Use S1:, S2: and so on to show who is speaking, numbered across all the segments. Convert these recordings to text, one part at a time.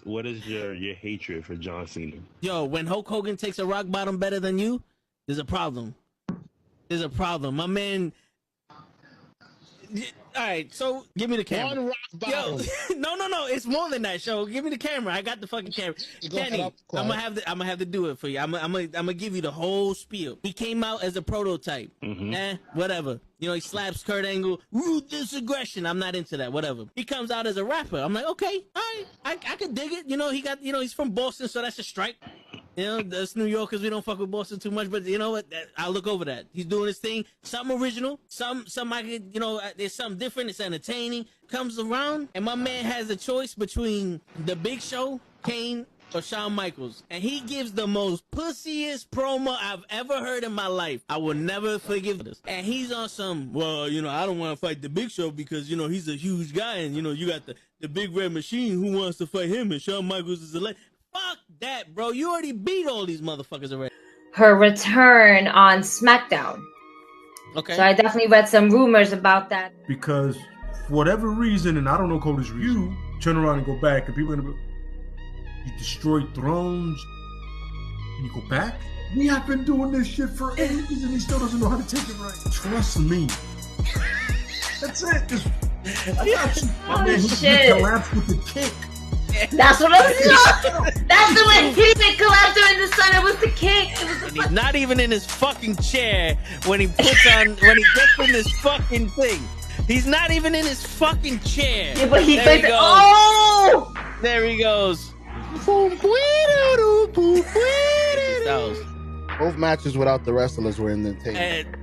S1: what is your hatred for John Cena?
S2: Yo, when Hulk Hogan takes a rock bottom better than you, there's a problem. There's a problem. My man. All right, so give me the camera.
S3: One rock bottom.
S2: Yo, no, it's more than that. Show, give me the camera. I got the fucking camera. Kenny, I'm gonna have to do it for you. I'm gonna give you the whole spiel. He came out as a prototype. Whatever. You know, he slaps Kurt Angle. Ruthless aggression. I'm not into that. Whatever. He comes out as a rapper. I'm like, okay, all right, I can dig it. You know, he's from Boston, so that's a strike. You know, that's New Yorkers. We don't fuck with Boston too much, but you know what? I'll look over that. He's doing his thing. Something original. Some I could, you know, there's something different. It's entertaining. Comes around, and my man has a choice between the Big Show, Kane, or Shawn Michaels, and he gives the most pussiest promo I've ever heard in my life. I will never forgive this. And he's on some, well, you know, I don't want to fight the Big Show because, you know, he's a huge guy, and you know, you got the Big Red Machine who wants to fight him, and Shawn Michaels is a legend. Fuck that, bro. You already beat all these motherfuckers already.
S4: Her return on SmackDown.
S2: Okay.
S4: So I definitely read some rumors about that.
S5: Because for whatever reason, and I don't know Cody's reason, you turn around and go back, and people are gonna be, you destroyed thrones, and you go back? We have been doing this shit for ages, and he still doesn't know how to take it right. Trust me. That's it. Just, I got you. My man, he collapsed with the kick.
S4: That's what I'm saying. That's the way he didn't collapse during the sun. It was the kick.
S2: And he's not even in his fucking chair when he gets in this fucking thing. He's not even in his fucking chair.
S4: Yeah, but he
S2: there he goes.
S4: Oh!
S2: There he goes.
S3: Both matches without the wrestlers were in the table.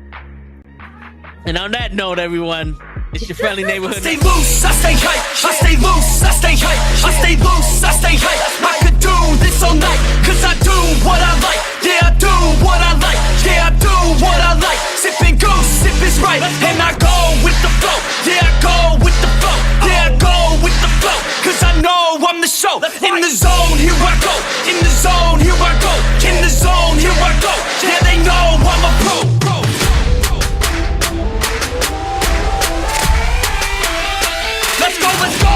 S2: And on that note, everyone, it's your friendly neighborhood.
S6: I stay loose, I stay hype. I stay loose, I stay hype. I stay loose, I stay hype. I could do this all night, cause I do what I like. Yeah, I do what I like. Yeah, I do what I like. Sipping goose, sip is right. And I go with the flow. Yeah, I go with the flow. Yeah, I go with the flow. Cause I know I'm the show. In the zone, here I go. In the zone, here I go. In the zone, here I go. Yeah, they know I'm a pro. Let's go, let's go!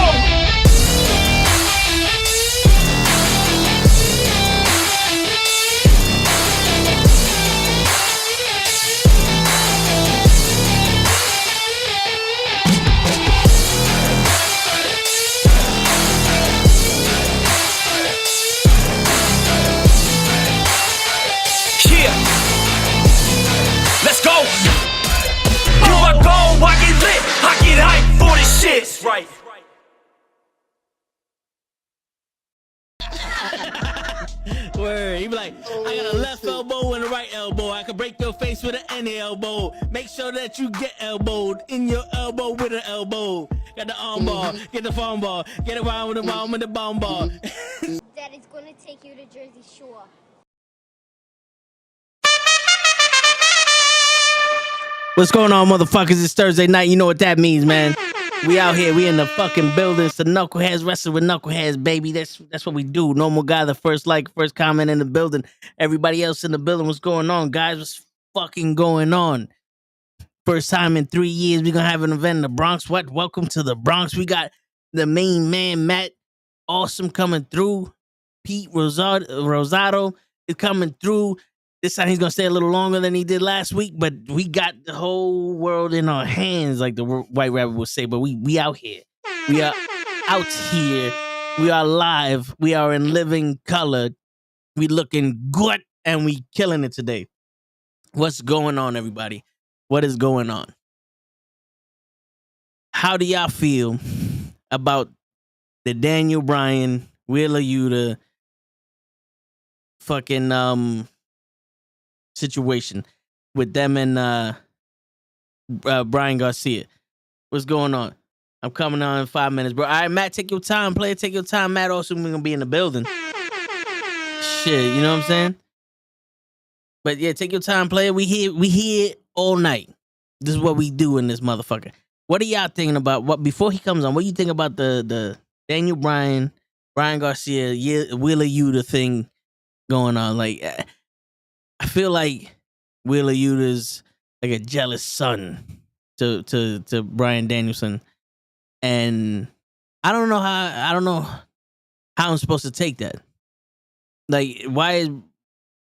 S6: Yeah! Let's go! Here I go, I get lit, I get hype for this shit! Right.
S2: Word. He be like, I got a left elbow and a right elbow. I can break your face with an any elbow. Make sure that you get elbowed in your elbow with an elbow. Got the arm ball, get the phone ball, get around with the bomb with the bomb ball.
S7: Daddy's gonna take you to Jersey Shore.
S2: What's going on, motherfuckers? It's Thursday night. You know what that means, man. We out here. We in the fucking building. It's the Knuckleheads wrestling with Knuckleheads, baby. That's what we do. Normal guy, the first like, first comment in the building. Everybody else in the building. What's going on, guys? What's fucking going on? First time in 3 years, we're gonna have an event in the Bronx. What? Welcome to the Bronx. We got the main man, Matt Awesome, coming through. Pete Rosado is coming through. This time he's going to stay a little longer than he did last week, but we got the whole world in our hands, like the White Rabbit would say, but we out here. We are out here. We are live. We are in living color. We looking good, and we killing it today. What's going on, everybody? What is going on? How do y'all feel about the Daniel Bryan, Wheeler Yuta, fucking, situation with them and Brian Garcia? What's going on? I'm coming on in 5 minutes, bro. All right, Matt, take your time, player. Take your time. Matt also gonna be in the building. Shit, you know what I'm saying? But yeah, take your time, player. We here all night. This is what we do in this motherfucker. What are y'all thinking about? What before he comes on? What do you think about the Daniel Bryan, Brian Garcia, Wheeler Yuta thing going on? Like, I feel like Wheeler Yuta's like a jealous son to Bryan Danielson, and I don't know how I'm supposed to take that. Like, why is,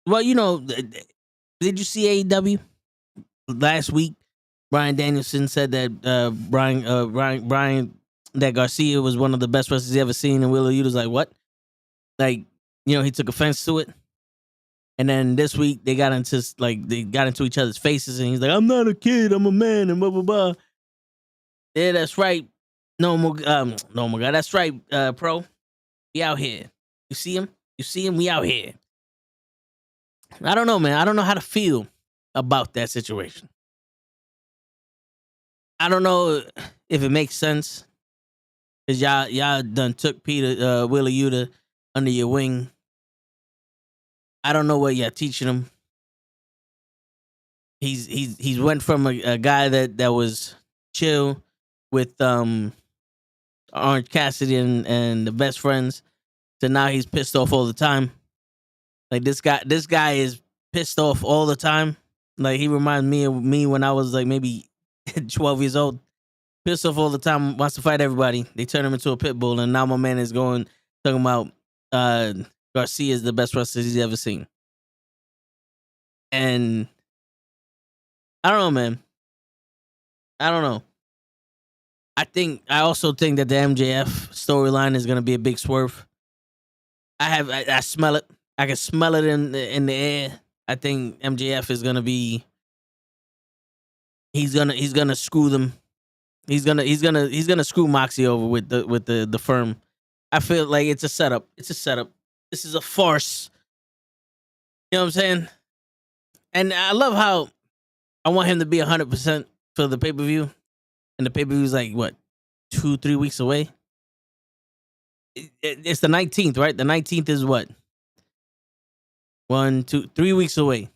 S2: well, you know, did you see AEW last week? Bryan Danielson said that Brian that Garcia was one of the best wrestlers he's ever seen, and Wheeler Yuta's like, what? Like, you know, he took offense to it. And then this week they got into each other's faces, and he's like, I'm not a kid, I'm a man, and blah blah blah. Yeah, that's right. No more God. That's right, pro. We out here. You see him? We out here. I don't know, man. I don't know how to feel about that situation. I don't know if it makes sense. Cause y'all done took Peter Wheeler Yuta under your wing. I don't know what y'all teaching him. He's went from a guy that was chill with Orange Cassidy and the best friends to now he's pissed off all the time. Like this guy is pissed off all the time. Like he reminds me of me when I was like maybe 12 years old. Pissed off all the time, wants to fight everybody. They turn him into a pit bull, and now my man is talking about Garcia is the best wrestler he's ever seen. And I don't know, man. I don't know. I also think that the MJF storyline is gonna be a big swerve. I smell it. I can smell it in the air. I think MJF is gonna be. He's gonna screw them. He's gonna screw Moxie over with the firm. I feel like it's a setup. It's a setup. This is a farce. You know what I'm saying? And I love how I want him to be 100% for the pay-per-view. And the pay-per-view is like, what, 2-3 weeks away? It's the 19th, right? The 19th is what? 1, 2, 3 weeks away.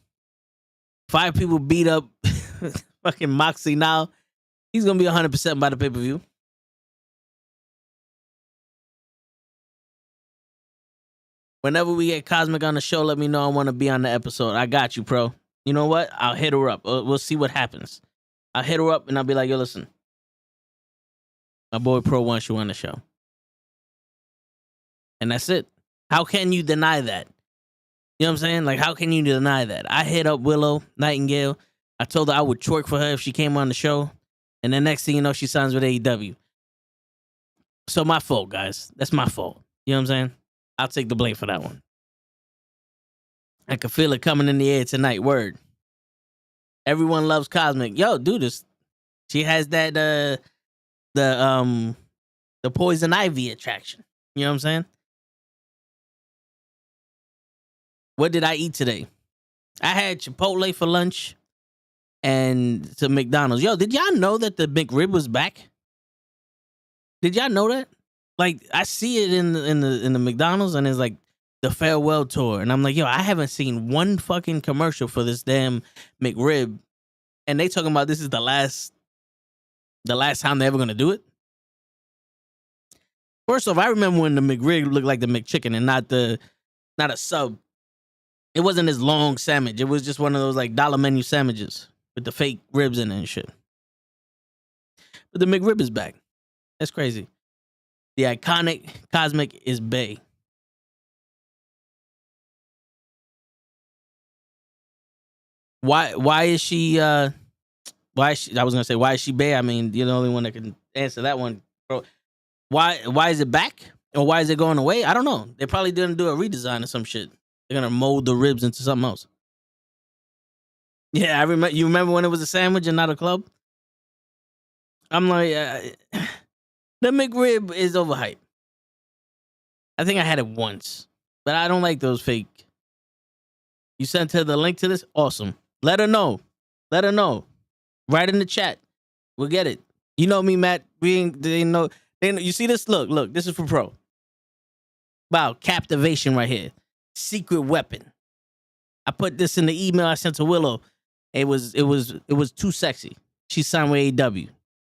S2: 5 people beat up fucking Moxie now. He's going to be 100% by the pay-per-view. Whenever we get Cosmic on the show, let me know I want to be on the episode. I got you, pro. You know what? I'll hit her up. We'll see what happens. I'll hit her up and I'll be like, yo, listen. My boy Pro wants you on the show. And that's it. How can you deny that? You know what I'm saying? Like, how can you deny that? I hit up Willow Nightingale. I told her I would twerk for her if she came on the show. And the next thing you know, she signs with AEW. So my fault, guys. That's my fault. You know what I'm saying? I'll take the blame for that one. I can feel it coming in the air tonight. Word. Everyone loves Cosmic. Yo, dude, this. She has that the poison ivy attraction. You know what I'm saying? What did I eat today? I had Chipotle for lunch and some McDonald's. Yo, did y'all know that the McRib was back? Did y'all know that? Like, I see it in the McDonald's, and it's like the farewell tour, and I'm like, yo, I haven't seen one fucking commercial for this damn McRib, and they talking about this is the last time they're ever gonna do it. First off, I remember when the McRib looked like the McChicken and not a sub. It wasn't this long sandwich. It was just one of those like dollar menu sandwiches with the fake ribs in it and shit. But the McRib is back. That's crazy. The iconic Cosmic is bae. Why is she I was gonna say why is she bae? I mean, you're the only one that can answer that one, bro. Why is it back? Or why is it going away? I don't know. They probably didn't do a redesign or some shit. They're gonna mold the ribs into something else. Yeah, I remember. You remember when it was a sandwich and not a club? I'm like, the McRib is overhyped. I think I had it once, but I don't like those fake. You sent her the link to this? Awesome. Let her know. Let her know. Write in the chat. We'll get it. You know me, Matt. They know. You see this? Look. This is for Pro. Wow, captivation right here. Secret weapon. I put this in the email I sent to Willow. It was too sexy. She signed with AEW.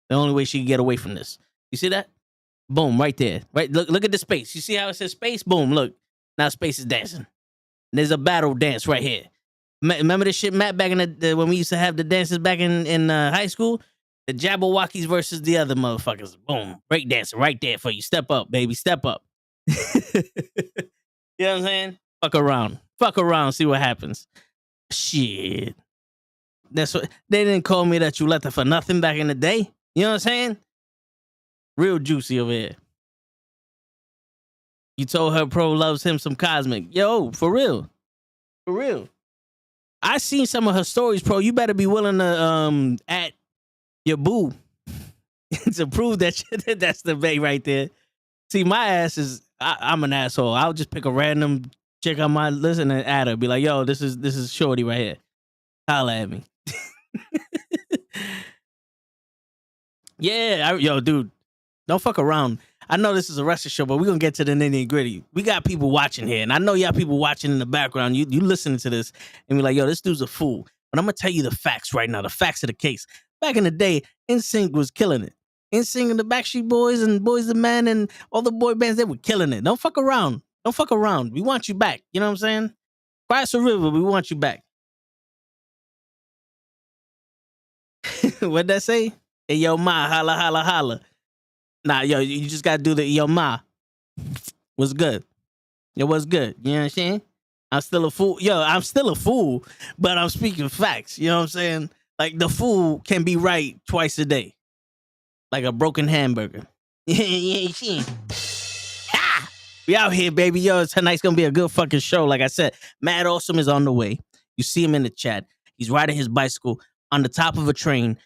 S2: The only way she could get away from this. You see that? Boom, right there. Right. Look at the space. You see how it says space? Boom. Look. Now space is dancing. There's a battle dance right here. Remember this shit, Matt? Back in the when we used to have the dances back in high school, the Jabberwockies versus the other motherfuckers. Boom, break dancing right there for you. Step up, baby. Step up. You know what I'm saying? Fuck around, see what happens. Shit. That's what they didn't call me that you left her for nothing back in the day. You know what I'm saying? Real juicy over here. You told her Pro loves him some Cosmic. Yo, for real. For real. I seen some of her stories, Pro. You better be willing to at your boo to prove that that's the bae right there. See, my ass is I'm an asshole. I'll just pick a random chick on my list and add her. Be like, yo, this is Shorty right here. Holla at me. Yeah, yo, dude, don't fuck around. I know this is a wrestling show, but we're going to get to the nitty gritty. We got people watching here, and I know y'all people watching in the background. You listening to this and be like, yo, this dude's a fool. But I'm going to tell you the facts right now, the facts of the case. Back in the day, NSYNC was killing it. NSYNC and the Backstreet Boys and Boys the Men and all the boy bands, they were killing it. Don't fuck around. Don't fuck around. We want you back. You know what I'm saying? Price a River, we want you back. What'd that say? Hey, yo, ma, holla, holla, holla. Nah, yo, you just gotta do the yo, ma. What's good? Yo, what's good? You know what I'm saying? I'm still a fool. Yo, I'm still a fool, but I'm speaking facts. You know what I'm saying? Like, the fool can be right twice a day. Like a broken hamburger. Ha! We out here, baby. Yo, tonight's gonna be a good fucking show. Like I said, Mad Awesome is on the way. You see him in the chat. He's riding his bicycle on the top of a train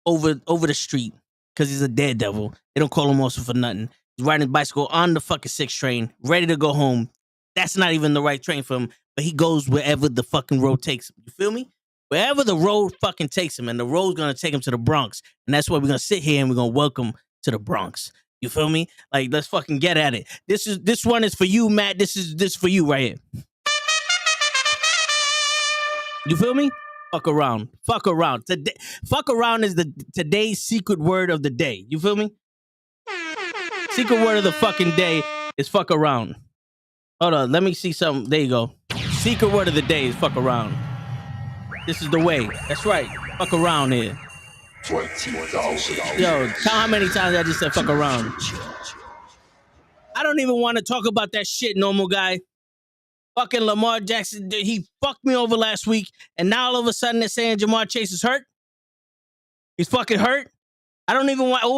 S2: over the street because he's a daredevil. They don't call him Awesome for nothing. He's riding his bicycle on the fucking 6 train, ready to go home. That's not even the right train for him, but he goes wherever the fucking road takes him. You feel me? Wherever the road fucking takes him, and the road's gonna take him to the Bronx. And that's why we're gonna sit here and we're gonna welcome to the Bronx. You feel me? Like, let's fucking get at it. This one is for you, Matt. This for you right here. You feel me? Fuck around. Fuck around. Today, fuck around is today's secret word of the day. You feel me? Secret word of the fucking day is fuck around. Hold on, let me see something. There you go. Secret word of the day is fuck around. This is the way. That's right. Fuck around here.
S8: 20,000.
S2: Yo, count how many times I just said fuck around. I don't even want to talk about that shit, normal guy. Fucking Lamar Jackson, he fucked me over last week, and now all of a sudden they're saying Jamar Chase is hurt. He's fucking hurt. I don't even want to,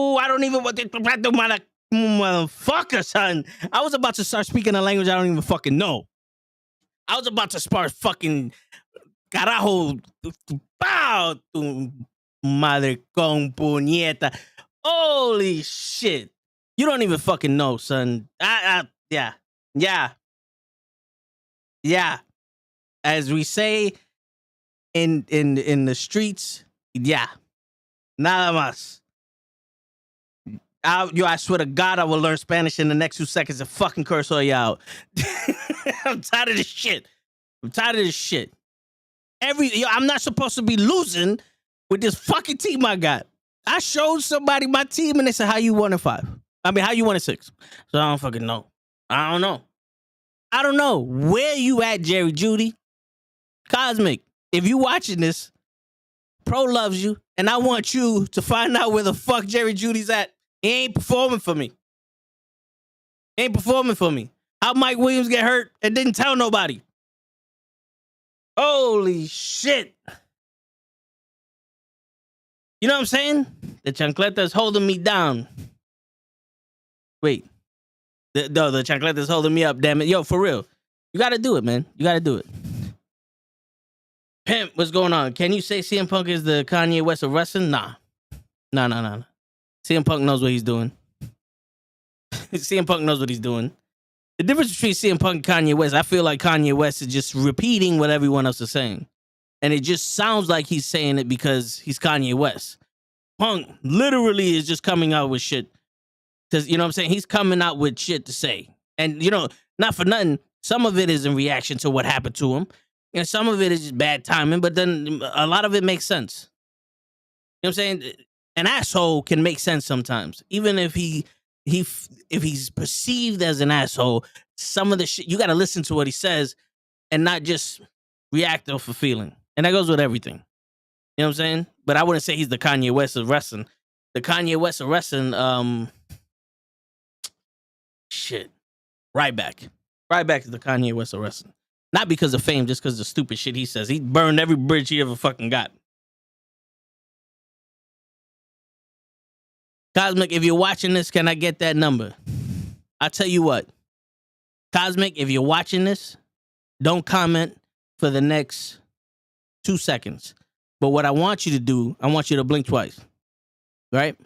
S2: motherfucker, son. I was about to start speaking a language I don't even fucking know. I was about to start fucking carajo, bow, tu madre con puñeta. Holy shit. You don't even fucking know, son. Yeah. As we say in the streets, yeah. Nada más. I swear to God, I will learn Spanish in the next 2 seconds and fucking curse all y'all out. I'm tired of this shit. I'm not supposed to be losing with this fucking team I got. I showed somebody my team and they said, how you 1-5? I mean, how you 1-6? So I don't fucking know. I don't know. Where you at, Jerry Judy? Cosmic, if you watching this, Pro loves you, and I want you to find out where the fuck Jerry Judy's at. He ain't performing for me. How Mike Williams get hurt and didn't tell nobody. Holy shit. You know what I'm saying? The chancleta's holding me down. Wait. The chancleta's holding me up, damn it. Yo, for real. You got to do it, man. You got to do it. Pimp, what's going on? Can you say CM Punk is the Kanye West of wrestling? Nah. CM Punk knows what he's doing. CM Punk knows what he's doing. The difference between CM Punk and Kanye West, I feel like Kanye West is just repeating what everyone else is saying. And it just sounds like he's saying it because he's Kanye West. Punk literally is just coming out with shit. Because, you know what I'm saying? He's coming out with shit to say. And, you know, not for nothing, some of it is in reaction to what happened to him. And some of it is just bad timing, but then a lot of it makes sense. You know what I'm saying? An asshole can make sense sometimes. Even if if he's perceived as an asshole, some of the shit, you got to listen to what he says and not just react off a feeling. And that goes with everything. You know what I'm saying? But I wouldn't say he's the Kanye West of wrestling. The Kanye West of wrestling, shit. Right back. Right back to the Kanye West of wrestling. Not because of fame, just because of the stupid shit he says. He burned every bridge he ever fucking got. Cosmic, if you're watching this, can I get that number? I'll tell you what. Cosmic, if you're watching this, don't comment for the next 2 seconds. But what I want you to do, I want you to blink twice. Right?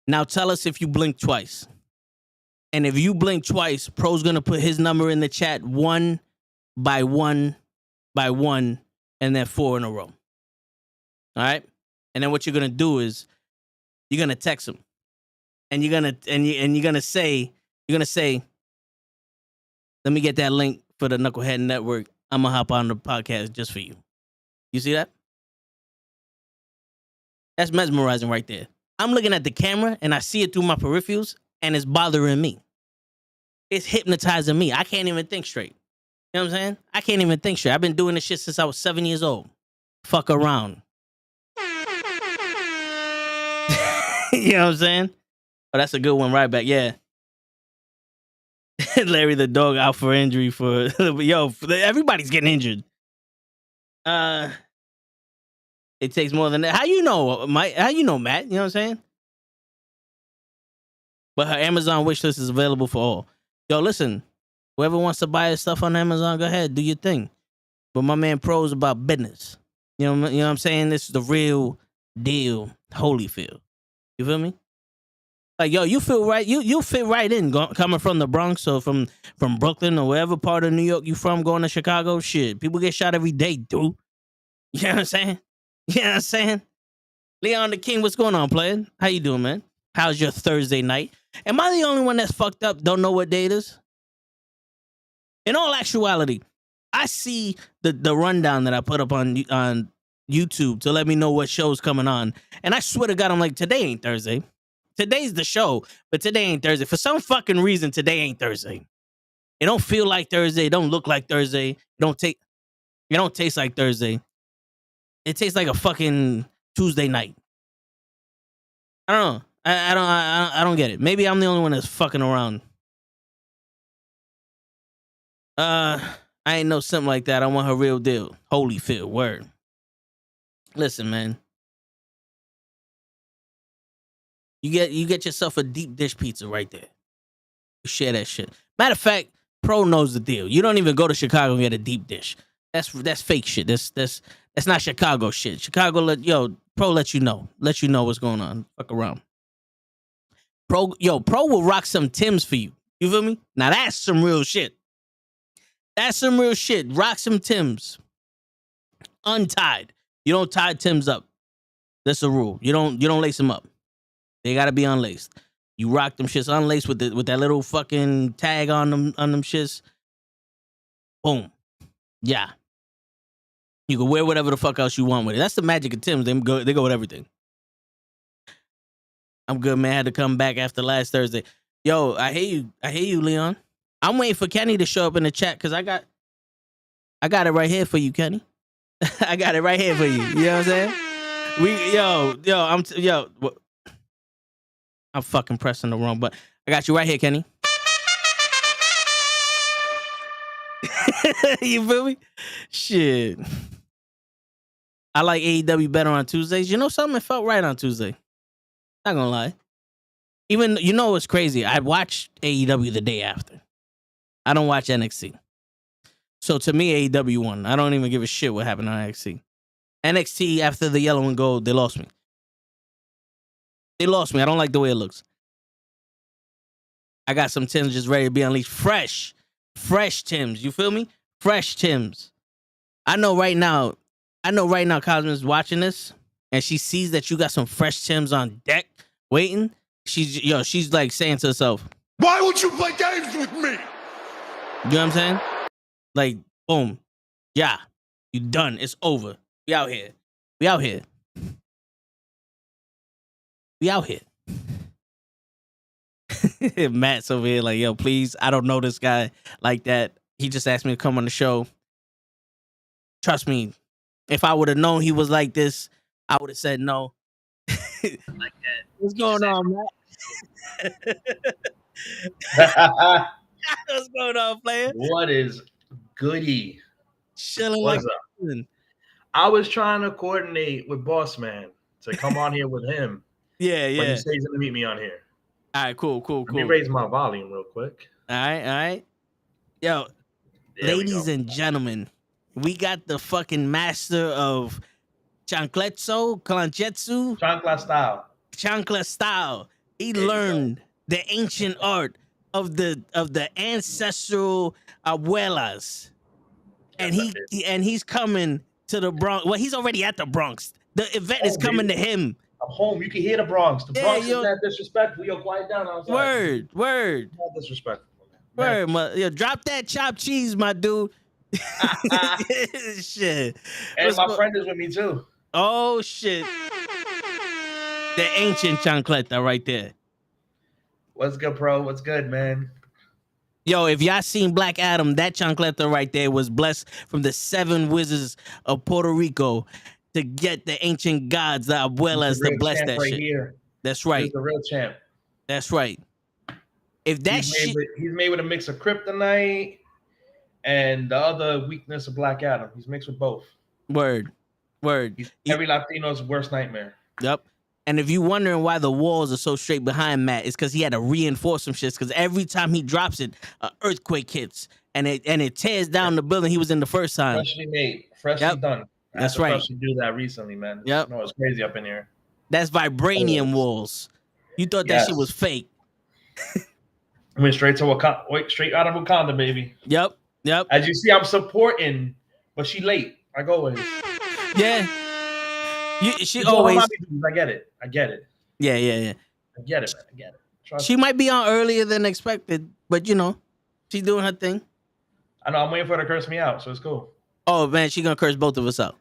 S2: Now tell us if you blink twice. And if you blink twice, Pro's going to put his number in the chat one by one, and then 4 in a row. All right? And then what you're going to do is you're going to text him. And you're going to say, let me get that link for the Knucklehead Network. I'm going to hop on the podcast just for you. You see that? That's mesmerizing right there. I'm looking at the camera and I see it through my peripherals and it's bothering me. It's hypnotizing me. I can't even think straight. You know what I'm saying? I can't even think straight. I've been doing this shit since I was 7 years old. Fuck around. You know what I'm saying? Oh, that's a good one right back. Yeah. Larry the dog out for injury for yo, everybody's getting injured. It takes more than that. How you know, Mike? How you know, Matt? You know what I'm saying? But her Amazon wish list is available for all. Yo, listen, whoever wants to buy his stuff on Amazon, go ahead, do your thing. But my man Pro's about business. You know what I'm saying? This is the real deal, Holyfield. You feel me? Like, yo, you feel right. You fit right in coming from the Bronx or from Brooklyn or wherever part of New York you from, going to Chicago. Shit, people get shot every day, dude. You know what I'm saying? You know what I'm saying? Leon the King, what's going on, player? How you doing, man? How's your Thursday night? Am I the only one that's fucked up, don't know what day it is? In all actuality, I see the rundown that I put up on YouTube to let me know what show's coming on. And I swear to God, I'm like, today ain't Thursday. Today's the show, but today ain't Thursday. For some fucking reason, today ain't Thursday. It don't feel like Thursday. It don't look like Thursday. It don't taste like Thursday. It tastes like a fucking Tuesday night. I don't know. I don't get it. Maybe I'm the only one that's fucking around. I ain't know something like that. I want her real deal. Holyfield, word. Listen, man. You get yourself a deep dish pizza right there. You share that shit. Matter of fact, Pro knows the deal. You don't even go to Chicago and get a deep dish. That's fake shit. That's not Chicago shit. Chicago Pro let you know what's going on. Fuck around. Pro will rock some Timbs for you. You feel me? Now that's some real shit. That's some real shit. Rock some Timbs. Untied. You don't tie Timbs up. That's a rule. You don't lace them up. They gotta be unlaced. You rock them shits unlaced with that little fucking tag on them shits. Boom. Yeah. You can wear whatever the fuck else you want with it. That's the magic of Timbs. They go with everything. I'm good, man. I had to come back after last Thursday. Yo, I hear you, Leon. I'm waiting for Kenny to show up in the chat because I got it right here for you, Kenny. I got it right here for you. You know what I'm saying? I'm fucking pressing the wrong button. I got you right here, Kenny. You feel me? Shit. I like AEW better on Tuesdays. You know something? It felt right on Tuesday. Not gonna lie. Even, you know what's crazy? I watch AEW the day after. I don't watch NXT. So to me, AEW won. I don't even give a shit what happened on NXT. NXT, after the yellow and gold, they lost me. They lost me. I don't like the way it looks. I got some Timbs just ready to be unleashed. Fresh Timbs. You feel me? Fresh Timbs. I know right now Cosmo's watching this and she sees that you got some fresh Timbs on deck waiting. She's like saying to herself,
S8: why would you play games with me?
S2: You know what I'm saying? Like, boom. Yeah. You done. It's over. We out here. Matt's over here like, yo, please, I don't know this guy like that. He just asked me to come on the show. Trust me, if I would have known he was like this, I would have said no. Like that. What's going on, Matt? What's going on, player?
S9: What is goody?
S2: Chilling
S9: What's
S2: like
S9: up? I was trying to coordinate with Boss Man to come on here with him.
S2: Yeah.
S9: But he said he's gonna meet me on here.
S2: All right, cool.
S9: Let me raise my volume real quick.
S2: All right. Yo,
S9: there
S2: ladies and gentlemen, we got the fucking master of Chancla style. He learned the ancient art of the ancestral abuelas, and he's coming to the Bronx. Well, he's already at the Bronx. The event is coming to him.
S9: I'm home. You can hear the Bronx. The Bronx is not disrespectful. Yo, quiet down outside.
S2: Word.
S9: Not disrespectful.
S2: Yo, drop that chopped cheese, my dude. Shit.
S9: And my friend is with me too.
S2: Oh shit. The ancient chancleta right there.
S9: What's good, bro? What's good, man?
S2: Yo, if y'all seen Black Adam, that chancleta right there was blessed from the 7 wizards of Puerto Rico to get the ancient gods, the abuelas, to bless that shit.
S9: Here.
S2: That's right.
S9: He's the real champ.
S2: That's right. If that
S9: he's made with a mix of kryptonite and the other weakness of Black Adam. He's mixed with both.
S2: Word.
S9: He's every Latino's worst nightmare.
S2: Yep. And if you're wondering why the walls are so straight behind Matt, it's because he had to reinforce some shit. Because every time he drops it, an earthquake hits and it tears down the building he was in the first time.
S9: Freshly made, freshly done.
S2: That's right.
S9: Freshly do that recently, man.
S2: Yep.
S9: No, it's crazy up in here.
S2: That's vibranium walls. You thought that shit was fake.
S9: I went straight to straight out of Wakanda, baby.
S2: Yep.
S9: As you see, I'm supporting, but she late. I go with it.
S2: Yeah. She always.
S9: I get it.
S2: Yeah.
S9: I get it, man. I get it.
S2: She might be on earlier than expected, but she's doing her thing.
S9: I know. I'm waiting for her to curse me out, so it's cool.
S2: Oh man, she's gonna curse both of us out.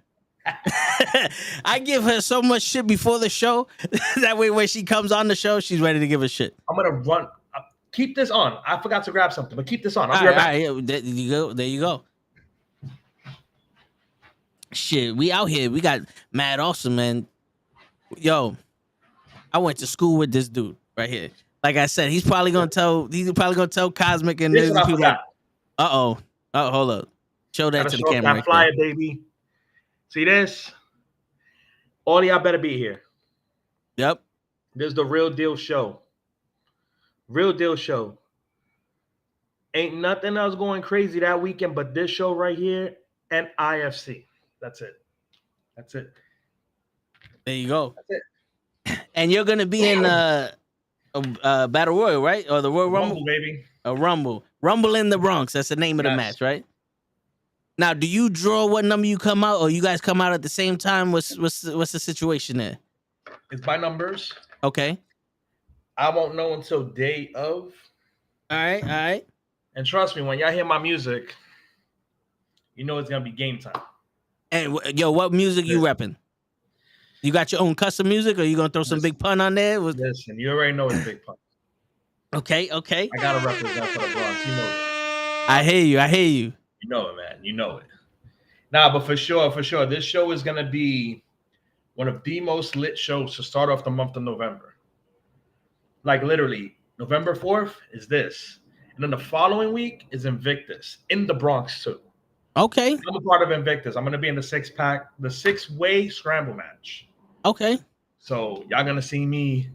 S2: I give her so much shit before the show. That way, when she comes on the show, she's ready to give us shit.
S9: I'm gonna run. Keep this on. I forgot to grab something, but keep this on. I'll be right back.
S2: All right, there you go. Shit, we out here. We got mad awesome, man. Yo, I went to school with this dude right here. Like I said, he's probably gonna tell Cosmic and
S9: this
S2: people. Hold up. Show that to the camera.
S9: That flyer, baby. See this? All y'all better be here.
S2: Yep.
S9: This is the real deal show. Real deal show. Ain't nothing else going crazy that weekend but this show right here and IFC. That's it.
S2: There you go.
S9: That's it.
S2: And you're gonna be in a Battle Royal, right? Or the Royal Rumble,
S9: baby.
S2: A Rumble. Rumble in the Bronx. That's the name of the match, right? Now, do you draw what number you come out, or you guys come out at the same time? What's the situation there?
S9: It's by numbers.
S2: Okay.
S9: I won't know until day of.
S2: All right.
S9: And trust me, when y'all hear my music, you know it's gonna be game time.
S2: And yo, what music you repping? You got your own custom music, or you gonna throw some big pun on there?
S9: Listen, you already know it's big pun.
S2: Okay.
S9: I gotta represent for the Bronx. You know it.
S2: I hear you.
S9: You know it, man. You know it. Nah, but for sure, this show is gonna be one of the most lit shows to start off the month of November. Like literally, November 4th is this. And then the following week is Invictus in the Bronx too.
S2: Okay.
S9: I'm a part of Invictus. I'm gonna be in the 6-pack, the 6-way scramble match.
S2: Okay.
S9: So y'all gonna see me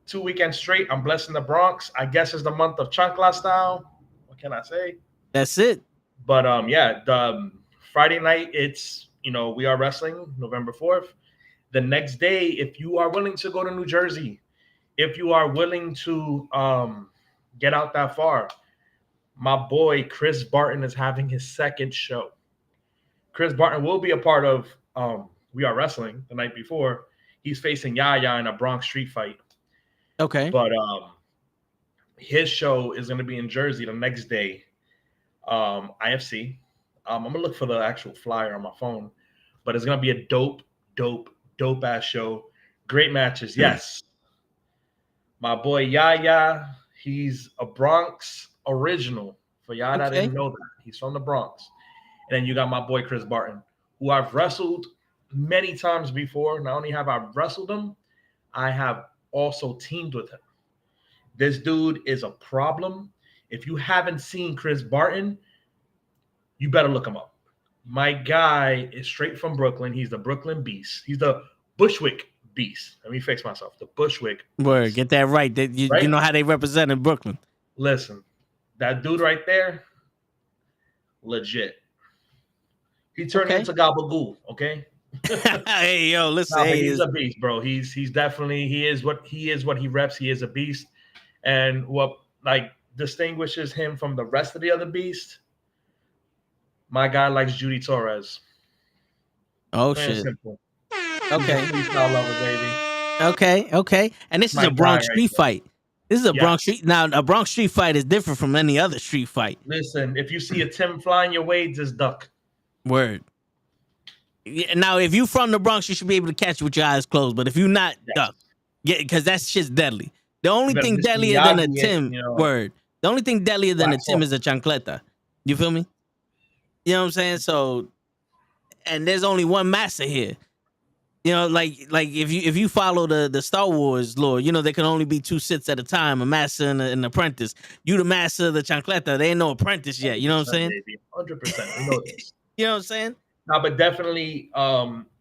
S9: 2 weekends straight. I'm blessing the Bronx. I guess it's the month of Chancla style. What can I say?
S2: That's it.
S9: But the Friday night, it's we are wrestling November 4th. The next day, if you are willing to go to New Jersey, if you are willing to get out that far, my boy Chris Barton is having his second show. Chris Barton will be a part of We Are Wrestling the night before. He's facing Yaya in a Bronx street fight.
S2: Okay.
S9: But his show is going to be in Jersey the next day. IFC. I'm going to look for the actual flyer on my phone. But it's going to be a dope ass show. Great matches. Yes. My boy Yaya, he's a Bronx original. For y'all that didn't know that, he's from the Bronx. And then you got my boy Chris Barton, who I've wrestled many times before. Not only have I wrestled him, I have also teamed with him. This dude is a problem. If you haven't seen Chris Barton, you better look him up. My guy is straight from Brooklyn. He's the Brooklyn Beast. He's the Bushwick Beast. Let me fix myself. The Bushwick Beast.
S2: Word, get that right. You know how they represent in Brooklyn.
S9: Listen, that dude right there, legit. He turned into Gabagool, okay?
S2: Hey, yo, listen.
S9: Nah, he's a beast, bro. He's definitely he is what he reps. He is a beast. And what like distinguishes him from the rest of the other beasts, my guy likes Judy Torres.
S2: Oh,
S9: Plain
S2: shit.
S9: simple.
S2: Okay.
S9: Freestyle lover, baby.
S2: Okay. And this is a Bronx street fight. This is a Bronx street. Now, a Bronx street fight is different from any other street fight.
S9: Listen, if you see a Tim flying your way, just duck.
S2: Word. Yeah, now, if you from the Bronx, you should be able to catch it with your eyes closed. But if you not, duck. Yeah, because that shit's deadly. The only thing deadlier than a Tim, word. The only thing deadlier than a Tim is a chancleta. You feel me? You know what I'm saying? So, and there's only one master here. You know, like if you follow the Star Wars lore, you know there can only be two Siths at a time, a master and an apprentice. You the master of the chancleta, they ain't no apprentice yet. You know what I'm saying?
S9: 100%. We know this.
S2: You know what I'm saying?
S9: No, but definitely,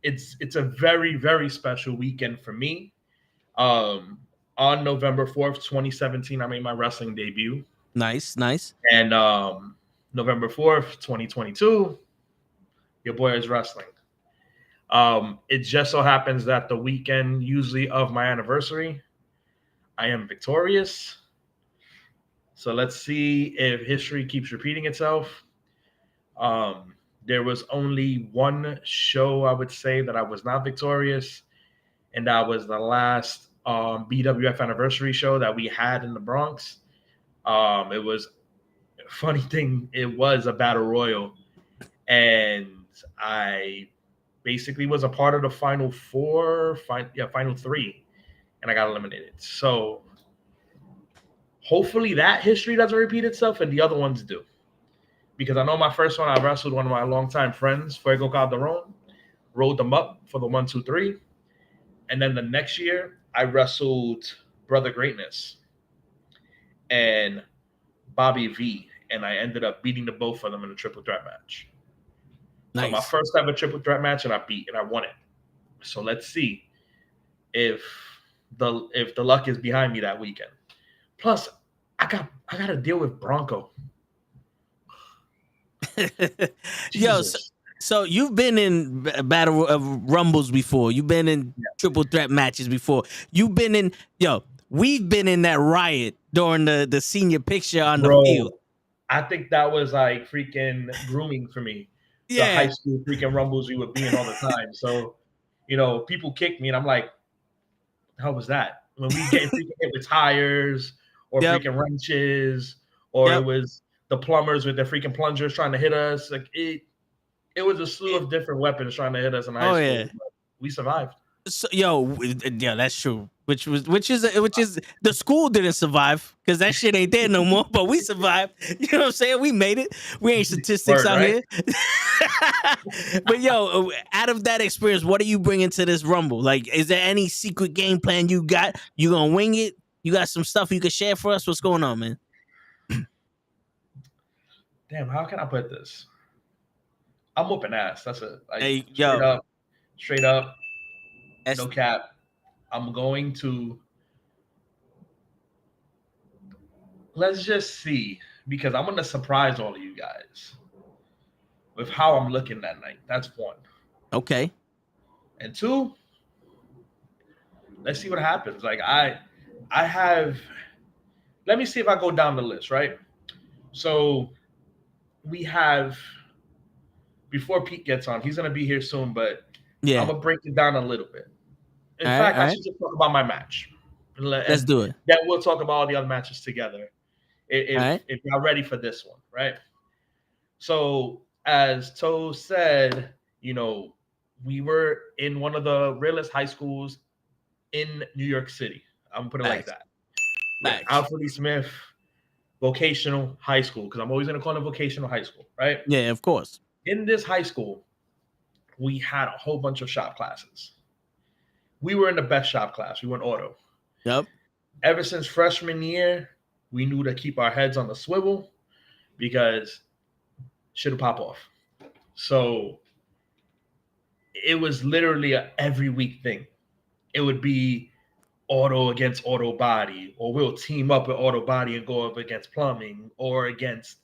S9: it's a very, very special weekend for me. On November 4th, 2017, I made my wrestling debut.
S2: Nice.
S9: And November 4th, 2022, your boy is wrestling. It just so happens that the weekend usually of my anniversary, I am victorious. So let's see if history keeps repeating itself. There was only one show I would say that I was not victorious, and that was the last BWF anniversary show that we had in the Bronx. It was funny thing. It was a battle royal, and I basically was a part of the final three, and I got eliminated. So hopefully that history doesn't repeat itself, and the other ones do. Because I know my first one, I wrestled one of my longtime friends, Fuego Calderon, rolled them up for the 1, 2, 3. And then the next year, I wrestled Brother Greatness and Bobby V, and I ended up beating the both of them in a triple threat match. Nice. So my first ever triple threat match, and I won it. So let's see if the luck is behind me that weekend. Plus, I got to deal with Bronco.
S2: Yo, so you've been in battle of rumbles before. You've been in triple threat matches before. You've been in we've been in that riot during the senior picture on the field.
S9: I think that was like freaking grooming for me. The high school freaking rumbles we would be in all the time. So, people kicked me and I'm like, how was that? When we get freaking hit with tires or freaking wrenches, or it was the plumbers with their freaking plungers trying to hit us. Like it was a slew of different weapons trying to hit us in high school. Yeah. We survived.
S2: So, that's true. Which is the school didn't survive because that shit ain't there no more. But we survived. You know what I'm saying? We made it. We ain't statistics out here. But out of that experience, what are you bringing to this rumble? Like, is there any secret game plan you got? You gonna wing it? You got some stuff you can share for us? What's going on, man?
S9: Damn, how can I put this? I'm whooping ass. That's it. Like, straight up, no cap. I'm going to, let's just see, because I'm going to surprise all of you guys with how I'm looking that night. That's one.
S2: Okay.
S9: And two, let's see what happens. Like I have, let me see if I go down the list, right? So we have, before Pete gets on, he's going to be here soon, but I'm going to break it down a little bit. In fact, I should just talk about my match.
S2: Let's do it.
S9: Then we'll talk about all the other matches together. If y'all ready for this one, right? So as Toe said, we were in one of the realest high schools in New York City. I'm putting it like that. Nice. Alfred E. Smith Vocational High School, because I'm always going to call it vocational high school, right?
S2: Yeah, of course.
S9: In this high school, we had a whole bunch of shop classes. We were in the best shop class. We were in auto.
S2: Yep.
S9: ever since freshman year, we knew to keep our heads on the swivel because shit would pop off. So it was literally a every week thing. It would be auto against auto body, or we'll team up with auto body and go up against plumbing, or against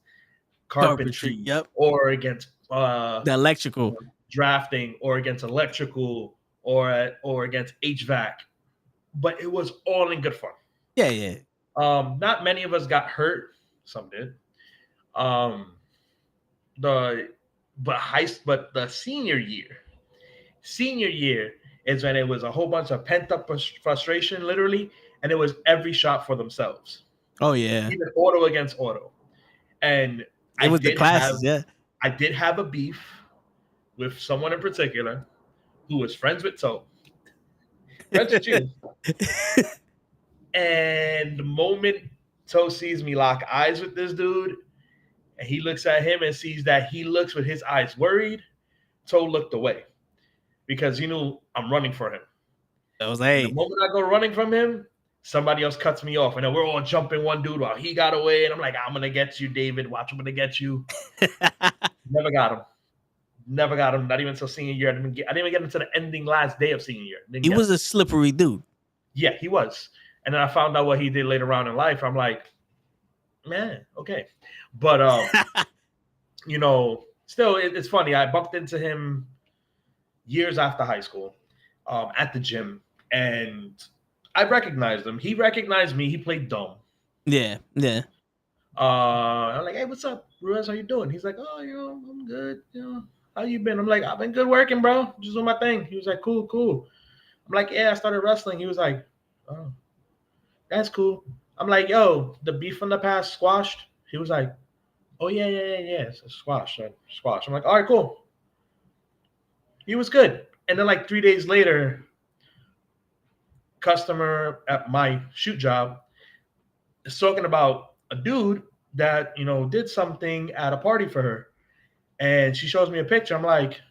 S9: carpentry, or against
S2: the electrical
S9: drafting, or against electrical, or against HVAC. But it was all in good fun.
S2: Yeah.
S9: Not many of us got hurt. Some did. But the senior year is when it was a whole bunch of pent up frustration, literally, and it was every shot for themselves.
S2: Oh yeah,
S9: even auto against auto, and
S2: it was the classes.
S9: I did have a beef with someone in particular who was friends with Toe, friends with you, and the moment Toe sees me lock eyes with this dude, and he looks at him and sees that he looks with his eyes worried, Toe looked away. Because you knew I'm running for him.
S2: That was
S9: the moment I go running from him, somebody else cuts me off, and then we're all jumping one dude while he got away, and I'm like, I'm gonna get you, David. Watch, I'm gonna get you. Never got him. Not even until senior year. I didn't even get him to the ending last day of senior year.
S2: He was a slippery dude.
S9: Yeah, he was. And then I found out what he did later on in life. I'm like, man, okay. But still, it's funny. I bumped into him years after high school, at the gym, and I recognized him. He recognized me. He played dumb.
S2: Yeah.
S9: I'm like, hey, what's up, Ruiz? How you doing? He's like, oh, I'm good. How you been? I'm like, I've been good working, bro. Just doing my thing. He was like, cool. I'm like, yeah, I started wrestling. He was like, oh, that's cool. I'm like, yo, the beef from the past squashed. He was like, oh yeah, it's squash. I'm like, all right, cool. He was good. And then like 3 days later, customer at my shoot job is talking about a dude that, did something at a party for her. And she shows me a picture. I'm like,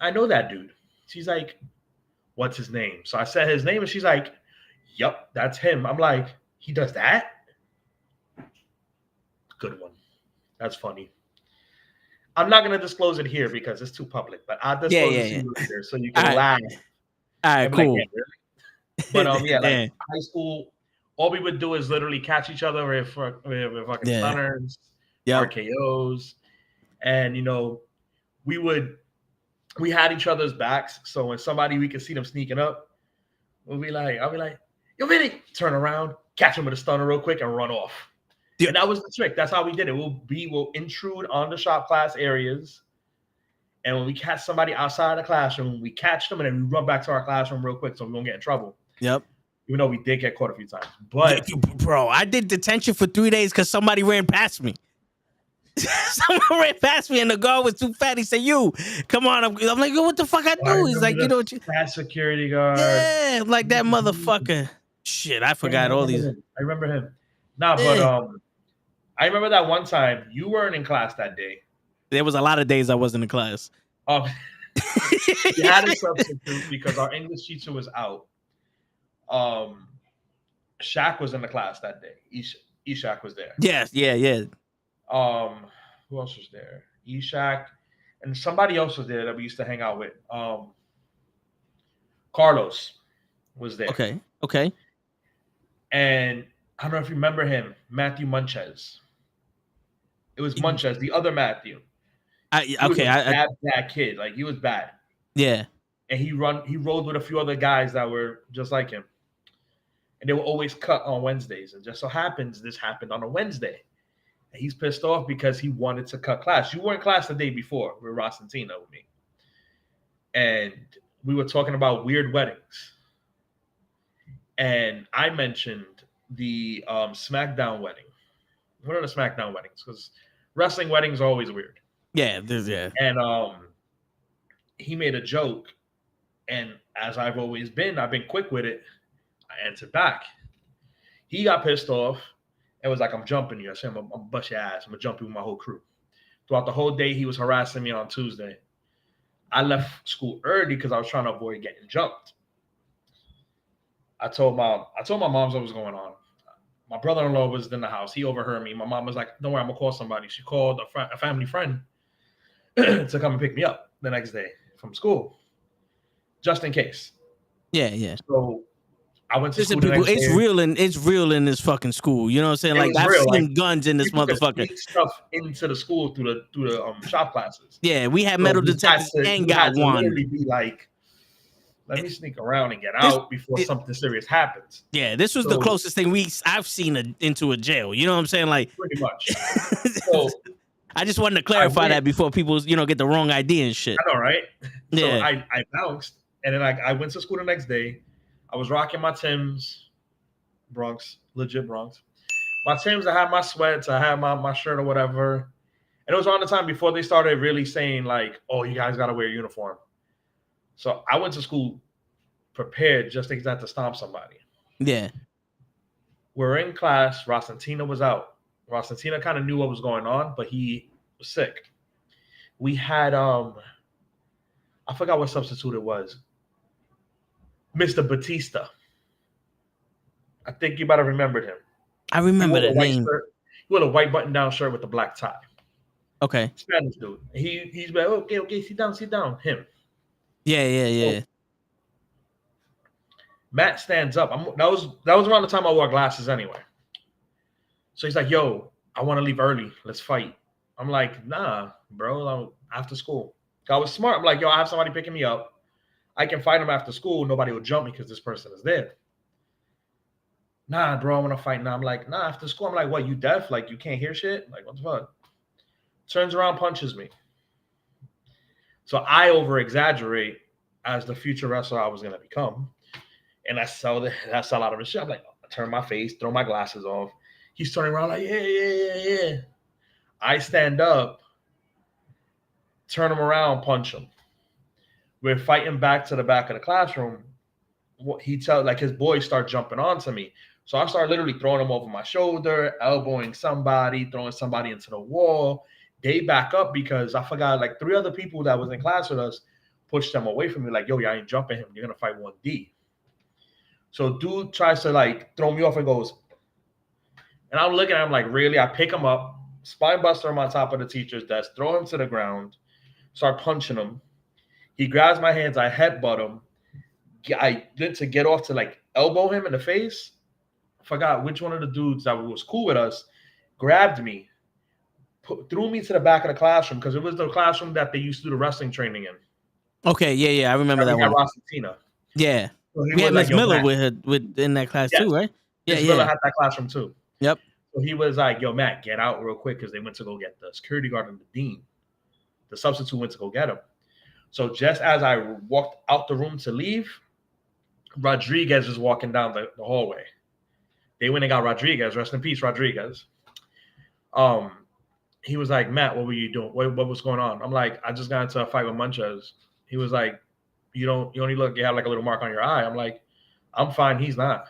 S9: I know that dude. She's like, what's his name? So I said his name, and she's like, yep, that's him. I'm like, he does that? Good one. That's funny. I'm not going to disclose it here because it's too public, but I'll disclose it to you later so you can laugh.
S2: All right, cool.
S9: Like, yeah, really? But like high school, all we would do is literally catch each other with fucking stunners, RKOs, and we had each other's backs. So when we could see them sneaking up, I'll be like, yo, Vinny, turn around, catch him with a stunner real quick, and run off. And that was the trick. That's how we did it. We'll intrude on the shop class areas. And when we catch somebody outside of the classroom, we catch them and then we run back to our classroom real quick so we won't get in trouble.
S2: Yep.
S9: Even though we did get caught a few times. But
S2: bro, I did detention for 3 days because somebody ran past me. Someone ran past me and the guard was too fat. He said, you, come on. I'm like, what the fuck I do? He's like,
S9: fat security guard.
S2: Yeah, like that motherfucker. Shit, I forgot all these.
S9: I remember him. Nah, but I remember that one time you weren't in class that day.
S2: There was a lot of days I wasn't in class.
S9: We had a substitute because our English teacher was out. Shaq was in the class that day. Ishak was there.
S2: Yes, yeah.
S9: Who else was there? Ishak, and somebody else was there that we used to hang out with. Carlos was there.
S2: Okay.
S9: And I don't know if you remember him, Matthew Munchez. It was Munchez, the other Matthew. Bad kid. Like, he was bad.
S2: Yeah.
S9: And he rolled with a few other guys that were just like him. And they were always cut on Wednesdays. And just so happens this happened on a Wednesday. And he's pissed off because he wanted to cut class. You were in class the day before with Ross and Tina with me. And we were talking about weird weddings. And I mentioned the SmackDown wedding. One of the SmackDown weddings, because wrestling weddings are always weird.
S2: Yeah.
S9: And he made a joke, and as I've always been, I've been quick with it. I answered back. He got pissed off and was like, I'm jumping you. I said, I'm gonna bust your ass. I'm gonna jump you with my whole crew. Throughout the whole day, he was harassing me on Tuesday. I left school early because I was trying to avoid getting jumped. I told my mom what was going on. My brother-in-law was in the house. He overheard me. My mom was like, "Don't worry, I'm gonna call somebody." She called a family friend to come and pick me up the next day from school, just in case.
S2: Yeah.
S9: So I went to school.
S2: People, it's real in this fucking school. You know what I'm saying? Like I've seen guns in this motherfucker.
S9: Sneak stuff into the school through the shop classes.
S2: Yeah, we had metal detectors and got one.
S9: Literally be like, let me sneak around and get out before something serious happens.
S2: Yeah, this was the closest thing I've seen into a jail. You know what I'm saying? Like
S9: pretty much. So
S2: I just wanted to clarify that before people, get the wrong idea and shit.
S9: I know, right?
S2: Yeah.
S9: So I bounced, and then I went to school the next day. I was rocking my Timbs, Bronx, legit Bronx. My Timbs, I had my sweats, I had my shirt or whatever. And it was around the time before they started really saying like, "Oh, you guys got to wear a uniform." So I went to school prepared just in case I had to stomp somebody.
S2: Yeah.
S9: We're in class. Rosantina was out. Rosantina kind of knew what was going on, but he was sick. We had I forgot what substitute it was. Mr. Batista. I think you might have remembered him.
S2: I remember that name.
S9: He wore a white button-down shirt with a black tie.
S2: Okay.
S9: Spanish dude. He's like, okay, sit down. Him.
S2: Yeah.
S9: So, Matt stands up. That was around the time I wore glasses anyway. So he's like, "Yo, I want to leave early. Let's fight." I'm like, "Nah, bro. I'm after school." I was smart. I'm like, "Yo, I have somebody picking me up. I can fight him after school. Nobody will jump me because this person is there." "Nah, bro, I want to fight now." I'm like, "Nah, after school." I'm like, "What? You deaf? Like you can't hear shit? Like what the fuck?" Turns around, punches me. So I over exaggerate as the future wrestler I was gonna become. And I sell out of his shit. I'm like, I turn my face, throw my glasses off. He's turning around like, yeah. I stand up, turn him around, punch him. We're fighting back to the back of the classroom. He tells like his boys start jumping onto me. So I start literally throwing him over my shoulder, elbowing somebody, throwing somebody into the wall. They back up because I forgot like 3 other people that was in class with us pushed them away from me. Like, yo, y'all ain't jumping him. You're gonna fight 1D. So dude tries to like throw me off and goes, and I'm looking at him like, really? I pick him up, spine buster him on top of the teacher's desk, throw him to the ground, start punching him. He grabs my hands, I headbutt him. I went to get off to like elbow him in the face. I forgot which one of the dudes that was cool with us grabbed me, threw me to the back of the classroom because it was the classroom that they used to do the wrestling training in.
S2: Okay, yeah, I remember that one.
S9: Rosantina.
S2: Yeah.
S9: So
S2: we had Miss Miller in that class too, right?
S9: Miss Miller had that classroom too.
S2: Yep.
S9: So he was like, "Yo, Matt, get out real quick," because they went to go get the security guard and the dean. The substitute went to go get him. So just as I walked out the room to leave, Rodriguez was walking down the hallway. They went and got Rodriguez. Rest in peace, Rodriguez. He was like, "Matt, what were you doing? What was going on?" I'm like, "I just got into a fight with Munches." He was like, You only look, you have like a little mark on your eye. I'm like, "I'm fine." He's not.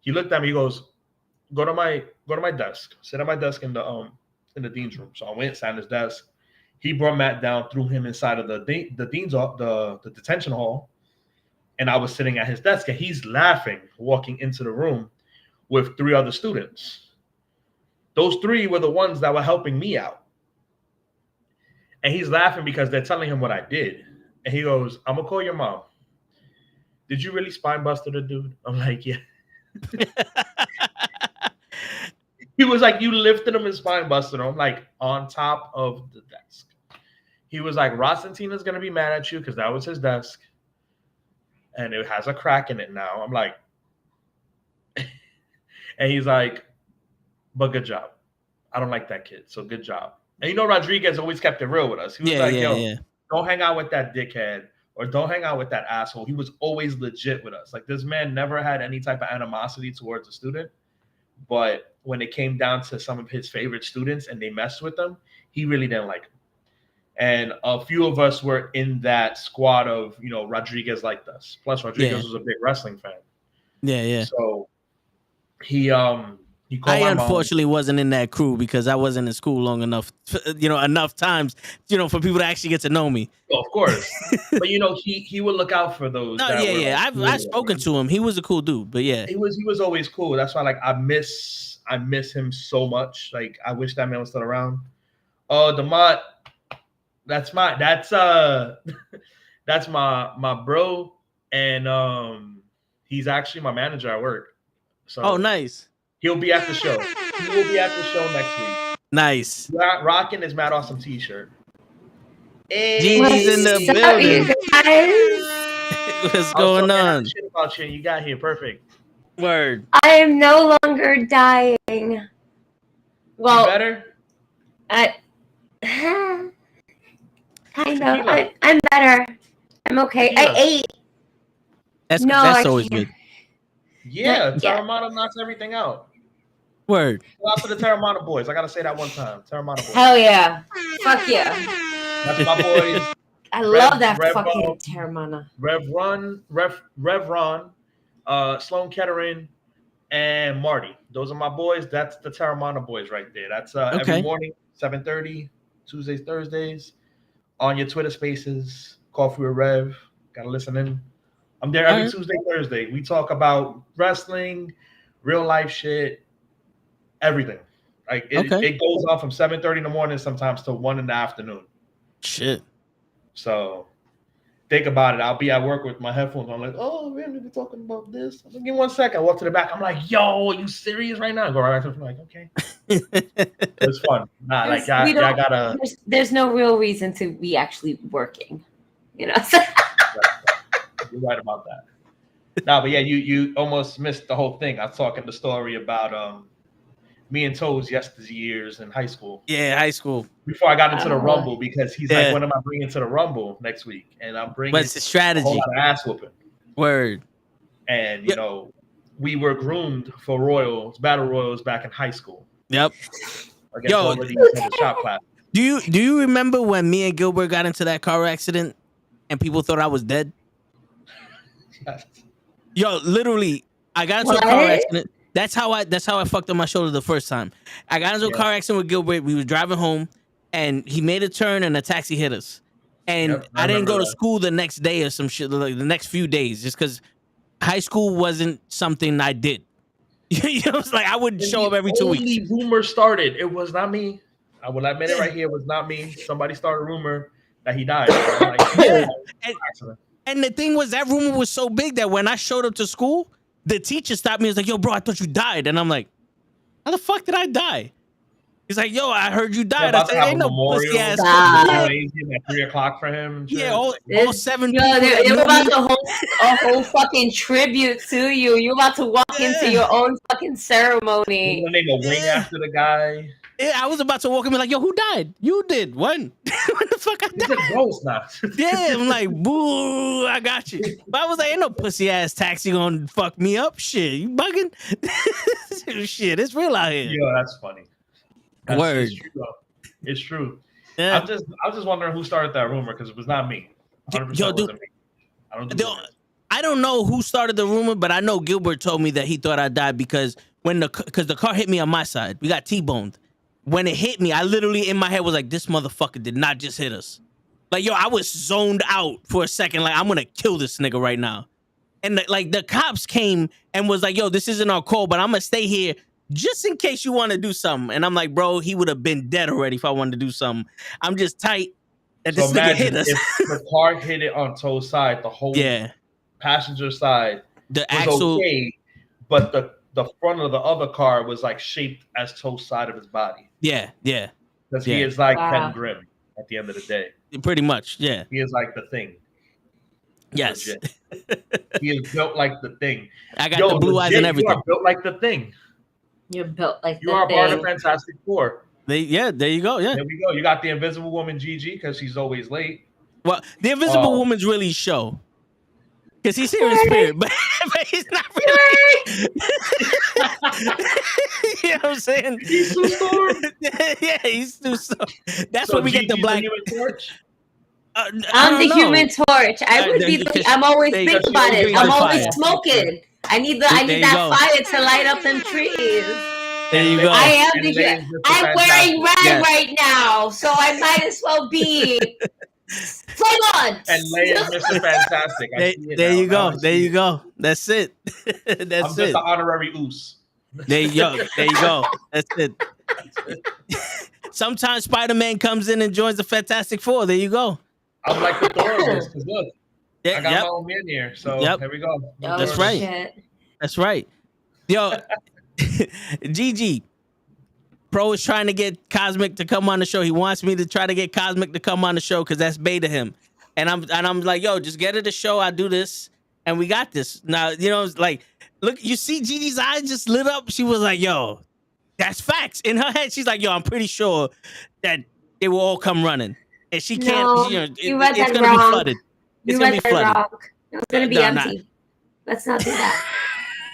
S9: He looked at me, he goes, go to my desk. Sit at my desk in the dean's room. So I went, sat at his desk. He brought Matt down, threw him inside of the dean's the detention hall. And I was sitting at his desk and he's laughing, walking into the room with 3 other students. Those 3 were the ones that were helping me out. And he's laughing because they're telling him what I did. And he goes, "I'm gonna call your mom. Did you really spine buster the dude?" I'm like, "Yeah." He was like, "You lifted him and spine busted him." I'm like, on top of the desk. He was like, "Rosantina's gonna be mad at you because that was his desk. And it has a crack in it now." I'm like, and he's like, "But good job. I don't like that kid. So good job." And Rodriguez always kept it real with us. He was "Yo, don't hang out with that dickhead or don't hang out with that asshole." He was always legit with us. Like this man never had any type of animosity towards a student. But when it came down to some of his favorite students and they messed with them, he really didn't like them. And a few of us were in that squad of, Rodriguez liked us. Plus Rodriguez was a big wrestling fan.
S2: Yeah.
S9: So he
S2: I unfortunately wasn't in that crew because I wasn't in school long enough, enough times, for people to actually get to know me.
S9: Oh, of course. But he would look out for those.
S2: No, yeah. I've spoken to him. He was a cool dude, but yeah.
S9: He was always cool. That's why I miss him so much. Like I wish that man was still around. Oh, Demont, that's my bro, and he's actually my manager at work. So
S2: nice.
S9: He'll be at the show. He will be at the show next week.
S2: Nice.
S9: Rocking his Mad Awesome t-shirt.
S2: Genie's in the building. What's going on?
S9: Shit about you. You got here. Perfect.
S2: Word.
S4: I am no longer dying. Well,
S9: you better?
S4: Kind of. I'm better. I'm okay. I ate.
S2: That's always good.
S9: Yeah, Terramana knocks everything out.
S2: Word.
S9: Shout out to the Terramana boys. I gotta say that one time. Terramana boys.
S4: Hell yeah. Fuck yeah.
S9: That's my boys.
S4: I love that fucking Terramana.
S9: Rev Ron, Sloan Kettering, and Marty. Those are my boys. That's the Terramana boys right there. That's every morning, 7:30, Tuesdays, Thursdays, on your Twitter Spaces. Coffee with Rev. Gotta listen in. I'm there every Tuesday, Thursday. We talk about wrestling, real life shit, everything. Like it goes on from 7:30 in the morning sometimes to 1 in the afternoon.
S2: Shit.
S9: So think about it. I'll be at work with my headphones. I'm like, oh, we're gonna be talking about this. Give me 1 second. I walk to the back. I'm like, yo, are you serious right now? I go right back to the like, okay. It's fun. Nah, like I gotta.
S4: There's no real reason to be actually working. You're
S9: right about that. Nah, but yeah, you almost missed the whole thing. I was talking the story about me and Toes years in high school.
S2: Yeah, high school.
S9: Before I got into the Rumble, because he's like, what am I bringing to the Rumble next week? And I'm bringing
S2: What's the strategy?
S9: A whole lot of ass whooping.
S2: Word.
S9: And we were groomed for battle royals back in high school.
S2: Yep.
S9: Yo, the shop class.
S2: Do you remember when me and Gilbert got into that car accident and people thought I was dead?
S9: Yes.
S2: Yo, literally, I got into a car accident. That's how I fucked up my shoulder the first time. I got into a car accident with Gilbert. We were driving home, and he made a turn, and a taxi hit us. And I didn't go to school the next day or some shit, like the next few days, just because high school wasn't something I did. It's like I wouldn't show up every 2 weeks.
S9: The rumor started. It was not me. I will admit it right here. It was not me. Somebody started a rumor that he died.
S2: And the thing was, that rumor was so big that when I showed up to school, the teacher stopped me and was like, yo, bro, I thought you died. And I'm like, how the fuck did I die? He's like, yo, I heard you died. I said, ain't no pussy ass.
S9: At 3:00 for him.
S2: Yeah, all 7
S4: people. They were about to hold a whole fucking tribute to you. You're about to walk into your own fucking ceremony.
S9: They go wing after the guy.
S2: Yeah, I was about to walk in and be like, yo, who died? You did. When? When the fuck I died?
S9: It's a ghost now.
S2: Yeah, I'm like, boo, I got you. But I was like, ain't no pussy ass taxi gonna fuck me up. Shit, you bugging? Shit, it's real out here.
S9: Yo, that's funny.
S2: Word.
S9: It's true.
S2: Yeah.
S9: I was just wondering who started that rumor because it was not me. 100%
S2: Yo, dude, I don't know who started the rumor, but I know Gilbert told me that he thought I died because the car hit me on my side. We got T-boned. When it hit me, I literally in my head was like, this motherfucker did not just hit us. Like, yo, I was zoned out for a second. Like, I'm gonna kill this nigga right now. And the cops came and was like, yo, this isn't our call, but I'm gonna stay here just in case you want to do something. And I'm like, bro, he would have been dead already if I wanted to do something. I'm just tight that this nigga hit us.
S9: If the car hit it on Toe's side, the whole passenger side
S2: the
S9: was
S2: axle,
S9: okay, but the front of the other car was like shaped as Toe's side of his body.
S2: Yeah.
S9: Because he is like Ben Grimm at the end of the day.
S2: Pretty much, yeah.
S9: He is like the Thing.
S2: Yes.
S9: He is built like the Thing.
S2: I got the blue eyes and everything.
S9: You are built like the Thing.
S4: You're built like
S9: you are part of Fantastic Four.
S2: There you go. Yeah.
S9: There we go. You got the Invisible Woman Gigi because she's always late.
S2: Well, the Invisible Woman's really show. Because he's here in spirit, but he's not really. You know what I'm saying?
S9: He's Sue Storm.
S2: Yeah, he's Sue Storm. That's where we get the black.
S4: I'm the Human Torch. I would be. I'm always thinking about it. I'm always smoking. I need that fire to light up them trees.
S2: There you go.
S4: I am I'm wearing red right now, so I might as well be. Flame on.
S9: And Lay is Mr. Fantastic.
S2: There you go. There you go. That's it.
S9: I'm just an honorary oos.
S2: There you go. There you go. That's it. Sometimes Spider-Man comes in and joins the Fantastic Four. There you go.
S9: I'm like the Thor of this, because look, I got my own man here. So here we go.
S2: That's right.
S4: Shit.
S2: That's right. Yo, Gigi, Pro is trying to get Cosmic to come on the show. He wants me to try to get Cosmic to come on the show because that's beta him. And I'm like, yo, just get her the show. I'll do this, and we got this. Now, you know, it's like, look, you see Gigi's eyes just lit up. She was like, yo, that's facts. In her head, she's like, yo, I'm pretty sure that they will all come running. And she can't,
S4: No,
S2: you know,
S4: it's
S2: going to be flooded. It's going to be flooded.
S4: Wrong. It's going to be empty. Let's not do that.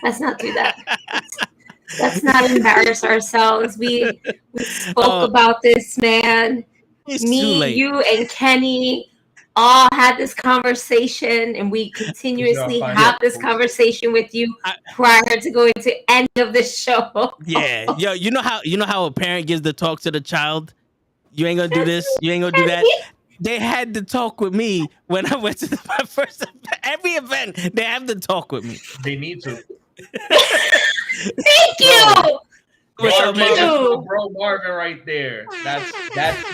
S4: Let's not do that. Let's not embarrass ourselves. We spoke about this, man. Me, you, and Kenny all had this conversation, and we continuously have this conversation with you prior to going to end of the show.
S2: Yeah, yo, you know how a parent gives the talk to the child. You ain't gonna do this. You ain't gonna do that. They had to talk with me when I went to my first every event. They have to talk with me.
S9: They need to.
S4: Thank you.
S9: Bro, Marvin right there. That's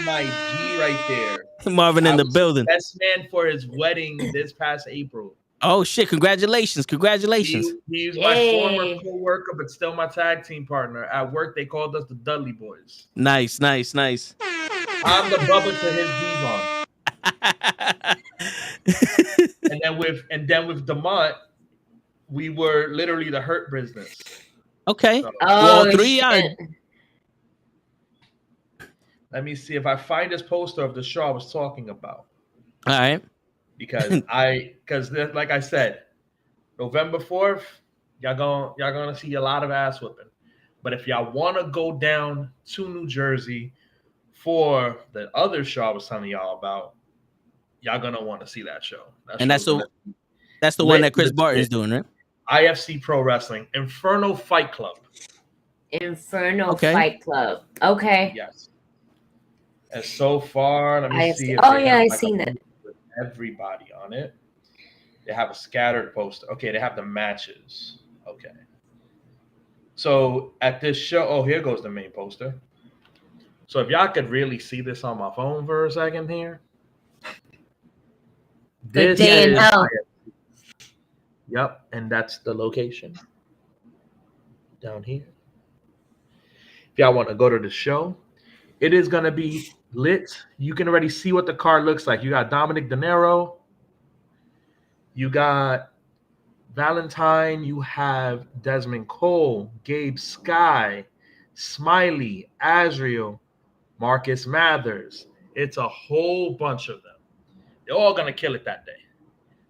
S9: my G right there.
S2: Marvin in the building.
S9: Best man for his wedding this past April.
S2: Oh shit! Congratulations!
S9: He's my former co-worker, but still my tag team partner. At work, they called us the Dudley Boys.
S2: Nice.
S9: I'm the Bubba to his Devon. and then with Demont, we were literally the Hurt Business.
S2: Okay.
S9: So,
S2: well, 3 are.
S9: Let me see if I find this poster of the show I was talking about.
S2: All right.
S9: Because like I said, November 4th, y'all gonna see a lot of ass whipping. But if y'all want to go down to New Jersey for the other show I was telling y'all about, y'all gonna want to see that show.
S2: That's the one that Chris Barton's doing, right?
S9: IFC Pro Wrestling, Inferno Fight Club.
S4: Fight Club. Okay.
S9: Yes. And so far, let me see.
S4: I've seen it.
S9: Everybody on it. They have a scattered poster. Okay, they have the matches. Okay. So at this show, here goes the main poster. So if y'all could really see this on my phone for a second here.
S4: Good day in hell.
S9: Yep, and that's the location down here. If y'all want to go to the show, it is going to be lit. You can already see what the card looks like. You got Dominic De Niro. You got Valentine. You have Desmond Cole, Gabe Sky, Smiley, Azriel, Marcus Mathers. It's a whole bunch of them. They're all going to kill it that day.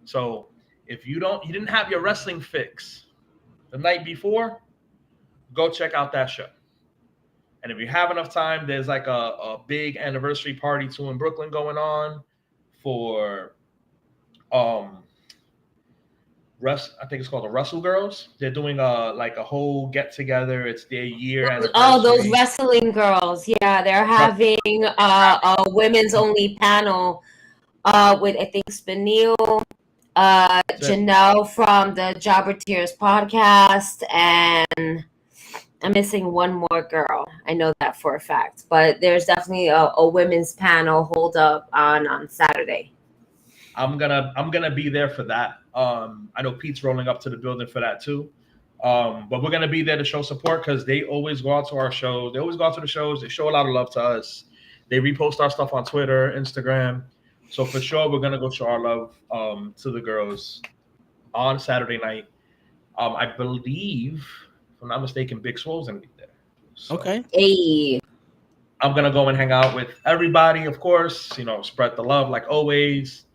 S9: So if you didn't have your wrestling fix the night before, go check out that show. And if you have enough time, there's like a big anniversary party too in Brooklyn going on for I think it's called the Wrestle Girls. They're doing a whole get together. It's their year anniversary.
S4: Oh, those wrestling girls. Yeah, they're having a women's only panel with I think Spinel, Janelle from the Jobber Tears podcast, and I'm missing one more girl. I know that for a fact, but there's definitely a women's panel hold up on Saturday.
S9: I'm gonna be there for that. I know Pete's rolling up to the building for that too. But we're gonna be there to show support because they always go out to our shows. They always go out to the shows. They show a lot of love to us. They repost our stuff on Twitter, Instagram. So for sure, we're gonna go show our love to the girls on Saturday night. I believe, if I'm not mistaken, Big Swole's gonna be there. So
S2: okay.
S4: Hey.
S9: I'm gonna go and hang out with everybody, of course. Spread the love like always.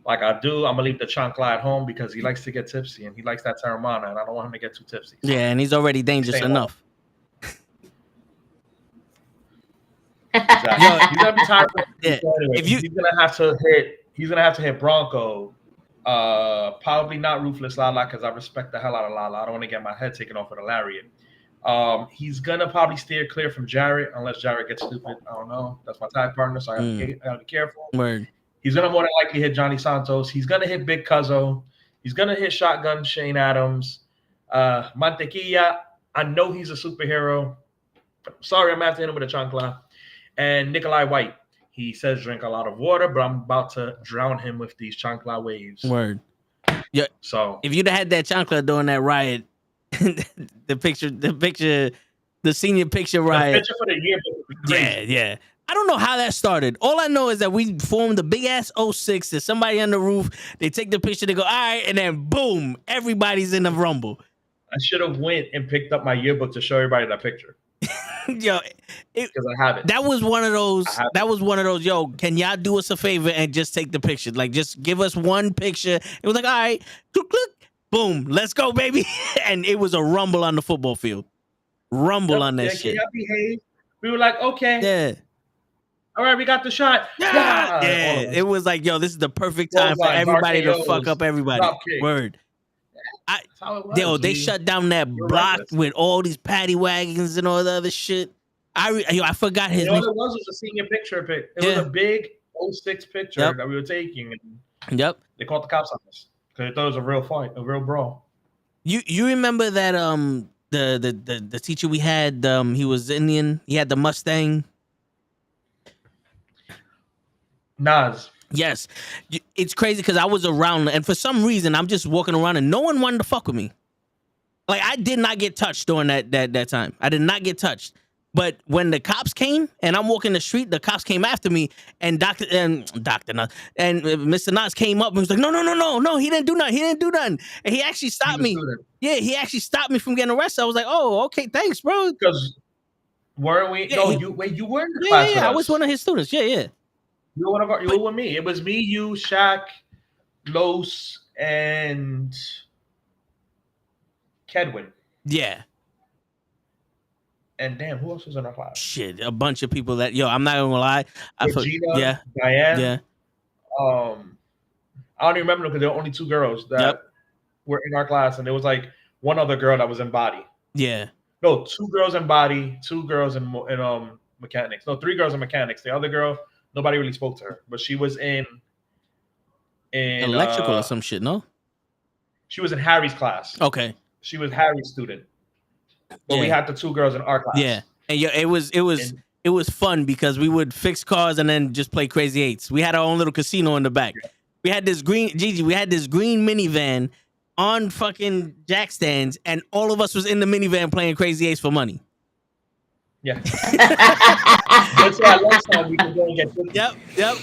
S9: Like I do, I'm gonna leave the chancla at home because he likes to get tipsy and he likes that Terramana, and I don't want him to get too tipsy. So
S2: yeah, and he's already dangerous enough.
S9: Exactly. He's gonna be tired. Anyway, he's gonna have to hit Bronco. Probably not Ruthless Lala because I respect the hell out of Lala. I don't want to get my head taken off with a lariat. He's gonna probably steer clear from Jarrett unless Jarrett gets stupid. I don't know. That's my tag partner, so I gotta be careful.
S2: Word.
S9: He's gonna more than likely hit Johnny Santos. He's gonna hit Big Cuzzo. He's gonna hit Shotgun Shane Adams. Mantequilla. I know he's a superhero. Sorry, I'm after him with a chancla. And Nikolai White. He says drink a lot of water, but I'm about to drown him with these chancla waves.
S2: Word. Yeah.
S9: So
S2: if you'd have had that chancla during that riot, the senior picture riot.
S9: The picture for the year.
S2: Yeah. I don't know how that started. All I know is that we formed a big ass 06. There's somebody on the roof. They take the picture. They go, all right, and then boom, everybody's in the rumble.
S9: I should have went and picked up my yearbook to show everybody that picture.
S2: Yo,
S9: because I have it.
S2: That was one of those. Yo, can y'all do us a favor and just take the picture? Like, just give us one picture. It was like, all right, click, boom, let's go, baby. And it was a rumble on the football field. Rumble on that shit.
S9: Can y'all behave? We were like, okay.
S2: Yeah.
S9: All right, we got the shot.
S2: Yeah. It was like, yo, this is the perfect time for everybody to fuck up everybody. Word. They shut down that block with all these paddy wagons and all the other shit. I forgot his.
S9: All it was a senior picture. It was a big 06 picture that we were taking. And they called the cops on us because they thought it was a real fight, a real brawl.
S2: You remember that the teacher we had, he was Indian. He had the Mustang.
S9: Nas.
S2: Yes, it's crazy because I was around, and for some reason, I'm just walking around, and no one wanted to fuck with me. Like, I did not get touched during that time. I did not get touched. But when the cops came, and I'm walking the street, the cops came after me, and Mr. Nas came up and was like, no, he didn't do nothing. And he actually stopped me. Yeah, he actually stopped me from getting arrested. I was like, oh, okay, thanks, bro.
S9: Because weren't we? Yeah, you were in the class.
S2: Yeah, I was one of his students. Yeah.
S9: You were with me. It was me, you, Shaq, Los, and Kedwin.
S2: Yeah.
S9: And damn, who else was in our class?
S2: Shit, a bunch of people that I'm not gonna lie.
S9: Regina, Diane.
S2: Yeah.
S9: I don't even remember them because there were only two girls that were in our class, and there was like one other girl that was in body.
S2: Yeah.
S9: No, two girls in body, two girls in mechanics. No, three girls in mechanics. The other girl, nobody really spoke to her, but she was in
S2: electrical or some shit. No,
S9: she was in Harry's class.
S2: Okay,
S9: she was Harry's student, but we had the two girls in our class.
S2: Yeah, and it was fun because we would fix cars and then just play Crazy Eights. We had our own little casino in the back. Yeah. We had this green minivan on fucking jack stands, and all of us was in the minivan playing Crazy Eights for money.
S9: Yeah. That's why lunchtime we can go and get cookies.
S2: Yep.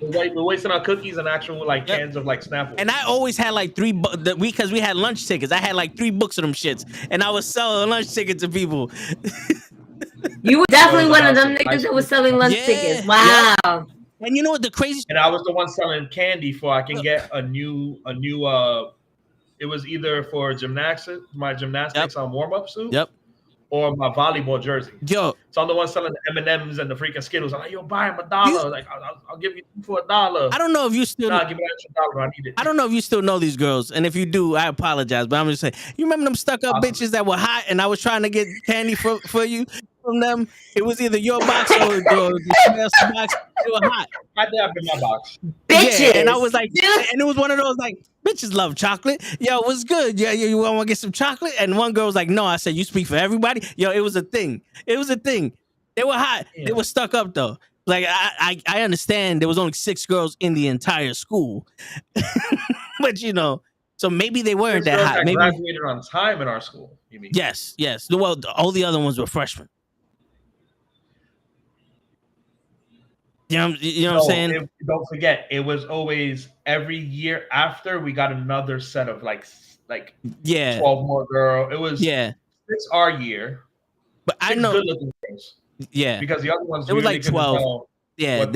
S9: We're wasting our cookies and actual cans of Snapple.
S2: And I always had like because we had lunch tickets. I had like 3 books of them shits, and I was selling lunch tickets to people.
S4: You were definitely one of them niggas that was selling lunch tickets. Wow. Yeah.
S2: And you know what the crazy?
S9: And I was the one selling candy for I can get a new. It was either for my gymnastics on warm up suit.
S2: Yep.
S9: Or my volleyball jersey.
S2: Yo.
S9: So I'm the one selling the M&Ms and the freaking Skittles. I'm like, yo, buy him $1. Like, I'll give you for $1.
S2: I don't know if you still.
S9: Nah, give me an extra $1. I need it.
S2: I don't know if you still know these girls. And if you do, I apologize. But I'm just saying, you remember them stuck up bitches that were hot and I was trying to get candy for you from them? It was either your box or the Chanel's box. They were hot.
S9: I did have in my box.
S2: Bitches. Yeah, and I was like, and it was one of those like, bitches love chocolate. Yo, what's good? Yeah, you want to get some chocolate? And one girl was like, no. I said, you speak for everybody? Yo, it was a thing. They were hot. Yeah. They were stuck up though. Like I understand there was only 6 girls in the entire school, but so maybe they weren't that hot. Maybe
S9: graduated on time in our school. You mean?
S2: Yes. Well, all the other ones were freshmen. You know what I'm saying?
S9: Don't forget, it was always every year after we got another set of like 12 more girls. It was it's our year.
S2: But I know
S9: good looking girls.
S2: Yeah,
S9: because the other ones
S2: it was like 12. Yeah,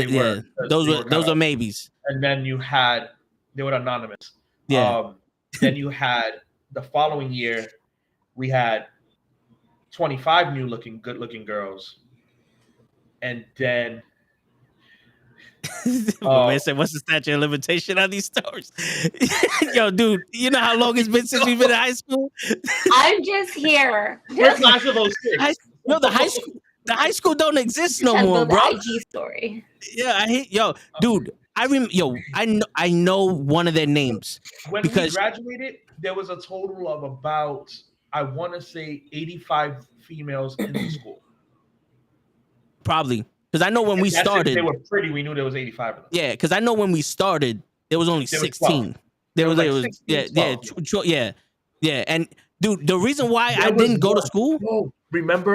S2: those were maybes.
S9: And then they were anonymous.
S2: Yeah.
S9: Then you had the following year, we had 25 good looking girls, and then
S2: Man said, "What's the statute of limitation on these stories?" Yo, dude, you know how long it's been since we've been in high school?
S4: I'm just here.
S9: What class of those six?
S2: No, the high school don't exist no
S4: Trying to
S2: more,
S4: build
S2: bro.
S4: the IG story.
S2: Yeah, dude. I know one of their names
S9: When we graduated, there was a total of about, I want to say, 85 females in the school.
S2: Probably. Because I know when we started,
S9: they were pretty. We knew there was 85 of them.
S2: Yeah, because I know when we started, there was only 16. There was 16, yeah. And dude, the reason why I didn't go to school.
S9: Oh, remember?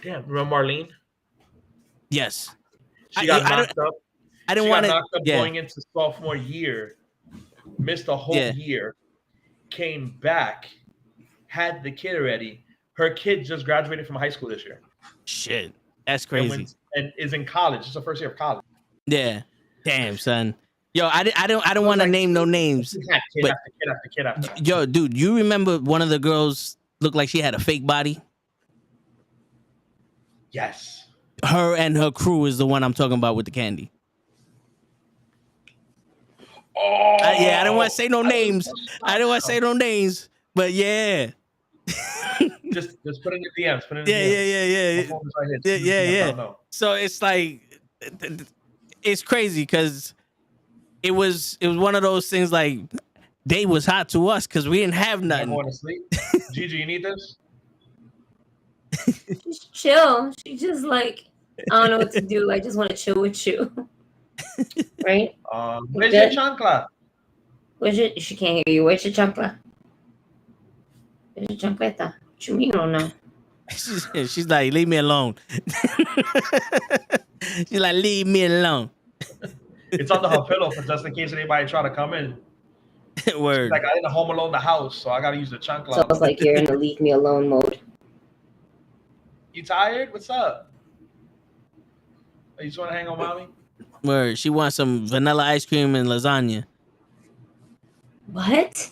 S9: Remember Marlene?
S2: Yes.
S9: She got knocked up.
S2: I didn't want to.
S9: Knocked up going into sophomore year, missed a whole year, came back, had the kid already. Her kid just graduated from high school this year.
S2: Shit, that's crazy.
S9: And is in college. It's the first year of college.
S2: Yeah. Damn, son. Yo, I don't want to name no names.
S9: Kid after kid.
S2: Yo, dude, you remember one of the girls looked like she had a fake body?
S9: Yes.
S2: Her and her crew is the one I'm talking about with the candy.
S9: Oh,
S2: I don't want to say no names. But yeah.
S9: just put in the DMs. Put in the DMs.
S2: Yeah. So it's like, it's crazy because it was one of those things like they was hot to us because we didn't have nothing.
S9: I'm going to sleep. Gigi, you need this?
S4: Just chill. She just like, I don't know what to do. I just want to chill with you. Right?
S9: Where's your chancla?
S4: She can't hear you. Where's your chancla? Where's your chancleta? What you mean? I don't know.
S2: She's like, leave me alone. She's like, leave me alone.
S9: It's under her pillow for just in case anybody try to come in.
S2: Word.
S9: Like I didn't home alone the house, so I gotta use the chancla.
S4: So it's like you're in the leave me alone mode.
S9: You tired? What's up? You just want to hang on, mommy?
S2: Word. She wants some vanilla ice cream and lasagna.
S4: What?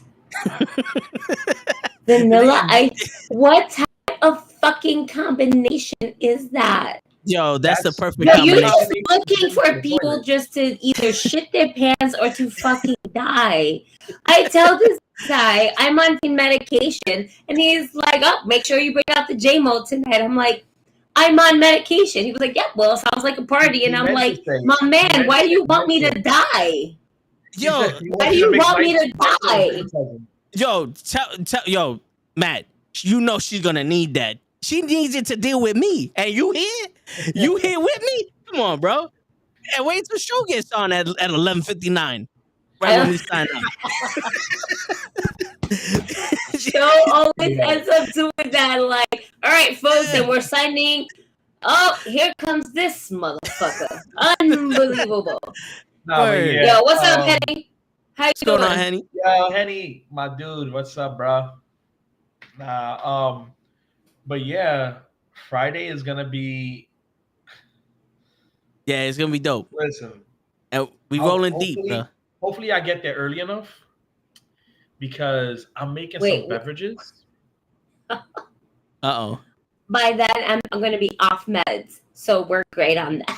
S4: Vanilla ice? What type of fucking combination is that?
S2: Yo, that's the perfect combination.
S4: You're just looking for people just to either shit their pants or to fucking die. I tell this guy I'm on medication, and he's like, "Oh, make sure you bring out the J-Mo tonight." I'm like, "I'm on medication." He was like, "Yeah, well, sounds like a party." And I'm like, "My man, why do you want me to die?
S2: Yo,
S4: why do you want me to die?"
S2: Yo, Matt, you know she's gonna need that. She needs it to deal with me. And you here? You here with me? Come on, bro. And wait till show gets on at 11:59. Right when we sign up.
S4: Joe always ends up doing that. Like, all right, folks, and we're signing. Oh, here comes this motherfucker. Unbelievable. Yo, what's up, Henny? How you doing?
S2: On, Henny?
S9: Yo, Henny, my dude. What's up, bro? But yeah, Friday is gonna be.
S2: Yeah, it's gonna be dope.
S9: Listen,
S2: and we rolling deep, bro.
S9: Hopefully, I get there early enough because I'm making some beverages.
S2: Uh-oh.
S4: By then, I'm gonna be off meds, so we're great on that.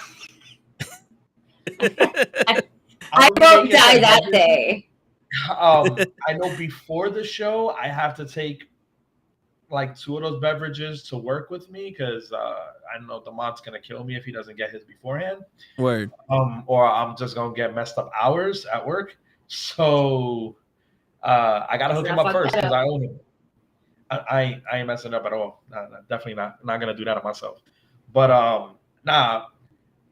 S4: I won't die that day.
S9: I know before the show, I have to take like 2 of those beverages to work with me because I know Damont's gonna kill me if he doesn't get his beforehand.
S2: Word.
S9: Or I'm just gonna get messed up hours at work. So I gotta hook him up first because I own him. I ain't messing up at all. No, definitely not gonna do that to myself. But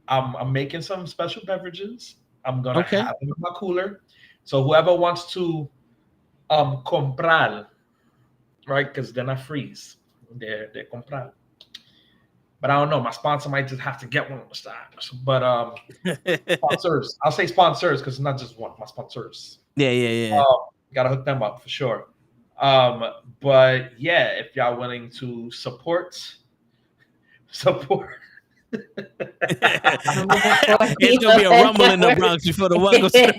S9: I'm making some special beverages. I'm gonna have them in my cooler. So whoever wants to comprar. Right, because then I freeze. They're comprar. But I don't know. My sponsor might just have to get one on the side. But sponsors. I'll say sponsors because it's not just one. My sponsors.
S2: Yeah.
S9: Gotta hook them up for sure. But yeah, if y'all willing to support.
S2: It's gonna be a rumble in the Bronx before the one goes to the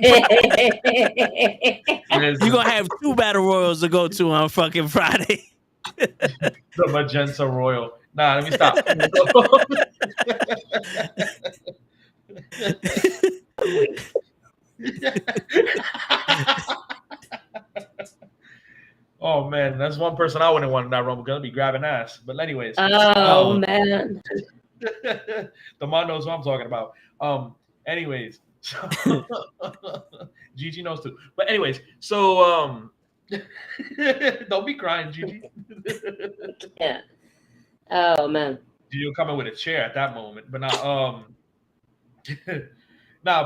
S2: Bronx. You're gonna have 2 battle royals to go to on fucking Friday.
S9: The Magenta Royal. Nah, let me stop. Oh man, that's one person I wouldn't want in that room. We're gonna be grabbing ass. But anyways,
S4: Oh man,
S9: the man knows what I'm talking about. Anyways, Gigi knows too. But anyways, so don't be crying, Gigi.
S4: yeah. Oh man.
S9: You're coming with a chair at that moment, but not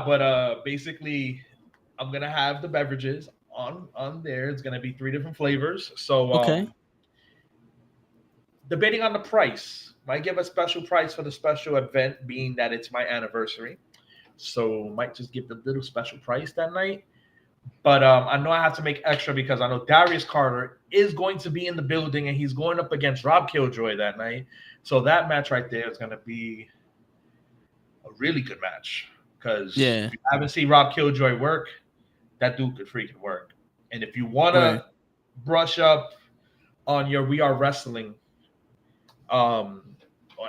S9: but basically I'm gonna have the beverages on there. It's gonna be 3 different flavors. So
S2: Okay.
S9: Debating on the price. Might give a special price for the special event, being that it's my anniversary. So might just give the little special price that night. But I know I have to make extra because I know Darius Carter is going to be in the building and he's going up against Rob Killjoy that night. So that match right there is going to be a really good match because if you haven't seen Rob Killjoy work, that dude could freaking work. And if you want to brush up on your We Are Wrestling, or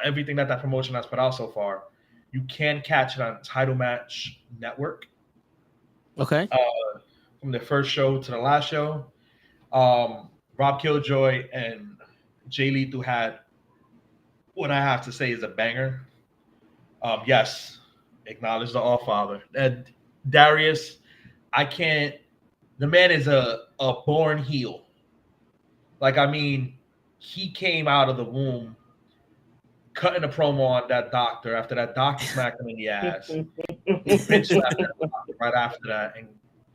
S9: everything that promotion has put out so far, you can catch it on Title Match Network.
S2: Okay.
S9: From the first show to the last show, Rob Killjoy and Jay Lethal had what I have to say is a banger. Yes, acknowledge the All-Father. Darius, the man is a born heel. Like, I mean, he came out of the womb cutting a promo on that doctor after that doctor smacked him in the ass. He bitch slapped that doctor right after that and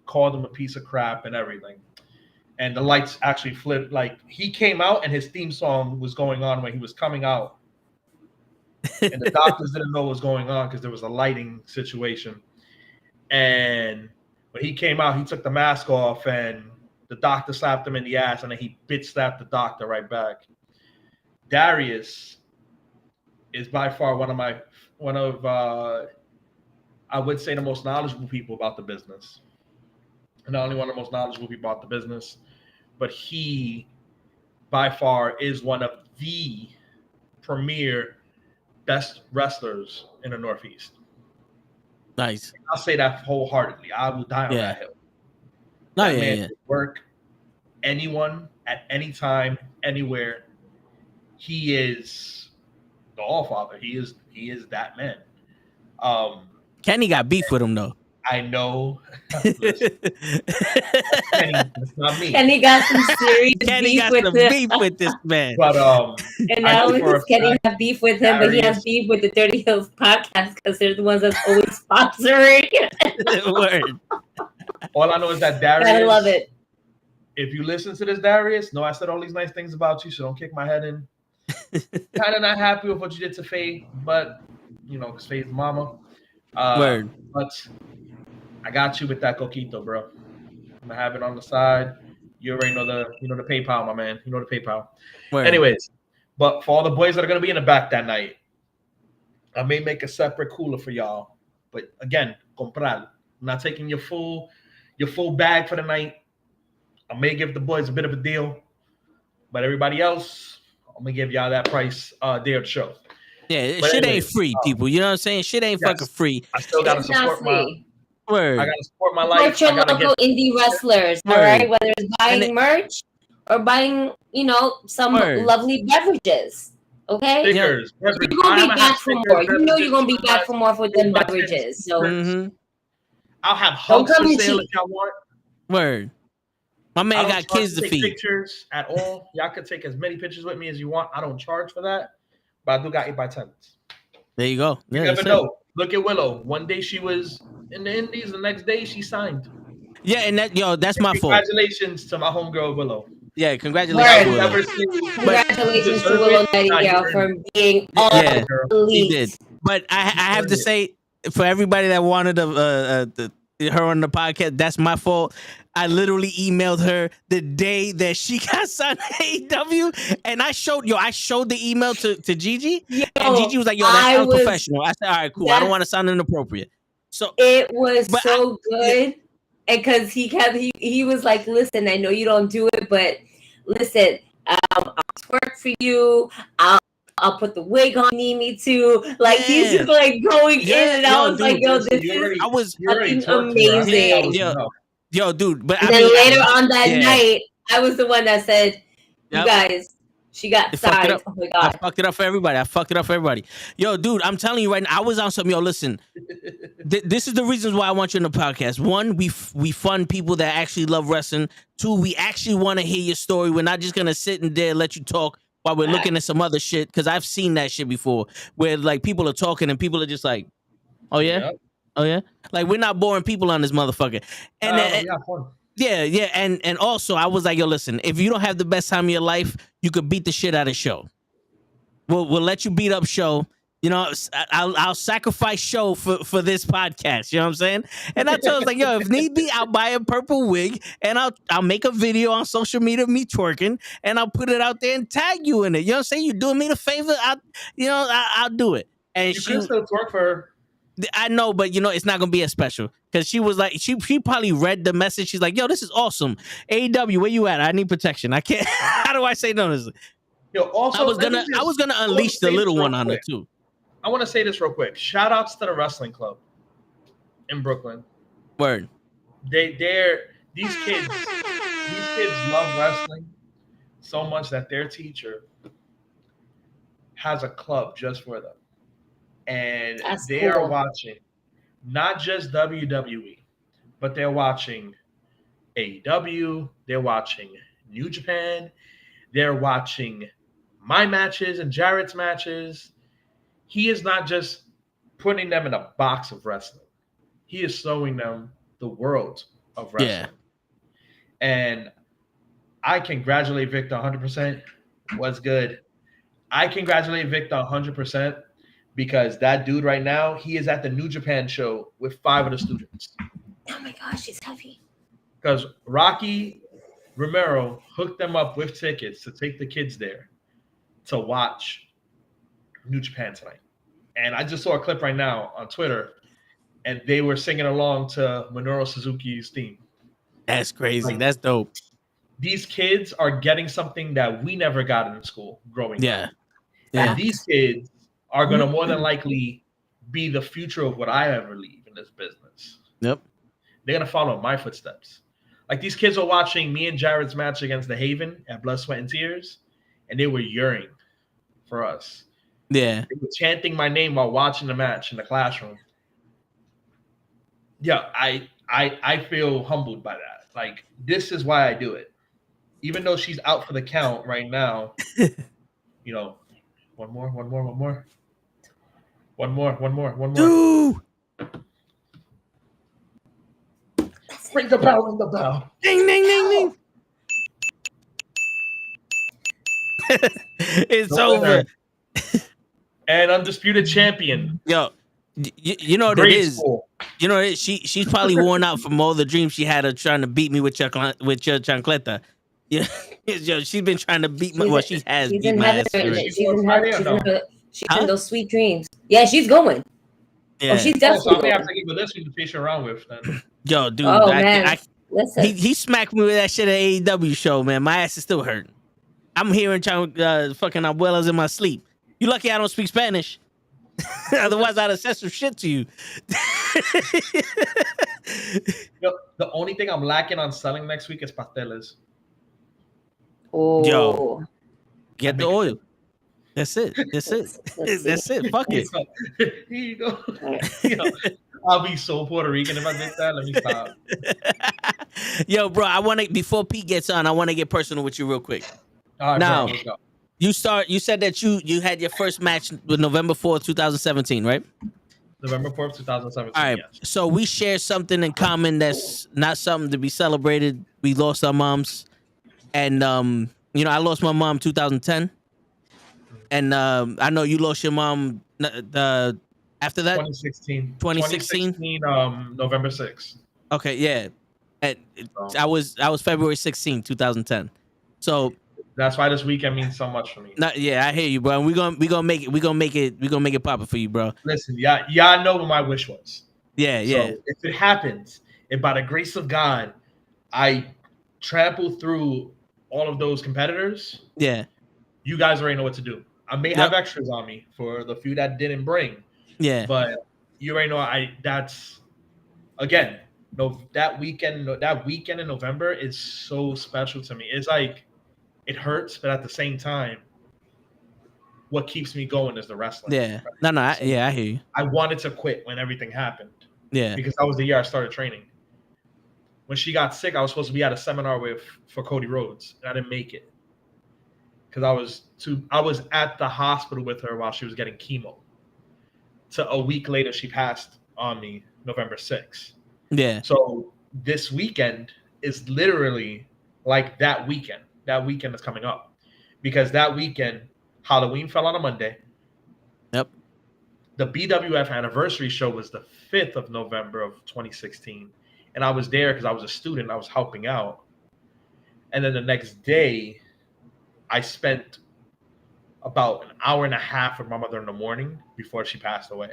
S9: called him a piece of crap and everything. And the lights actually flipped. Like, he came out and his theme song was going on when he was coming out. And the doctors didn't know what was going on because there was a lighting situation. And when he came out, he took the mask off and the doctor slapped him in the ass, and then he bitch slapped the doctor right back. Darius is by far one of I would say the most knowledgeable people about the business. And not only one of the most knowledgeable people about the business, but he by far is one of the premier best wrestlers in the Northeast.
S2: Nice.
S9: I'll say that wholeheartedly. I will die on that hill.
S2: That
S9: man can work anyone at any time, anywhere. He is the All-Father. He is that man.
S2: Kenny got beef with him though.
S9: I know. Kenny, that's not me.
S4: Kenny got some serious beef
S2: with this man.
S9: But
S4: and not only does Kenny have beef with him, but he has beef with the Dirty Hills podcast because they're the ones that's always sponsoring.
S2: Word.
S9: All I know is that Darius.
S4: I love it.
S9: If you listen to this, Darius, I said all these nice things about you, so don't kick my head in. Kind of not happy with what you did to Faye, but because Faye's mama.
S2: Word.
S9: But I got you with that coquito, bro. I'm gonna have it on the side. You already know the PayPal, my man. You know the PayPal.
S2: Word.
S9: Anyways, but for all the boys that are gonna be in the back that night, I may make a separate cooler for y'all. But again, comprar. I'm not taking your full bag for the night. I may give the boys a bit of a deal, but everybody else, I'm gonna give y'all that price day of the show.
S2: Yeah, shit ain't free, people. You know what I'm saying? Shit ain't fucking free.
S9: I still gotta support my
S2: word.
S9: I gotta support my life.
S4: Support your local indie wrestlers, all right? Whether it's buying merch or buying, some lovely beverages. Okay?
S9: Stickers.
S4: You're gonna be back for more. You know you're gonna be back for more for them beverages. So
S9: I'll have hugs for sale if y'all want.
S2: Word. My man got kids to feed.
S9: Pictures at all. Y'all can take as many pictures with me as you want. I don't charge for that, but I do got 8x10s.
S2: There you go.
S9: You never know. Look at Willow. One day she was in the Indies, the next day she signed.
S2: Yeah, and that's my fault.
S9: Congratulations to my homegirl Willow.
S2: Yeah, congratulations.
S4: Congratulations to Willow Nightingale for being on elite.
S2: She did. But I have to say, for everybody that wanted her on the podcast, that's my fault. I literally emailed her the day that she got signed to AEW, and I showed the email to Gigi, and Gigi was like, "Yo, that's unprofessional." I said, "All right, cool. I don't want to sound inappropriate." So
S4: it was so good, and because he was like, "Listen, I know you don't do it, but listen, I'll twerk for you. I'll put the wig on. Need me to like he's just like going in, and I was like, yo, this is fucking amazing.
S2: Yo, dude, but
S4: and then later on that night, I was the one that said, "You guys, she got signed." Oh my god,
S2: I fucked it up for everybody. Yo, dude, I'm telling you right now, I was on something. Yo, listen, this is the reasons why I want you in the podcast. One, we fund people that actually love wrestling. Two, we actually want to hear your story. We're not just gonna sit in there and let you talk while we're looking at some other shit, because I've seen that shit before, where like people are talking and people are just like, "Oh yeah." Yep. Oh yeah, like we're not boring people on this motherfucker, and and also I was like, yo, listen, if you don't have the best time of your life, you could beat the shit out of show. We'll let you beat up show. You know, I'll sacrifice show for this podcast. You know what I'm saying? And I told her, like, yo, if need be, I'll buy a purple wig and I'll make a video on social media of me twerking and I'll put it out there and tag you in it. You know what I'm saying? You're doing me the favor. I'll do it. And
S9: you can still twerk for her.
S2: I know, but it's not gonna be as special because she was like, she probably read the message. She's like, yo, this is awesome. AEW, where you at? I need protection. I can't. How do I say no?
S9: Yo, also,
S2: I was gonna unleash the little one on her too.
S9: I want to say this real quick. Shout outs to the wrestling club in Brooklyn.
S2: Word.
S9: These kids love wrestling so much that their teacher has a club just for them. And they are watching not just WWE, but they're watching AEW, they're watching New Japan, they're watching my matches and Jarrett's matches. He is not just putting them in a box of wrestling. He is showing them the world of wrestling. Yeah. And I congratulate Victor 100%. What's good? I congratulate Victor 100%. Because that dude right now, he is at the New Japan show with 5 of the students.
S4: Oh my gosh, he's heavy.
S9: Because Rocky Romero hooked them up with tickets to take the kids there to watch New Japan tonight. And I just saw a clip right now on Twitter, and they were singing along to Minoru Suzuki's theme.
S2: That's crazy. That's dope.
S9: These kids are getting something that we never got in school growing up.
S2: Yeah.
S9: And these kids are going to more than likely be the future of what I ever leave in this business.
S2: Yep.
S9: They're going to follow my footsteps. Like these kids are watching me and Jared's match against the Haven at Blood, Sweat, and Tears, and they were yearning for us.
S2: Yeah.
S9: They were chanting my name while watching the match in the classroom. Yeah, I feel humbled by that. Like, this is why I do it. Even though she's out for the count right now, one more.
S2: Dude!
S9: Ring the bell.
S2: Ding, ding, ding, ding. It's over.
S9: And undisputed champion.
S2: Yo, you know what it is? School. You know what it is? She's probably worn out from all the dreams she had of trying to beat me with your chancleta. Yeah, yo, she's been trying to beat me. Well, she has beat my ass.
S4: She's in those sweet dreams. Yeah, she's going.
S2: Yeah.
S4: Oh, she's definitely.
S9: So I may have to give her this one to fish around with. Then.
S2: Yo, dude,
S4: man. Listen.
S2: He smacked me with that shit at AEW show, man. My ass is still hurting. I'm hearing fucking abuelas in my sleep. You lucky I don't speak Spanish. Otherwise, I'd have said some shit to you.
S9: The only thing I'm lacking on selling next week is pasteles.
S4: Oh.
S2: Yo, get the oil. That's it. That's it. Fuck it.
S9: Here you go. I'll be so Puerto Rican if I did that. Let me stop.
S2: Yo, bro, before Pete gets on, I want to get personal with you real quick.
S9: All right,
S2: now,
S9: bro, let's go.
S2: You said that you had your first match with November 4th, 2017, right?
S9: November 4th, 2017.
S2: All right. Yes. So we share something in common that's not something to be celebrated. We lost our moms. And I lost my mom 2010. And I know you lost your mom after that?
S9: 2016.
S2: 2016,
S9: November 6th.
S2: Okay, yeah. I was February 16, 2010. So
S9: that's why this weekend means so much for me.
S2: Yeah, I hear you, bro. We gonna make it poppin' for you, bro.
S9: Listen, y'all know what my wish was.
S2: Yeah.
S9: So if it happens, if by the grace of God, I trample through all of those competitors,
S2: yeah,
S9: you guys already know what to do. I may have extras on me for the few that didn't bring.
S2: Yeah.
S9: But you already know that's again, that weekend in November is so special to me. It's like it hurts, but at the same time, what keeps me going is the wrestling.
S2: Yeah. No, I hear you.
S9: I wanted to quit when everything happened.
S2: Yeah.
S9: Because that was the year I started training. When she got sick, I was supposed to be at a seminar for Cody Rhodes, and I didn't make it because I was at the hospital with her while she was getting chemo. So a week later, she passed on me, November 6th.
S2: Yeah.
S9: So this weekend is literally like that weekend. That weekend is coming up because that weekend, Halloween fell on a Monday.
S2: Yep.
S9: The BWF anniversary show was the 5th of November of 2016. And I was there because I was a student. I was helping out. And then the next day, I spent about an hour and a half with my mother in the morning before she passed away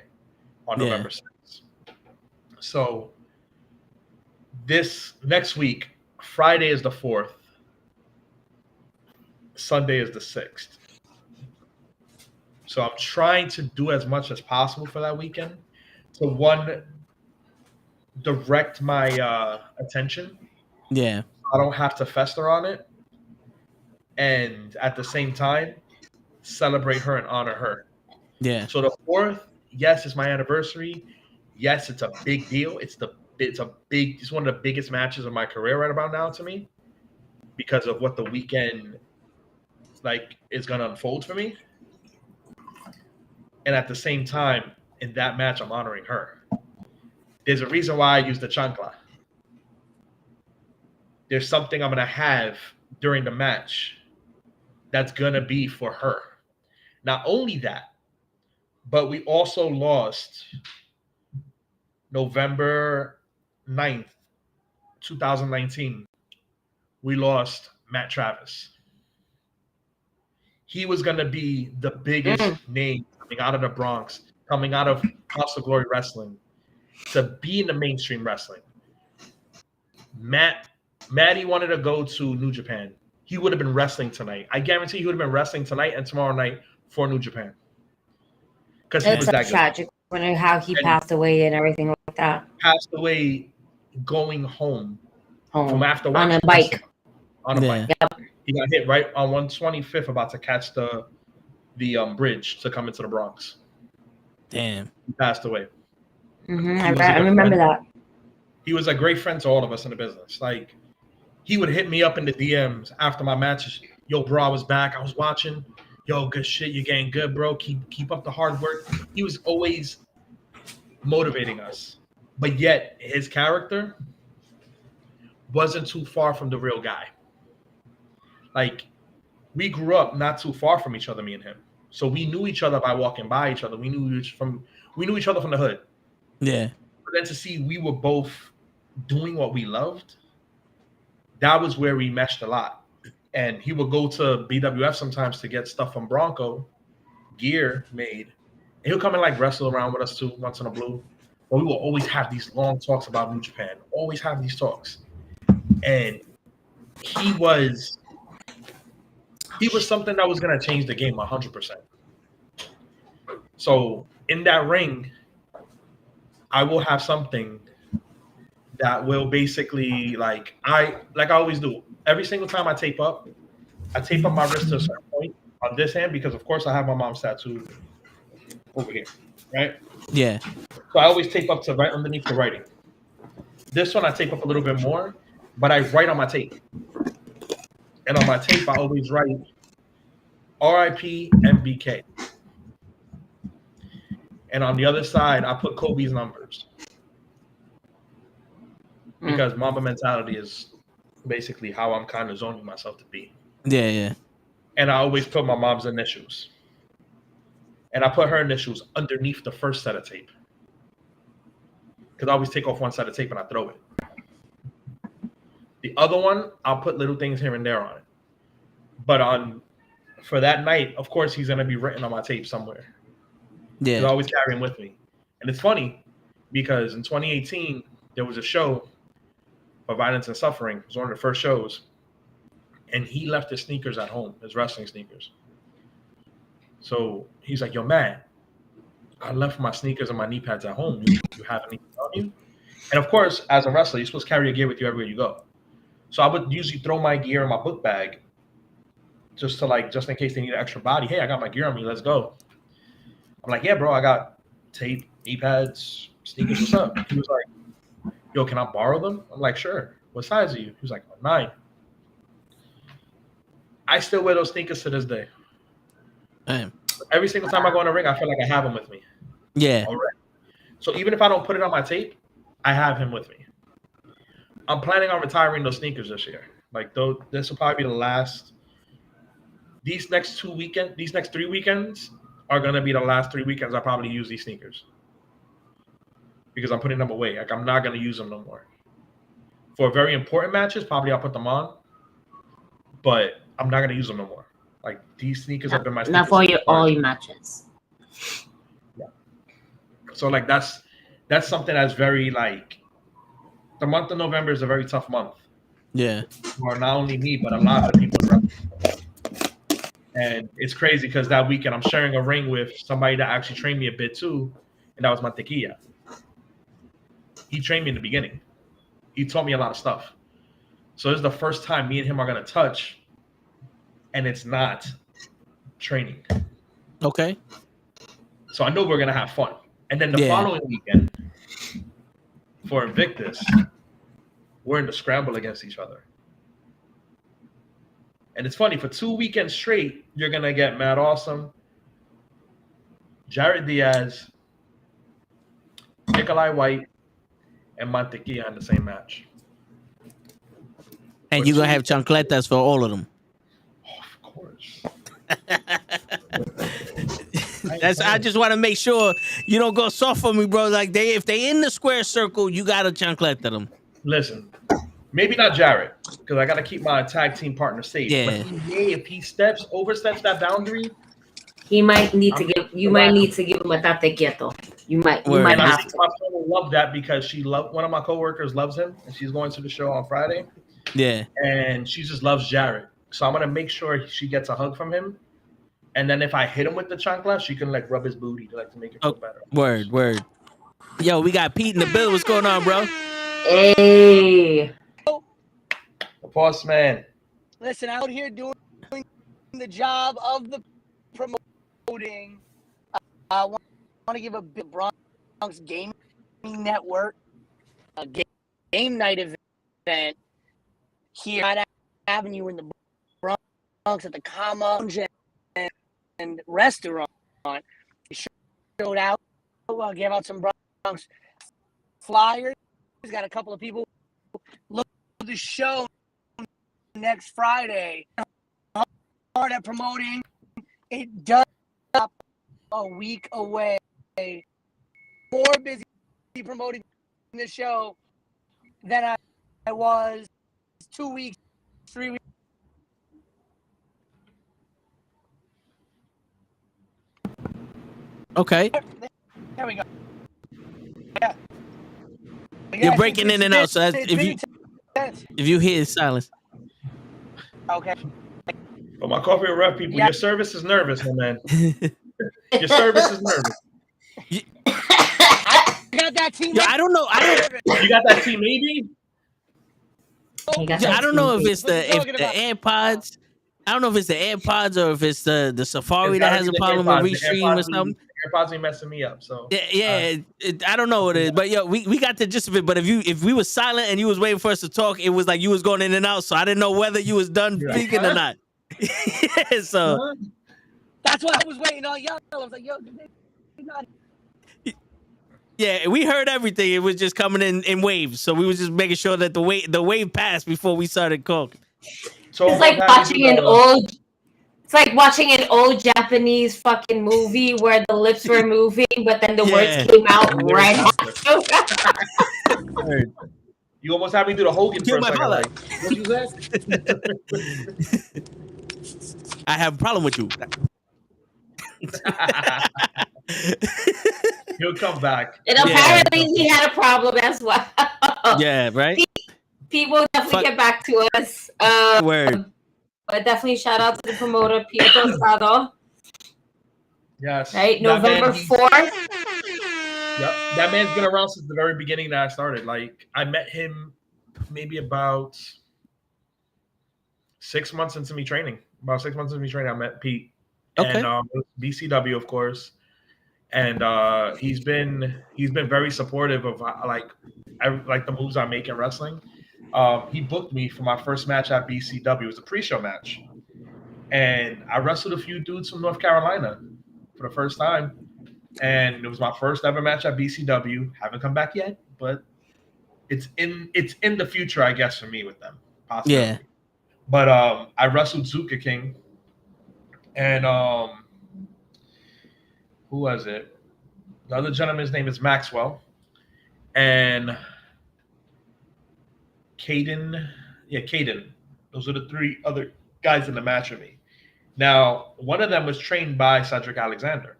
S9: on November 6th. So this next week, Friday is the 4th. Sunday is the 6th. So I'm trying to do as much as possible for that weekend. So one, direct my attention.
S2: Yeah.
S9: I don't have to fester on it. And at the same time, celebrate her and honor her.
S2: Yeah.
S9: So the 4th, yes, it's my anniversary. Yes, it's a big deal. It's one of the biggest matches of my career right about now to me because of what the weekend is gonna unfold for me. And at the same time, in that match, I'm honoring her. There's a reason why I use the chancla. There's something I'm going to have during the match that's going to be for her. Not only that, but we also lost November 9th, 2019. We lost Matt Travis. He was going to be the biggest name coming out of the Bronx, coming out of House of Glory Wrestling, to be in the mainstream wrestling. Matty wanted to go to New Japan. He would have been wrestling tonight. I guarantee he would have been wrestling tonight and tomorrow night for New Japan. Because he was that
S4: tragic. Wondering how he passed away and everything like that.
S9: Passed away going home from after
S4: on a bike.
S9: On a bike. Yep. He got hit right on 125th, about to catch the bridge to come into the Bronx.
S2: Damn.
S9: He passed away.
S4: Mm-hmm. I remember that.
S9: He was a great friend to all of us in the business. Like, he would hit me up in the DMs after my matches. Yo, bro, I was back. I was watching. Yo, good shit. You're getting good, bro. Keep up the hard work. He was always motivating us. But yet, his character wasn't too far from the real guy. Like, we grew up not too far from each other, me and him. So we knew each other by walking by each other. We knew each other from the hood.
S2: Yeah.
S9: But then to see we were both doing what we loved, that was where we meshed a lot. And he would go to BWF sometimes to get stuff from Bronco, gear made. And he'll come and like wrestle around with us too, once in a blue. But we will always have these long talks about New Japan. Always have these talks. And he was something that was going to change the game 100%. So in that ring, I will have something that will basically, like I always do. Every single time I tape up my wrist to a certain point on this hand because, of course, I have my mom's tattoo over here, right?
S2: Yeah.
S9: So I always tape up to right underneath the writing. This one I tape up a little bit more, but I write on my tape. And on my tape, I always write RIP MBK. And on the other side, I put Kobe's numbers. Because Mamba mentality is basically how I'm kind of zoning myself to be.
S2: Yeah, yeah.
S9: And I always put my mom's initials. And I put her initials underneath the first set of tape. Because I always take off one side of tape and I throw it. The other one, I'll put little things here and there on it. But for that night, of course, he's going to be written on my tape somewhere.
S2: Yeah.
S9: I always carry him with me. And it's funny because in 2018, there was a show for Violence and Suffering. It was one of the first shows. And he left his sneakers at home, his wrestling sneakers. So he's like, yo, man, I left my sneakers and my knee pads at home. You have anything on you? And of course, as a wrestler, you're supposed to carry your gear with you everywhere you go. So I would usually throw my gear in my book bag just in case they need an extra body. Hey, I got my gear on me. Let's go. I'm like, yeah, bro, I got tape, knee pads, sneakers. What's up? He was like, yo, can I borrow them? I'm like, sure. What size are you? He was like, 9. I still wear those sneakers to this day.
S2: Damn.
S9: Every single time I go in the ring, I feel like I have him with me.
S2: Yeah.
S9: Already. So even if I don't put it on my tape, I have him with me. I'm planning on retiring those sneakers this year. Like, though, this will probably be the last. These next 3 weekends are gonna be the last 3 weekends I probably use these sneakers because I'm putting them away. Like, I'm not gonna use them no more. For very important matches, probably I'll put them on, but I'm not gonna use them no more. Like, these sneakers have been my sneakers.
S4: Not for all your matches.
S9: Yeah. So like that's something that's very like the month of November is a very tough month.
S2: Yeah.
S9: For not only me but a lot of people around. And it's crazy because that weekend I'm sharing a ring with somebody that actually trained me a bit too, and that was NuKKle. He trained me in the beginning. He taught me a lot of stuff. So this is the first time me and him are gonna touch, and it's not training.
S2: Okay.
S9: So I know we're gonna have fun. And then the following weekend for Invictus, we're in the scramble against each other. And it's funny, for 2 weekends straight, you're gonna get Mad Awesome, Jared Diaz, NuKKle White, and NuKKle in the same match.
S2: And you're gonna have chancletas for all of them.
S9: Oh, of course.
S2: I just want to make sure you don't go soft for me, bro. Like if they in the square circle, you gotta chancleta them.
S9: Listen, maybe not Jared, because I gotta keep my tag team partner safe.
S2: Yeah.
S9: But if he oversteps that boundary,
S4: he might need to give. You might need to give him a tate quieto. You might have to.
S9: My friend will love that because one of my coworkers loves him, and she's going to the show on Friday.
S2: Yeah.
S9: And she just loves Jared, so I'm gonna make sure she gets a hug from him. And then if I hit him with the chancla, she can like rub his booty to make it feel better.
S2: Word. Yo, we got Pete in the bill. What's going on, bro?
S4: Hey.
S9: The boss man.
S10: Listen, out here doing the job of the promoting. I want to give a big Bronx Gaming Network a game night event here on Avenue in the Bronx at the Lounge and restaurant. We showed out, gave out some Bronx flyers. He's got a couple of people look at the show next Friday. Hard at promoting. It does up a week away. More busy promoting the show than I was 2 weeks, 3 weeks.
S2: Okay.
S10: There we go. Yeah.
S2: You're breaking in and out, so if you hear silence.
S10: Okay.
S9: But my coffee rep people, your service is nervous, my man. Your service is nervous.
S10: I got that team.
S2: Yo, I don't know.
S9: You got that team, maybe?
S2: I don't know if it's the AirPods. I don't know if it's the AirPods or if it's the Safari that has a problem with Restream or something.
S9: AirPods ain't messing me up, so
S2: I don't know what it is, but yo, we got the gist of it. But if we was silent and you was waiting for us to talk, it was like you was going in and out, so I didn't know whether you was done speaking or not. So
S10: that's why I was waiting on y'all. I was like, yo, not.
S2: Yeah, we heard everything. It was just coming in waves, so we was just making sure that the wave passed before we started talking.
S4: So it's like watching an old. It's like watching an old Japanese fucking movie where the lips were moving, but then the words came out right after.
S9: You almost had me do the Hogan for a second. Like, what you said?
S2: I have a problem with you.
S9: He'll come back.
S4: And apparently he had a problem as well.
S2: Yeah, right?
S4: People definitely get back to us.
S2: Word.
S4: But definitely shout out to the promoter, Peter Rosado.
S9: Yes.
S4: Right, November 4th.
S9: Yep. That man's been around since the very beginning that I started. Like I met him maybe about 6 months into me training. About 6 months into me training, I met Pete.
S2: Okay.
S9: And BCW, of course. And he's been very supportive of like the moves I make in wrestling. He booked me for my first match at BCW. It was a pre-show match, and I wrestled a few dudes from North Carolina for the first time, and it was my first ever match at BCW. Haven't come back yet, but it's in the future, I guess, for me with them. Possibly.
S2: Yeah.
S9: But I wrestled Zuka King, and who was it? The other gentleman's name is Maxwell, and Caden. Yeah, Caden. Those are the three other guys in the match with me. Now, one of them was trained by Cedric Alexander.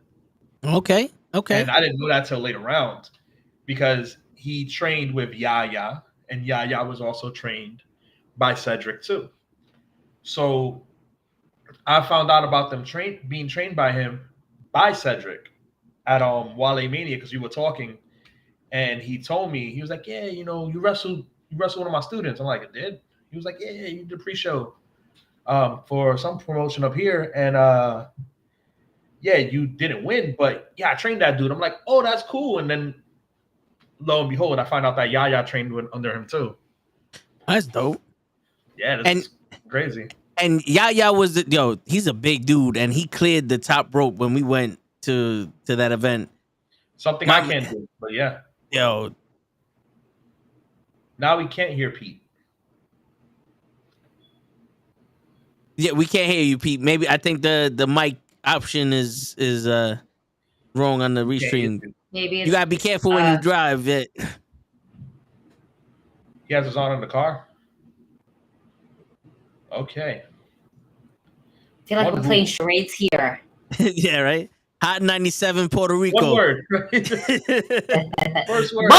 S2: Okay.
S9: And I didn't know that till later round because he trained with Yaya, and Yaya was also trained by Cedric too. So I found out about them being trained by him by Cedric at Wale Mania because we were talking, and he told me, he was like, yeah, you wrestled one of my students. I'm like, I did? He was like, yeah, you did pre-show for some promotion up here, and yeah, you didn't win, but yeah, I trained that dude. I'm like, oh, that's cool. And then lo and behold, I find out that Yaya trained under him too.
S2: That's dope.
S9: Yeah, that's crazy.
S2: And Yaya was he's a big dude, and he cleared the top rope when we went to that event.
S9: Something I can't do, but yeah.
S2: Yo.
S9: Now we can't hear Pete.
S2: Yeah, we can't hear you, Pete. Maybe I think the mic option is wrong on the restream.
S4: Maybe
S2: you gotta be careful when you drive.
S9: He has his on in the car. Okay.
S4: I feel like we're playing charades here.
S2: Yeah, right. Hot 97 Puerto Rico.
S9: One word. First word.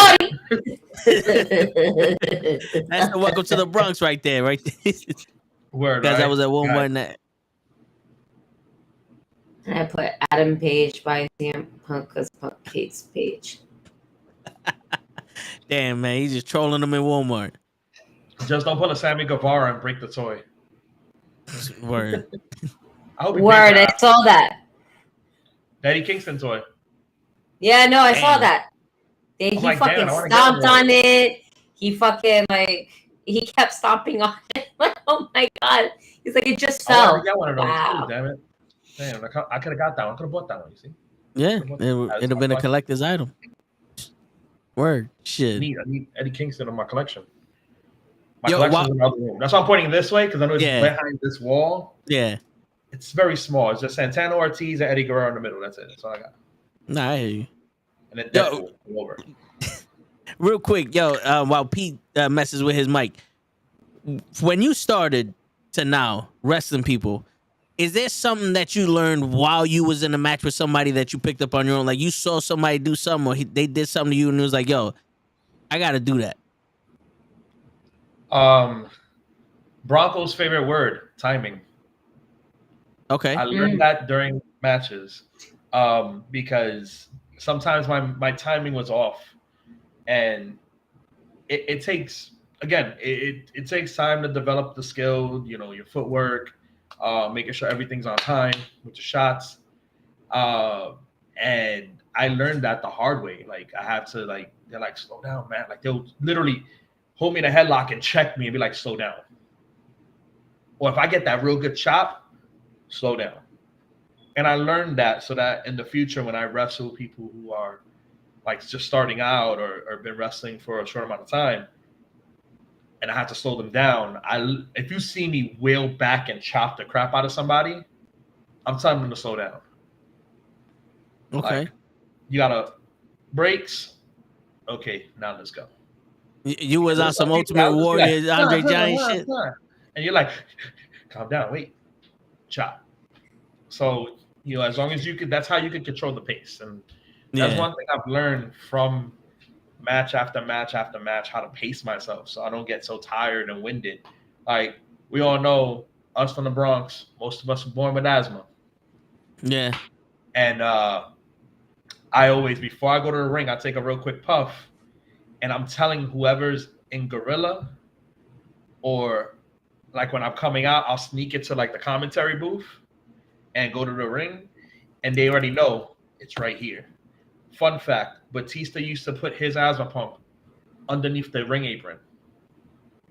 S2: That's the welcome to the Bronx right there, right there.
S9: Word.
S2: Guys,
S9: right?
S2: I was at Walmart night.
S4: I put Adam Page by CM Punk because Punk hates Page.
S2: Damn, man, he's just trolling them in Walmart.
S9: Just don't pull a Sammy Guevara and break the toy.
S2: Word.
S4: Word, I saw that.
S9: Eddie Kingston toy.
S4: Yeah, no, I saw that. He
S9: like,
S4: fucking stomped on it. He fucking he kept stomping on it. Like, oh my god. He's like, it just fell.
S9: I got one of those too, damn it. Damn, I could have got that one. I could have bought that one, you see?
S2: Yeah, it'd have been a collector's item. Word. Shit.
S9: I need Eddie Kingston in my collection. My collection's in the other room. That's why I'm pointing this way, because I know it's behind this wall.
S2: Yeah.
S9: It's very small. It's just Santana Ortiz and Eddie Guerrero in the middle. That's it. That's all I got.
S2: Nah, I hear you.
S9: And then Deadpool over.
S2: Real quick, while Pete messes with his mic, when you started to now wrestling people, is there something that you learned while you was in a match with somebody that you picked up on your own? Like you saw somebody do something, or they did something to you, and it was like, yo, I got to do that.
S9: Bronco's favorite word, timing.
S2: Okay.
S9: I learned that during matches because sometimes my timing was off, and it takes it takes time to develop the skill, your footwork, making sure everything's on time with the shots, and I learned that the hard way. Like I have to they're like, slow down, man. Like they'll literally hold me in a headlock and check me and be like, slow down. Or if I get that real good chop, slow down. And I learned that so that in the future, when I wrestle people who are like just starting out or been wrestling for a short amount of time, and I have to slow them down, if you see me wail back and chop the crap out of somebody, I'm telling them to slow down.
S2: Okay.
S9: Like, you gotta brakes. Okay, now let's go.
S2: You was on some Ultimate Warrior, like, Andre Giant shit.
S9: And you're like, calm down, wait, chop. So, as long as you could, that's how you can control the pace. And that's one thing I've learned from match after match after match, how to pace myself so I don't get so tired and winded. Like, we all know, us from the Bronx, most of us were born with asthma.
S2: Yeah.
S9: And I always, before I go to the ring, I take a real quick puff, and I'm telling whoever's in Gorilla, or like when I'm coming out, I'll sneak it to like the commentary booth and go to the ring, and they already know it's right here. Fun fact, Batista used to put his asthma pump underneath the ring apron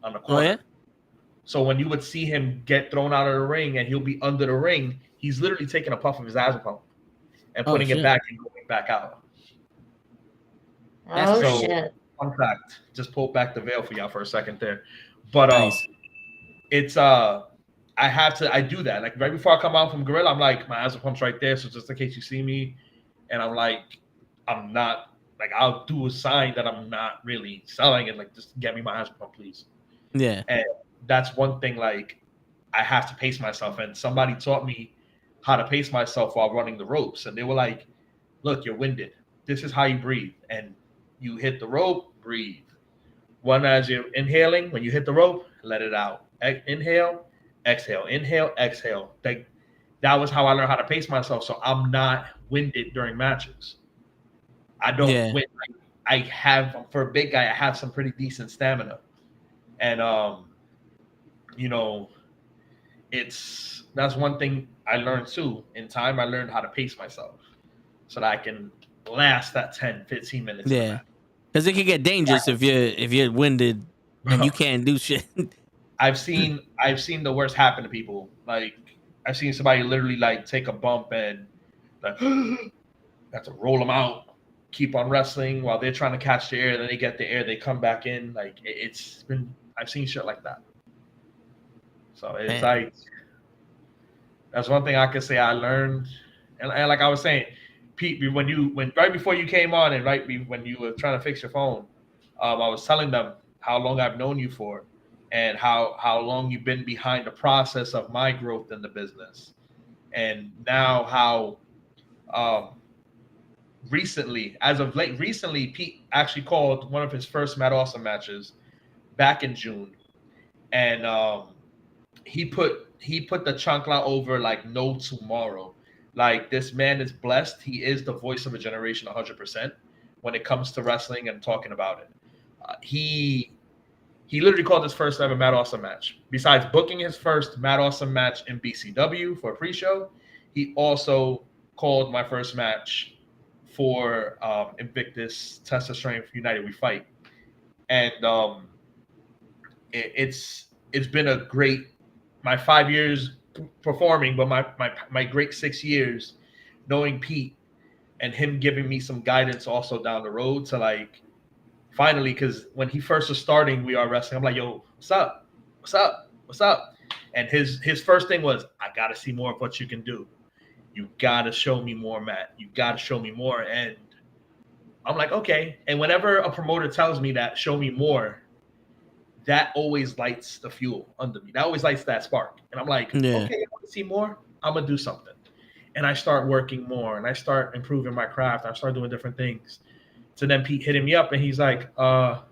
S9: on the corner.
S2: Oh, yeah?
S9: So when you would see him get thrown out of the ring and he'll be under the ring, he's literally taking a puff of his asthma pump and putting it back and going back out.
S4: Oh, shit.
S9: Fun fact, just pull back the veil for y'all for a second there. But
S2: Nice.
S9: it's I do that. Like right before I come out from Gorilla, I'm like, my asthma pump's right there. So just in case you see me, and I'm like, I'm not, like, I'll do a sign that I'm not really selling it. Like, just get me my asthma pump, please.
S2: Yeah.
S9: And that's one thing, like, I have to pace myself. And somebody taught me how to pace myself while running the ropes. And they were like, look, you're winded. This is how you breathe. And you hit the rope, breathe. One, as you're inhaling, when you hit the rope, let it out. Inhale, exhale, inhale, exhale. That was how I learned how to pace myself. So I'm not winded during matches. I don't win. I have, for a big guy, I have some pretty decent stamina. And, you know, that's one thing I learned too. In time, I learned how to pace myself so that I can last that 10, 15 minutes.
S2: Yeah. Because it can get dangerous if you're winded and you can't do shit.
S9: I've seen the worst happen to people. Like, I've seen somebody literally like take a bump and like have to roll them out, keep on wrestling while they're trying to catch the air. Then they get the air, they come back in. Like, I've seen shit like that. So it's like, that's one thing I could say I learned. And like I was saying, Pete, when right before you came on and when you were trying to fix your phone, I was telling them how long I've known you for, and how long you've been behind the process of my growth in the business. And now how recently Pete actually called one of his first Matt Awesome matches back in June. And he put the chancla over like no tomorrow. Like, this man is blessed. He is the voice of a generation 100% when it comes to wrestling and talking about it. He literally called his first ever Matt Awesome match. Besides booking his first Matt Awesome match in BCW for a pre-show, he also called my first match for Invictus Test of Strength United We Fight. And it's been a great, my 5 years performing, but my great 6 years knowing Pete and him giving me some guidance also down the road to, like, finally, because when he first was starting We Are Wrestling, I'm like, yo, what's up? What's up? What's up? And his first thing was, I got to see more of what you can do. You got to show me more, Matt. You got to show me more. And I'm like, okay. And whenever a promoter tells me that, show me more, that always lights the fuel under me. That always lights that spark. And I'm like, okay, I want to see more. I'm going to do something. And I start working more, and I start improving my craft. I start doing different things. So then Pete hitting me up, and he's like, how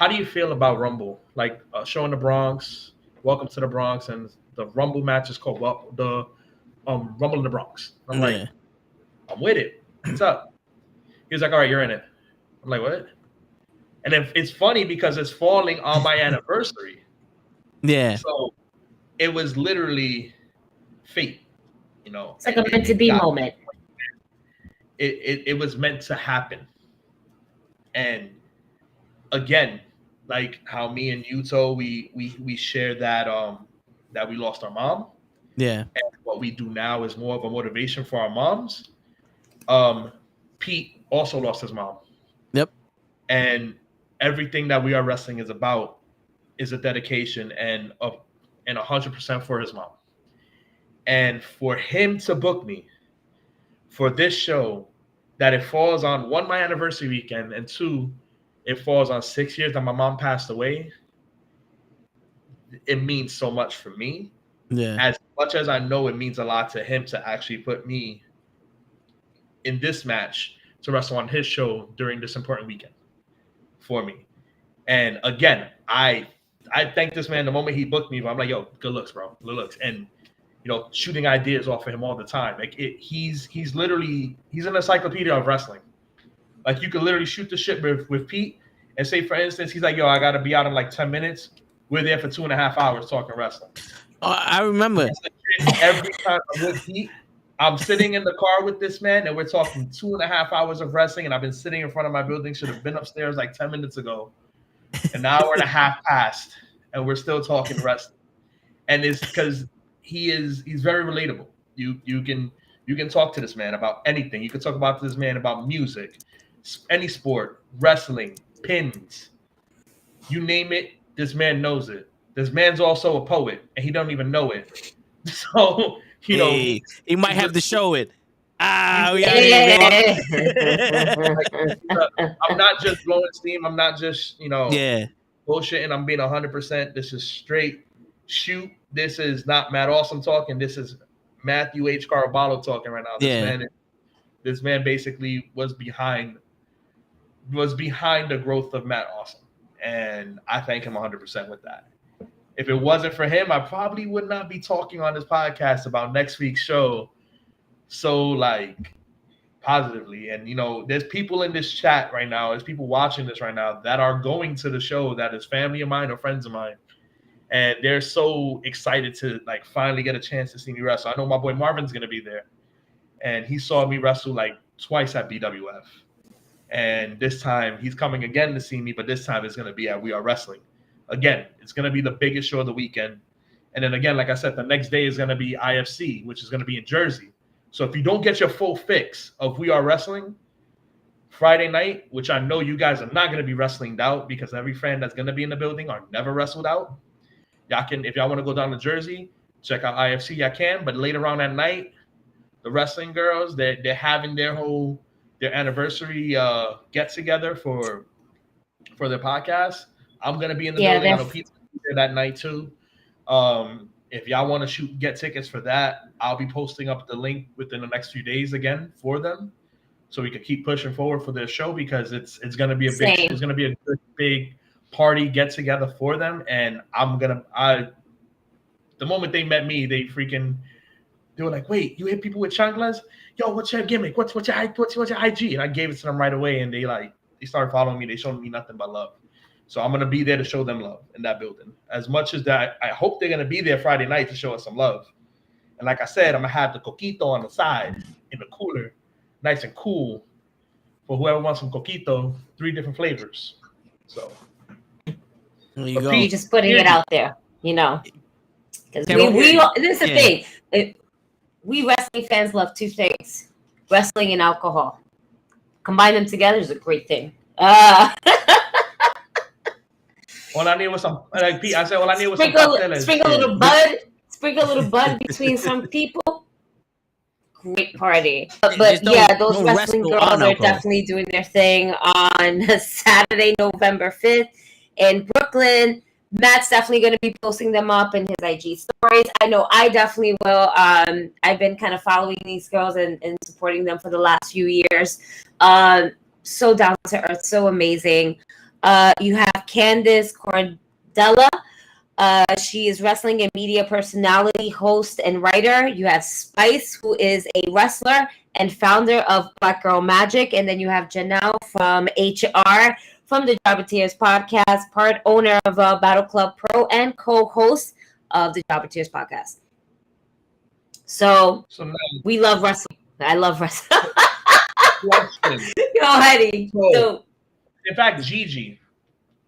S9: do you feel about Rumble? Like, show in the Bronx, welcome to the Bronx. And the Rumble match is called the Rumble in the Bronx. I'm like, I'm with it. What's up? He was like, all right, you're in it. I'm like, what? And then it's funny because it's falling on my anniversary.
S2: Yeah.
S9: So it was literally fate, you know.
S4: It's like a meant to be moment.
S9: It was meant to happen. And again, like how me and Yuto, we shared that that we lost our mom.
S2: Yeah.
S9: And what we do now is more of a motivation for our moms. Pete also lost his mom.
S2: Yep.
S9: And everything that We Are Wrestling is about is a dedication and 100% for his mom. And for him to book me for this show, that it falls on, one, my anniversary weekend, and two, it falls on 6 years that my mom passed away, it means so much for me.
S2: Yeah.
S9: As much as I know it means a lot to him to actually put me in this match to wrestle on his show during this important weekend for me. And again, I thank this man the moment he booked me, but I'm like, yo, good looks, bro. Good looks. And shooting ideas off of him all the time. Like he's an encyclopedia of wrestling. Like you could literally shoot the shit with Pete and say, for instance, he's like, yo, I gotta be out in like 10 minutes. We're there for 2.5 hours talking wrestling.
S2: Oh, I remember.
S9: Every time I'm with Pete, I'm sitting in the car with this man and we're talking 2.5 hours of wrestling, and I've been sitting in front of my building, should have been upstairs like 10 minutes ago. An hour and a half passed and we're still talking wrestling. And it's because he's very relatable. You can talk to this man about anything. You can talk about this man about music, any sport, wrestling, pins, you name it. This man knows it. This man's also a poet, and he don't even know it. So
S2: he might have to show it.
S9: I'm not just blowing steam. I'm not just bullshitting. I'm being 100%. This is straight shoot. This is not Matt Awesome talking. This is Matthew H. Caraballo talking right now. This man basically was behind the growth of Matt Awesome, and I thank him 100% with that. If it wasn't for him, I probably would not be talking on this podcast about next week's show so like positively. And there's people in this chat right now, there's people watching this right now that are going to the show that is family of mine or friends of mine, and they're so excited to like finally get a chance to see me wrestle. I know my boy Marvin's gonna be there, and he saw me wrestle like twice at BWF. And this time he's coming again to see me, but this time it's going to be at We Are Wrestling. Again, it's going to be the biggest show of the weekend. And then again, like I said, the next day is going to be IFC, which is going to be in Jersey. So if you don't get your full fix of We Are Wrestling Friday night, which I know you guys are not going to be wrestling out because every fan that's going to be in the building are never wrestled out. Y'all can, if y'all want to go down to Jersey, check out IFC, y'all can. But later on at night, the wrestling girls, they're having their anniversary get together for their podcast. I'm gonna be in the building. I know Pete's there that night too. If y'all want to get tickets for that, I'll be posting up the link within the next few days again for them, so we can keep pushing forward for their show, because it's gonna be a good big party get together for them. And the moment they met me, they were like, wait, you hit people with chanclas? Yo, what's your gimmick? What's your IG? And I gave it to them right away, and they started following me. They showed me nothing but love. So I'm gonna be there to show them love in that building. As much as that, I hope they're gonna be there Friday night to show us some love. And like I said, I'm gonna have the coquito on the side in the cooler, nice and cool, for whoever wants some coquito, 3 different flavors. So
S4: you're just putting it out there, because this is the thing. We wrestling fans love 2 things: wrestling and alcohol. Combine them together is a great thing.
S9: All I need was some, like Pete, I said, all I need was
S4: sprinkle a little bud between some people. Great party. But yeah, those wrestling girls are definitely doing their thing on Saturday, November 5th in Brooklyn. Matt's definitely going to be posting them up in his IG stories. I know I definitely will. I've been kind of following these girls and supporting them for the last few years. So down to earth, so amazing. You have Candice Cordella. She is wrestling and media personality, host, and writer. You have Spice, who is a wrestler and founder of Black Girl Magic. And then you have Janelle from HR, from the Jobber-Tears podcast, part owner of Battle Club Pro and co-host of the Jobber-Tears podcast. So we love wrestling. I love wrestling. Go ahead. So,
S9: in fact, Gigi,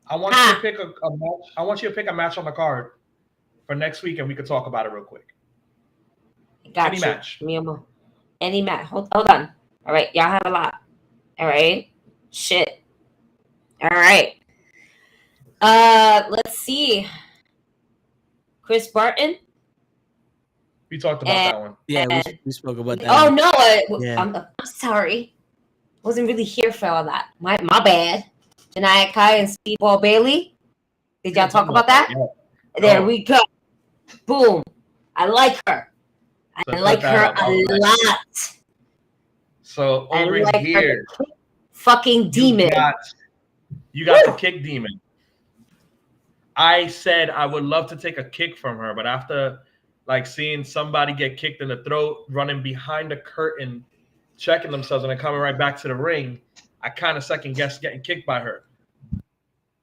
S9: I want you to pick a match. I want you to pick a match on the card for next week, and we can talk about it real quick.
S4: Any match. Any match. Hold on. All right, y'all have a lot. All right. Shit. All right. Let's see. Chris Barton.
S9: We talked about that one.
S2: Yeah, we spoke about that.
S4: Oh no, I'm sorry. Wasn't really here for all that. My bad. Janaya Kai and Speedball Bailey. Did y'all talk about that? Yeah. There we go. Boom. I like her. I like her a lot.
S9: So over here,
S4: fucking demon.
S9: You got the kick demon. I said I would love to take a kick from her, but after Like seeing somebody get kicked in the throat, running behind the curtain, checking themselves, and then coming right back to the ring. I kind of second guess getting kicked by her,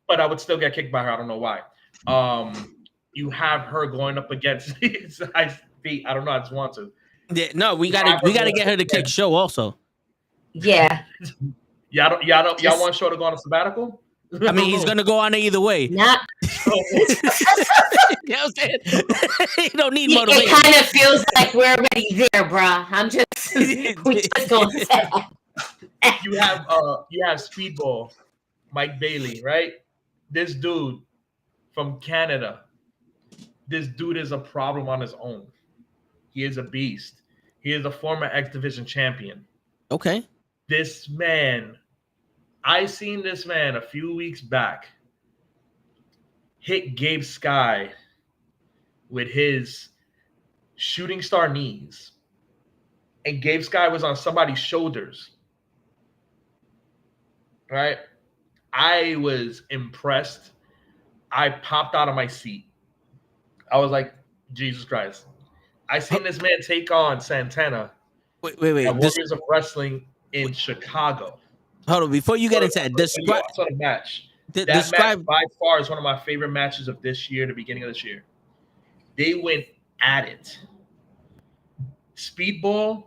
S9: but I would still get kicked by her. I don't know why. You have her going up against I don't know. I just want to.
S2: Yeah, no, we gotta get her to kick show also.
S4: Yeah.
S9: Y'all want show to go on a sabbatical?
S2: I mean, he's gonna go on it either way.
S4: Not.
S2: You know what I'm saying? You don't need motivation.
S4: It kind of feels like we're already there, bruh. We just gonna say.
S9: You have Speedball, Mike Bailey, right? This dude from Canada. This dude is a problem on his own. He is a beast. He is a former X Division champion.
S2: Okay.
S9: This man, I seen this man a few weeks back hit Gabe Sky with his shooting star knees. And Gabe Sky was on somebody's shoulders. Right? I was impressed. I popped out of my seat. I was like, Jesus Christ. I seen this man take on Santana.
S2: Wait.
S9: At Warriors of Wrestling in Chicago.
S2: Hold on, before you get into that, describe
S9: the match. That match by far is one of my favorite matches of this year, the beginning of this year. They went at it. Speedball,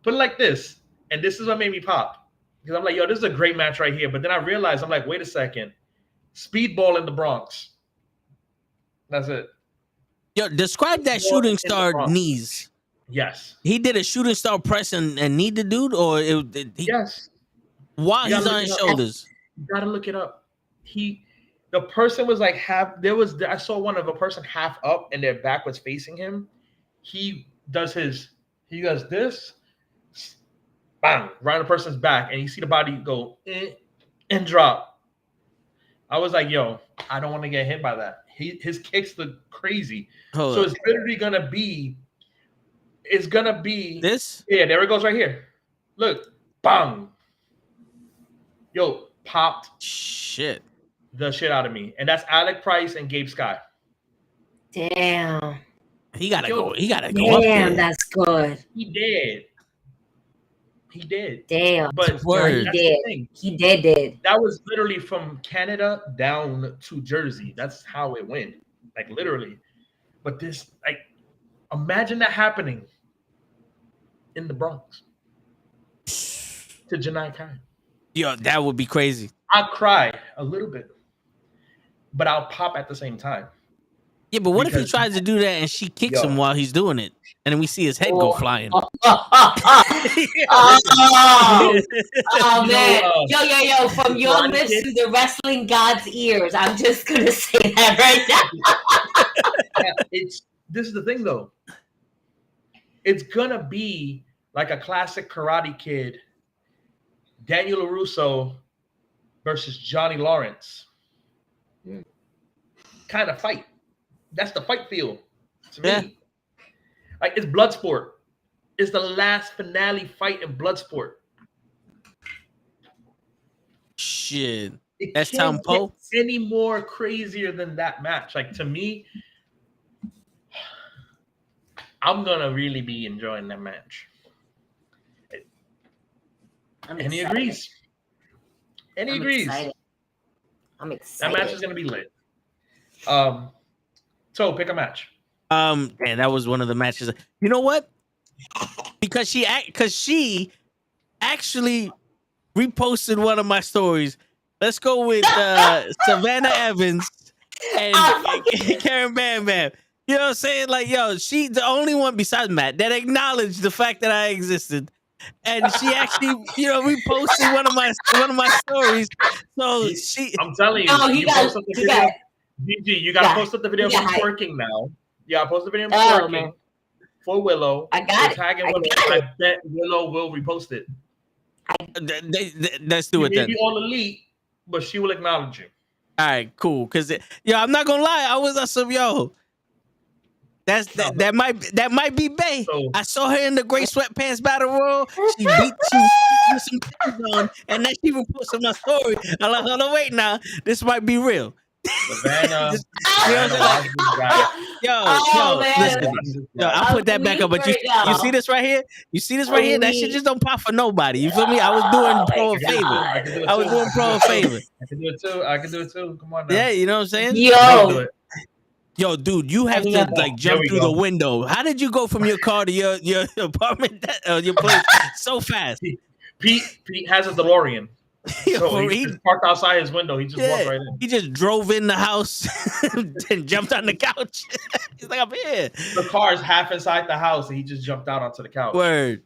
S9: put it like this, and this is what made me pop. Because I'm like, yo, this is a great match right here. But then I realized, I'm like, wait a second. Speedball in the Bronx. That's it.
S2: Yo, describe that shooting star knees.
S9: Yes.
S2: He did a shooting star press and knee the dude, or
S9: yes.
S2: While he's on his shoulders.
S9: You gotta look it up. The person was like I saw one of a person half up and their back was facing him. He does this, bang, right on the person's back, and you see the body go and drop. I was like, yo, I don't want to get hit by that. His kicks look crazy. It's literally gonna be
S2: this.
S9: Yeah, there it goes right here. Look, bang. Yo, popped the shit out of me. And that's Alec Price and Gabe Sky.
S4: Damn.
S2: He gotta go. He gotta go.
S4: Damn, that's good.
S9: He did.
S4: Damn.
S9: But
S4: he did. He did.
S9: That was literally from Canada down to Jersey. That's how it went. Like literally. But this, like, imagine that happening in the Bronx to Janai Kai.
S2: Yo, that would be crazy.
S9: I'll cry a little bit, but I'll pop at the same time.
S2: Yeah, but what if he tries to do that and she kicks him while he's doing it, and then we see his head go flying?
S4: Oh man, yo! From your lips to the wrestling god's ears, I'm just gonna say that right now.
S9: This is the thing, though. It's gonna be like a classic Karate Kid. Daniel LaRusso versus Johnny Lawrence. Kind of fight. That's the fight feel to me. Like, it's Bloodsport. It's the last finale fight in Bloodsport.
S2: Shit. That's Tom Poe.
S9: Any more crazier than that match? Like, to me, I'm gonna really be enjoying that match. And he agrees. And he agrees.
S4: I'm excited.
S9: That match is gonna be lit. So pick a match.
S2: And that was one of the matches. You know what? Because she actually reposted one of my stories. Let's go with Savannah Evans and Karen Bam Bam. You know what I'm saying? Like, yo, she's the only one besides Matt that acknowledged the fact that I existed. And she actually, reposted one of my stories. So
S9: I'm telling you, you post up the video. DG, you gotta post up the video of him twerking now. Yeah, I posted the video of him twerking for Willow.
S4: I got it.
S9: Tagging Willow. I bet Willow will repost it.
S2: Let's do it then.
S9: Maybe all elite, but she will acknowledge you.
S2: All right, cool. Cause I'm not gonna lie, I was on some that might be Bay. So, I saw her in the gray sweatpants battle royal. She beat some things on, and then she even posted my story. I'm like, oh no, wait now, this might be real.
S9: Savannah.
S2: Just, you know what I'm saying? Listen. Yo, I'll put that back up. But you see this right here? You see this right here? That shit just don't pop for nobody. You feel me? I was doing pro a favor. I was doing pro a favor.
S9: I can do it too. I can do it too. Come on now.
S2: Yeah, you know what I'm saying? Yo, dude, you have to like jump through the window. How did you go from your car to your apartment, your place so fast?
S9: Pete has a DeLorean. So he just parked outside his window. He just walked right in.
S2: He just drove in the house and jumped on the couch. He's like, I'm here.
S9: The car is half inside the house, and he just jumped out onto the couch.
S2: Word.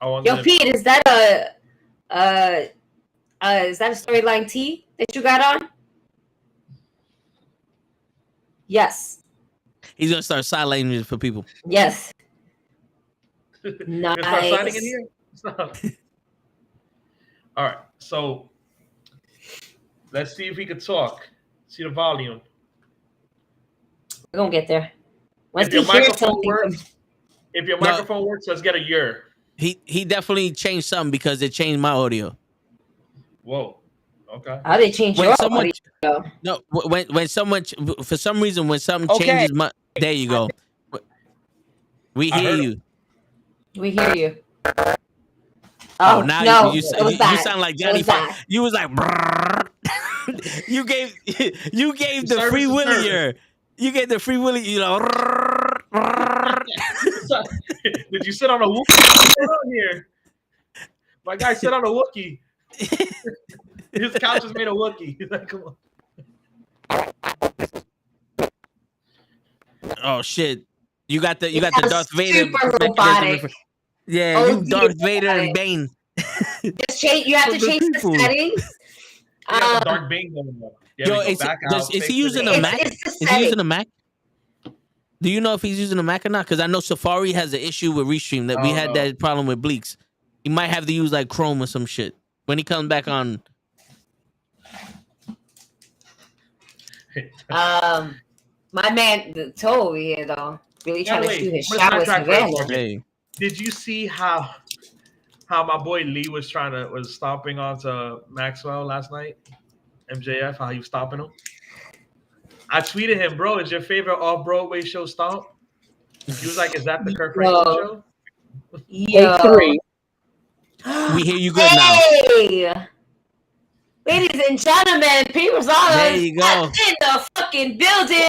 S4: Yo, Pete, is that a storyline tee that you got on? Yes.
S2: He's gonna start side language for people.
S4: Yes. Nice.
S9: Start signing in here. All right, so let's see if we can talk. See the volume.
S4: We're gonna get there.
S9: If your microphone works, let's get a year.
S2: He definitely changed something because it changed my audio.
S9: Whoa. Okay.
S4: How they change your audio?
S2: No, when someone for some reason when something changes my there you go. We hear you.
S4: We hear you.
S2: Oh, now no, you sound like Johnny Fox. You was like, you gave the Free Willy. You gave the Free Willy. You know.
S9: Did you sit on a Wookiee? What's going on here? My guy sit on a Wookiee. His couch is made of Wookiee. He's like, come on.
S2: Oh shit! You got the Darth Vader.
S4: Super robotic.
S2: Yeah, you Darth Vader and Bane.
S4: Just change. You have to change the settings.
S9: Darth Bane going on.
S2: Yo, is he using a Mac? Is he using a Mac? Do you know if he's using a Mac or not? Because I know Safari has an issue with Restream that we had that problem with Bleaks. He might have to use like Chrome or some shit when he comes back on.
S4: My man, the toe over here though, really trying to shoot his shot with Savannah.
S9: Did you see how my boy Lee was stomping onto Maxwell last night? MJF, how he was stomping him. I tweeted him, bro, is your favorite off-Broadway show Stomp? He was like, is that the Kurt Franklin show?
S4: Yeah.
S2: We hear you good now.
S4: Ladies and gentlemen, Pete Rosado
S2: there you go.
S4: In the fucking building.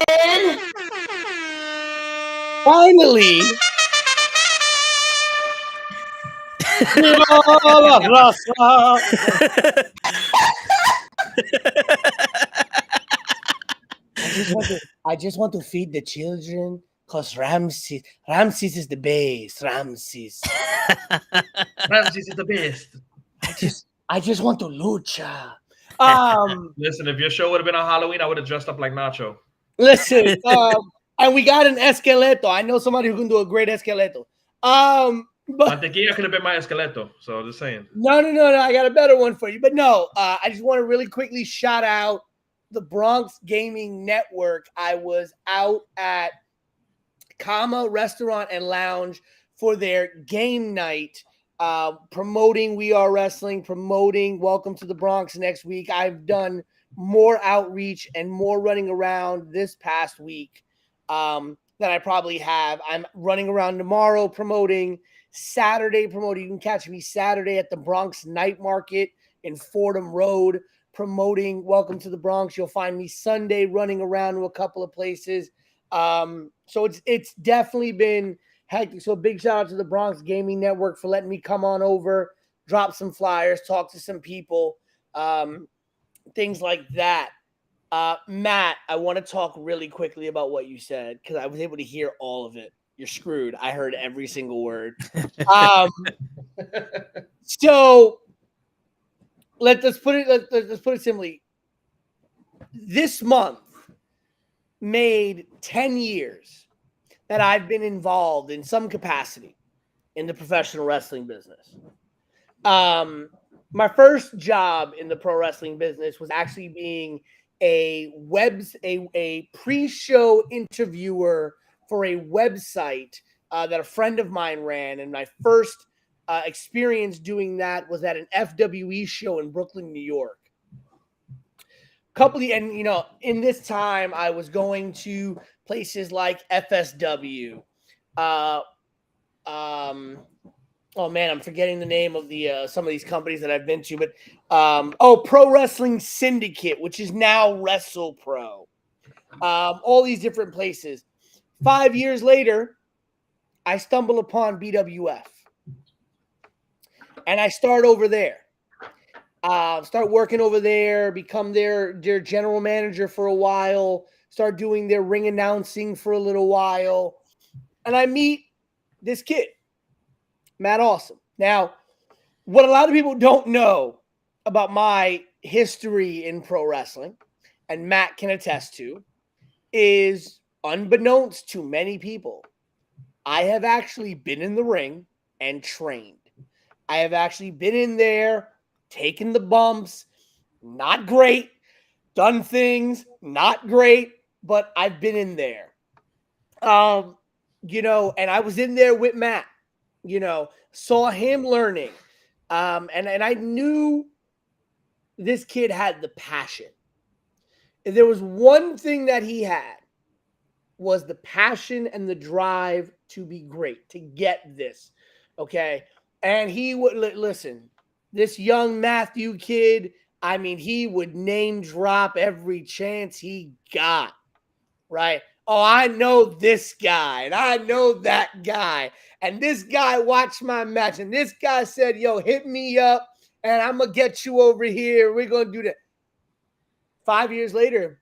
S10: Finally. I just want to feed the children because Ramses is the best. Ramses
S9: is the best.
S10: I just want to lucha.
S9: Listen, if your show would have been on Halloween, I would have dressed up like Nacho.
S10: Listen, and we got an esqueleto. I know somebody who can do a great esqueleto. But
S9: Mantequilla could have been my esqueleto. So I'm just saying.
S10: No. I got a better one for you. But no, I just want to really quickly shout out the Bronx Gaming Network. I was out at Kama Restaurant and Lounge for their game night, promoting We Are Wrestling, promoting Welcome to the Bronx next week. I've done more outreach and more running around this past week than I probably have. I'm running around tomorrow promoting, Saturday promoting. You can catch me Saturday at the Bronx Night Market in Fordham Road promoting Welcome to the Bronx. You'll find me Sunday running around to a couple of places. So it's definitely been hectic. So big shout out to the Bronx Gaming Network for letting me come on over, drop some flyers, talk to some people, things like that. Matt, I want to talk really quickly about what you said because I was able to hear all of it. You're screwed. I heard every single word. So let's put it simply. This month made 10 years that I've been involved in some capacity in the professional wrestling business. My first job in the pro wrestling business was actually being a pre-show interviewer for a website that a friend of mine ran. And my first experience doing that was at an FWE show in Brooklyn, New York. and in this time I was going to places like FSW. Oh man, I'm forgetting the name of the some of these companies that I've been to, but Pro Wrestling Syndicate, which is now Wrestle Pro. All these different places. 5 years later, I stumble upon BWF, and I start over there. Start working over there, become their general manager for a while, start doing their ring announcing for a little while, and I meet this kid, Matt Awesome. Now, what a lot of people don't know about my history in pro wrestling, and Matt can attest to, is unbeknownst to many people, I have actually been in the ring and trained. I have actually been in there, taken the bumps, not great, done things, not great, but I've been in there. And I was in there with Matt, saw him learning. And I knew this kid had the passion. If there was one thing that he had, was the passion and the drive to be great, to get this. Okay. And he would listen, this young Matthew kid, I mean, he would name drop every chance he got. Right. Oh, I know this guy and I know that guy. And this guy watched my match. And this guy said, yo, hit me up and I'm going to get you over here. We're going to do that. 5 years later,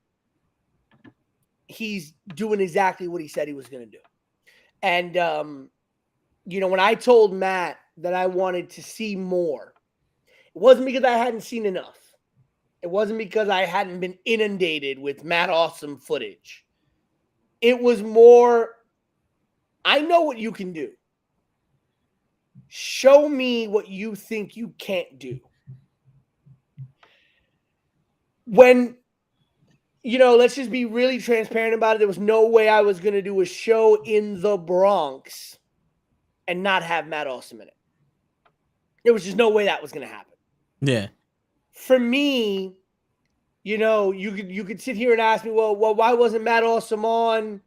S10: he's doing exactly what he said he was going to do. And, when I told Matt that I wanted to see more, it wasn't because I hadn't seen enough. It wasn't because I hadn't been inundated with Matt Awesome footage. It was more, I know what you can do. Show me what you think you can't do. When, let's just be really transparent about it. There was no way I was going to do a show in the Bronx and not have Matt Awesome in it. There was just no way that was going to happen.
S2: Yeah.
S10: For me, you could sit here and ask me, well, why wasn't Matt Awesome on?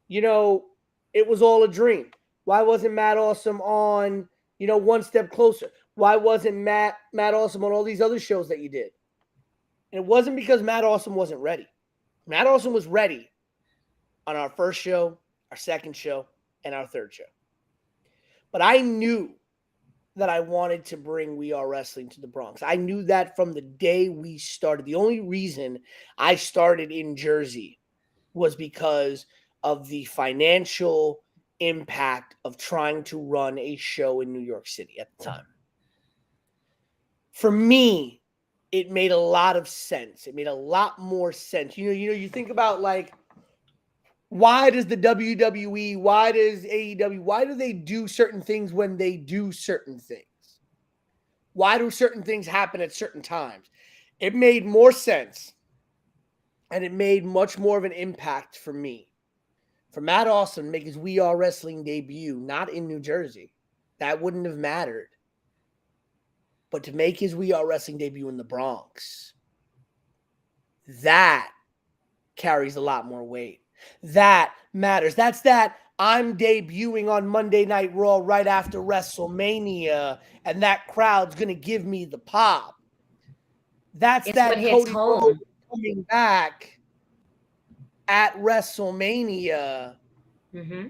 S10: It was all a dream. Why wasn't Matt Awesome on, One Step Closer? Why wasn't Matt Awesome on all these other shows that you did? And it wasn't because Matt Awesome wasn't ready. Matt Awesome was ready on our first show, our second show, and our third show. But I knew that I wanted to bring We Are Wrestling to the Bronx. I knew that from the day we started. The only reason I started in Jersey was because of the financial impact of trying to run a show in New York City at the time. For me, it made a lot of sense. It made a lot more sense. You think about why does the WWE, why does AEW, why do they do certain things when they do certain things? Why do certain things happen at certain times? It made more sense, and it made much more of an impact for me. For Matt Awesome to make his We Are Wrestling debut, not in New Jersey, that wouldn't have mattered. But to make his We Are Wrestling debut in the Bronx, that carries a lot more weight. That matters. That's that I'm debuting on Monday Night Raw right after WrestleMania, and that crowd's going to give me the pop. That's it's that Cody Rhodes coming back at WrestleMania.
S4: Mm-hmm.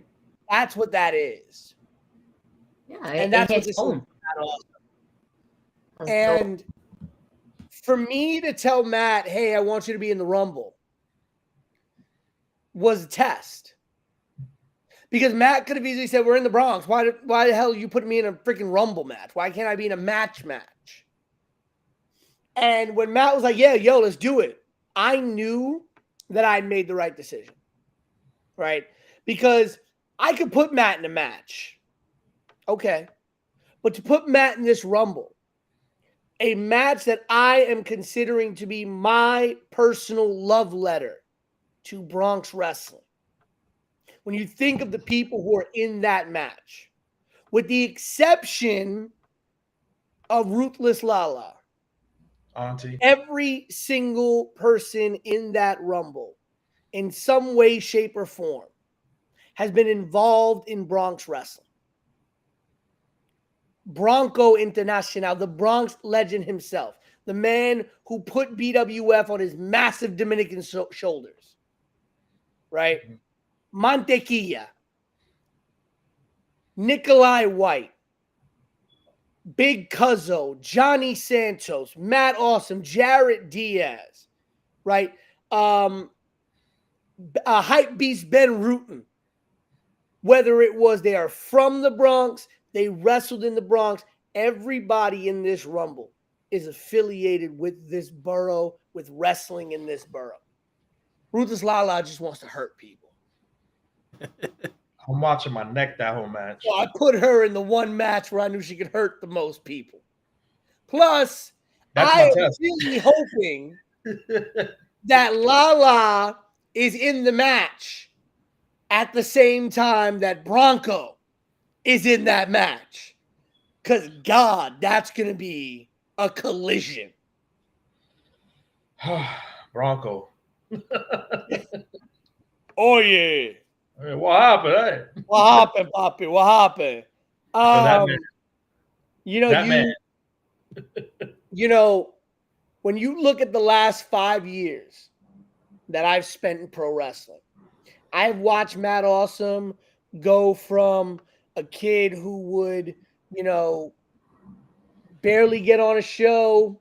S10: That's what that is.
S4: Yeah,
S10: and that's what this
S4: home.
S10: Is. And for me to tell Matt, hey, I want you to be in the Rumble, was a test. Because Matt could have easily said, we're in the Bronx. Why the hell are you putting me in a freaking Rumble match? Why can't I be in a match? And when Matt was like, yeah, yo, let's do it, I knew that I made the right decision. Right? Because I could put Matt in a match. Okay. But to put Matt in this Rumble, a match that I am considering to be my personal love letter to Bronx wrestling. When you think of the people who are in that match, with the exception of Ruthless Lala,
S9: Auntie.
S10: Every single person in that Rumble, in some way, shape, or form, has been involved in Bronx wrestling. Bronco International, the Bronx legend himself, the man who put BWF on his massive Dominican shoulders, right? Mantequilla, Nikolai White, Big Cuzzo, Johnny Santos, Matt Awesome, Jarrett Diaz, right? Hype Beast Ben Rutan. Whether it was they are from the Bronx, they wrestled in the Bronx, everybody in this Rumble is affiliated with this borough, with wrestling in this borough. Ruthless Lala just wants to hurt people.
S9: I'm watching my neck that whole match.
S10: So I put her in the one match where I knew she could hurt the most people. Plus, I am really hoping that Lala is in the match at the same time that Bronco is in that match. Because, God, that's going to be a collision.
S9: Bronco.
S10: Oh, yeah.
S9: Hey, what happened? Hey?
S10: What happened, Poppy? What happened? You know, when you look at the last 5 years that I've spent in pro wrestling, I've watched Matt Awesome go from a kid who would, barely get on a show,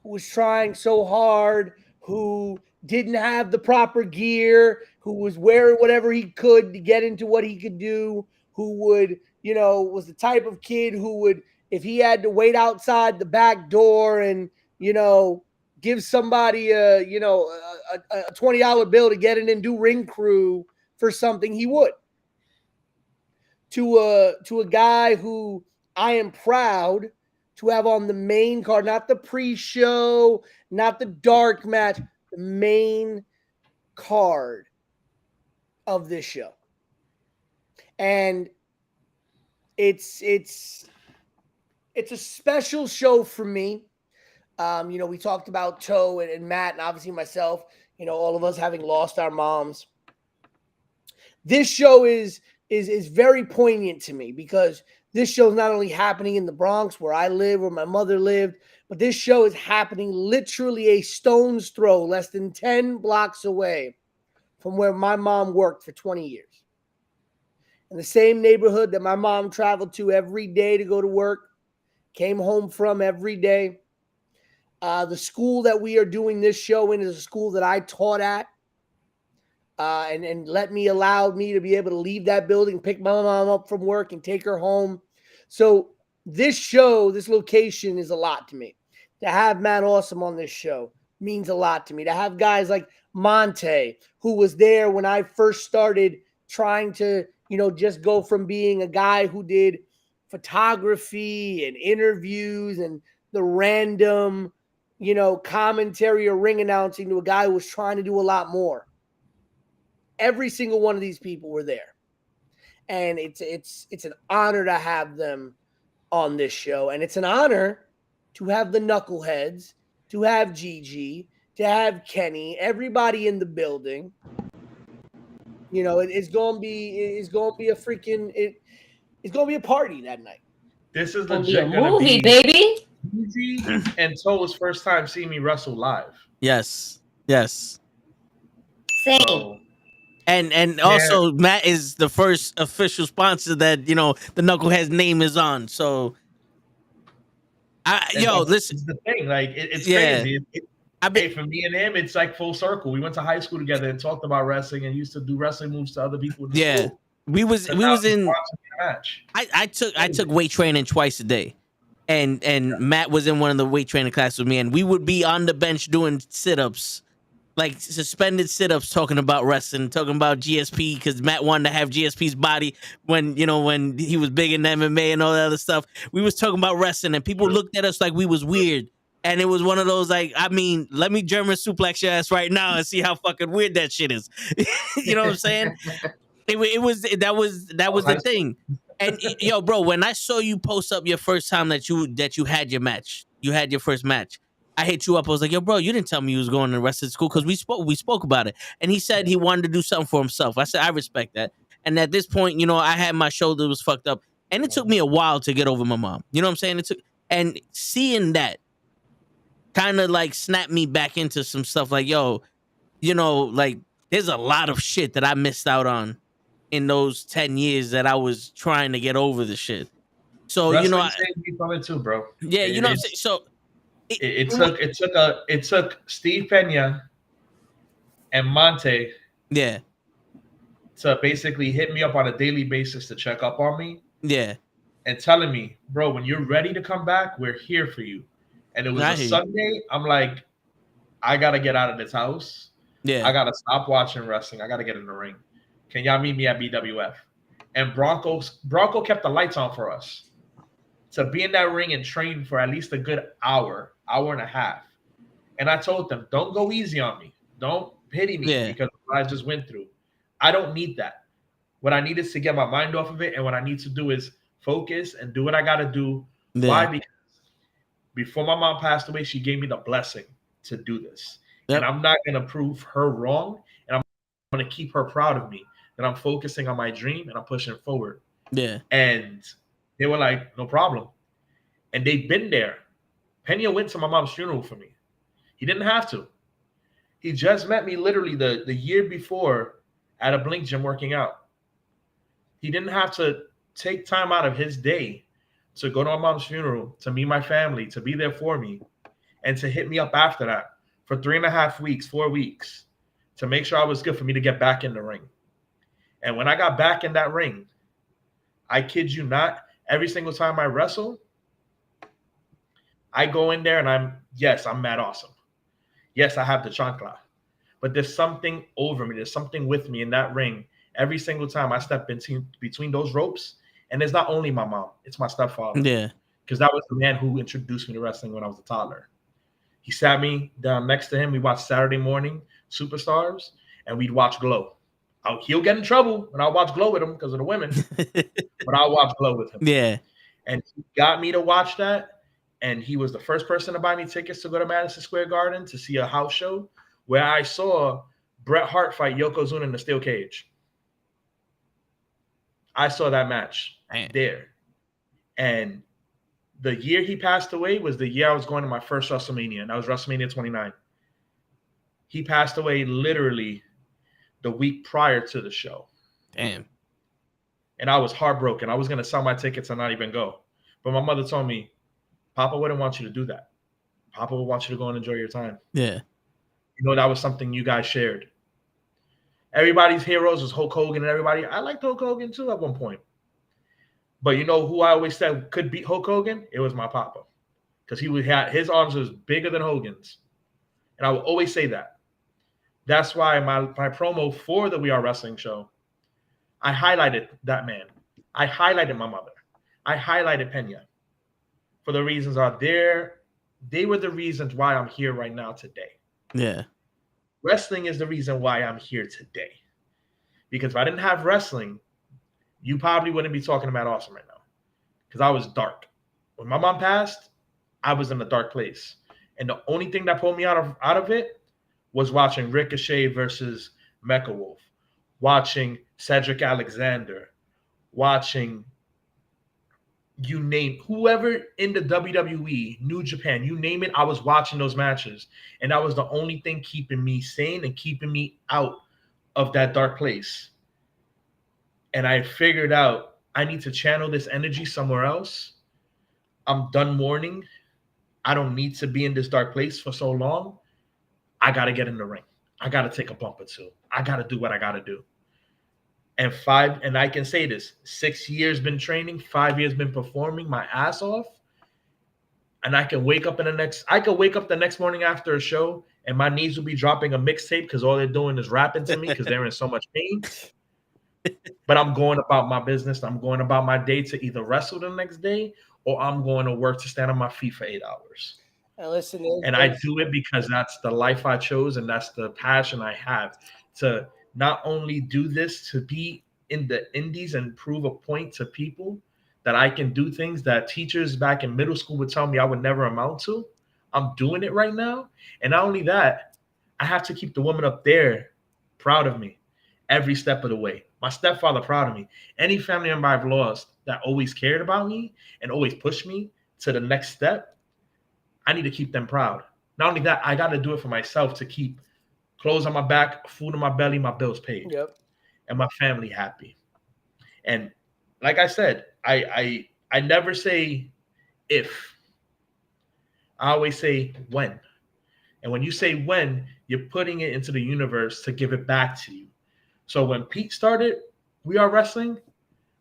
S10: who was trying so hard, who didn't have the proper gear, who was wearing whatever he could to get into what he could do, who would, was the type of kid who would, if he had to wait outside the back door and, give somebody a $20 bill to get in and do ring crew for something, he would. To a guy who I am proud to have on the main card, not the pre-show, not the dark match, the main card of this show. And it's a special show for me. We talked about Toe and Matt and obviously myself, all of us having lost our moms. This show is very poignant to me because this show is not only happening in the Bronx where I live, where my mother lived, but this show is happening literally a stone's throw, less than 10 blocks away from where my mom worked for 20 years. In the same neighborhood that my mom traveled to every day to go to work, came home from every day. The school that we are doing this show in is a school that I taught at. And allowed me to be able to leave that building, pick my mom up from work and take her home. So this show, this location is a lot to me. To have Matt Awesome on this show means a lot to me. To have guys like Monte, who was there when I first started trying to, just go from being a guy who did photography and interviews and the random, commentary or ring announcing to a guy who was trying to do a lot more. Every single one of these people were there. And it's an honor to have them on this show. And it's an honor to have the Knuckleheads, to have Gigi, to have Kenny, everybody in the building. It's going to be a freaking it's going to be a party that night.
S9: This is
S4: legit a movie, baby.
S9: Gigi and Toe's first time seeing me wrestle live.
S2: Yes.
S4: Same.
S9: So,
S2: and also Matt is the first official sponsor that the Knucklehead's name is on. So, listen.
S9: It's the thing, like it's crazy. For me and him, it's like full circle. We went to high school together and talked about wrestling and used to do wrestling moves to other people. In the school.
S2: we was in. I took weight training twice a day, and Matt was in one of the weight training classes with me, and we would be on the bench doing sit-ups. Like suspended sit-ups, talking about wrestling, talking about GSP, because Matt wanted to have GSP's body when he was big in MMA and all that other stuff. We was talking about wrestling, and people looked at us like we was weird. And it was one of those like, let me German suplex your ass right now and see how fucking weird that shit is. You know what I'm saying? That was the thing. And bro, when I saw you post up your first time that you had your match, you had your first match. I hit you up. I was like, yo, bro, you didn't tell me you was going to the rest of the school because we spoke about it. And he said he wanted to do something for himself. I said, I respect that. And at this point, you know, I had my shoulder was fucked up. And it took me a while to get over my mom. You know what I'm saying? And seeing that kind of like snapped me back into some stuff like, yo, you know, like there's a lot of shit that I missed out on in those 10 years that I was trying to get over the shit. So, you know,
S9: saved me from it too, bro.
S2: Yeah, you know what I'm saying? So
S9: it took Steve Pena and Monte to basically hit me up on a daily basis to check up on me.
S2: Yeah.
S9: And telling me, bro, when you're ready to come back, we're here for you. And it was a Sunday. I'm like, I gotta get out of this house.
S2: Yeah.
S9: I gotta stop watching wrestling. I gotta get in the ring. Can y'all meet me at BWF? And Bronco kept the lights on for us to be in that ring and train for at least a good hour and a half. And I told them, don't go easy on me. Don't pity me because of what I just went through. I don't need that. What I need is to get my mind off of it. And what I need to do is focus and do what I got to do. Yeah. Why? Because before my mom passed away, she gave me the blessing to do this. Yep. And I'm not going to prove her wrong. And I'm going to keep her proud of me that I'm focusing on my dream and I'm pushing forward.
S2: Yeah.
S9: And they were like, no problem. And they've been there. Pena went to my mom's funeral for me. He didn't have to. He just met me literally the year before at a Blink gym working out. He didn't have to take time out of his day to go to my mom's funeral, to meet my family, to be there for me, and to hit me up after that for 3.5 weeks, 4 weeks, to make sure I was good for me to get back in the ring. And when I got back in that ring, I kid you not, every single time I wrestle, I go in there and I'm mad awesome. Yes, I have the chancla. But there's something over me. There's something with me in that ring. Every single time I step between those ropes, and it's not only my mom, it's my stepfather.
S2: Yeah.
S9: Because that was the man who introduced me to wrestling when I was a toddler. He sat me down next to him. We watched Saturday morning Superstars, and we'd watch Glow. He'll get in trouble when I watch Glow with him because of the women, but I'll watch Glow with him.
S2: Yeah.
S9: And he got me to watch that, and he was the first person to buy me tickets to go to Madison Square Garden to see a house show where I saw Bret Hart fight Yokozuna in the steel cage. I saw that match there. And the year he passed away was the year I was going to my first WrestleMania, and that was WrestleMania 29. He passed away literally the week prior to the show.
S2: Damn.
S9: And I was heartbroken. I was going to sell my tickets and not even go. But my mother told me, Papa wouldn't want you to do that. Papa would want you to go and enjoy your time.
S2: Yeah.
S9: You know, that was something you guys shared. Everybody's heroes was Hulk Hogan and everybody. I liked Hulk Hogan too at one point. But you know who I always said could beat Hulk Hogan? It was my papa. Because his arms was bigger than Hogan's. And I will always say that. That's why my promo for the We Are Wrestling show, I highlighted that man. I highlighted my mother. I highlighted Pena. For the reasons are there. They were the reasons why I'm here right now today.
S2: Yeah.
S9: Wrestling is the reason why I'm here today. Because if I didn't have wrestling, you probably wouldn't be talking about Awesome right now. Because I was dark. When my mom passed, I was in a dark place. And the only thing that pulled me out of it was watching Ricochet versus Mecha Wolf, watching Cedric Alexander, watching you name whoever in the WWE, New Japan, you name it, I was watching those matches. And that was the only thing keeping me sane and keeping me out of that dark place. And I figured out I need to channel this energy somewhere else. I'm done mourning. I don't need to be in this dark place for so long. I got to get in the ring. I got to take a bump or two. I got to do what I got to do. And I can say this, 6 years been training, 5 years been performing my ass off. And I can wake up the next morning after a show and my knees will be dropping a mixtape because all they're doing is rapping to me because they're in so much pain. But I'm going about my business. I'm going about my day to either wrestle the next day or I'm going to work to stand on my feet for 8 hours. And I do it because that's the life I chose and that's the passion I have to not only do this to be in the indies and prove a point to people that I can do things that teachers back in middle school would tell me I would never amount to, I'm doing it right now. And not only that, I have to keep the woman up there proud of me every step of the way. My stepfather proud of me. Any family member I've lost that always cared about me and always pushed me to the next step, I need to keep them proud. Not only that, I got to do it for myself to keep clothes on my back, food on my belly, my bills paid, and my family happy. And like I said, I never say if. I always say when. And when you say when, you're putting it into the universe to give it back to you. So when Pete started We Are Wrestling,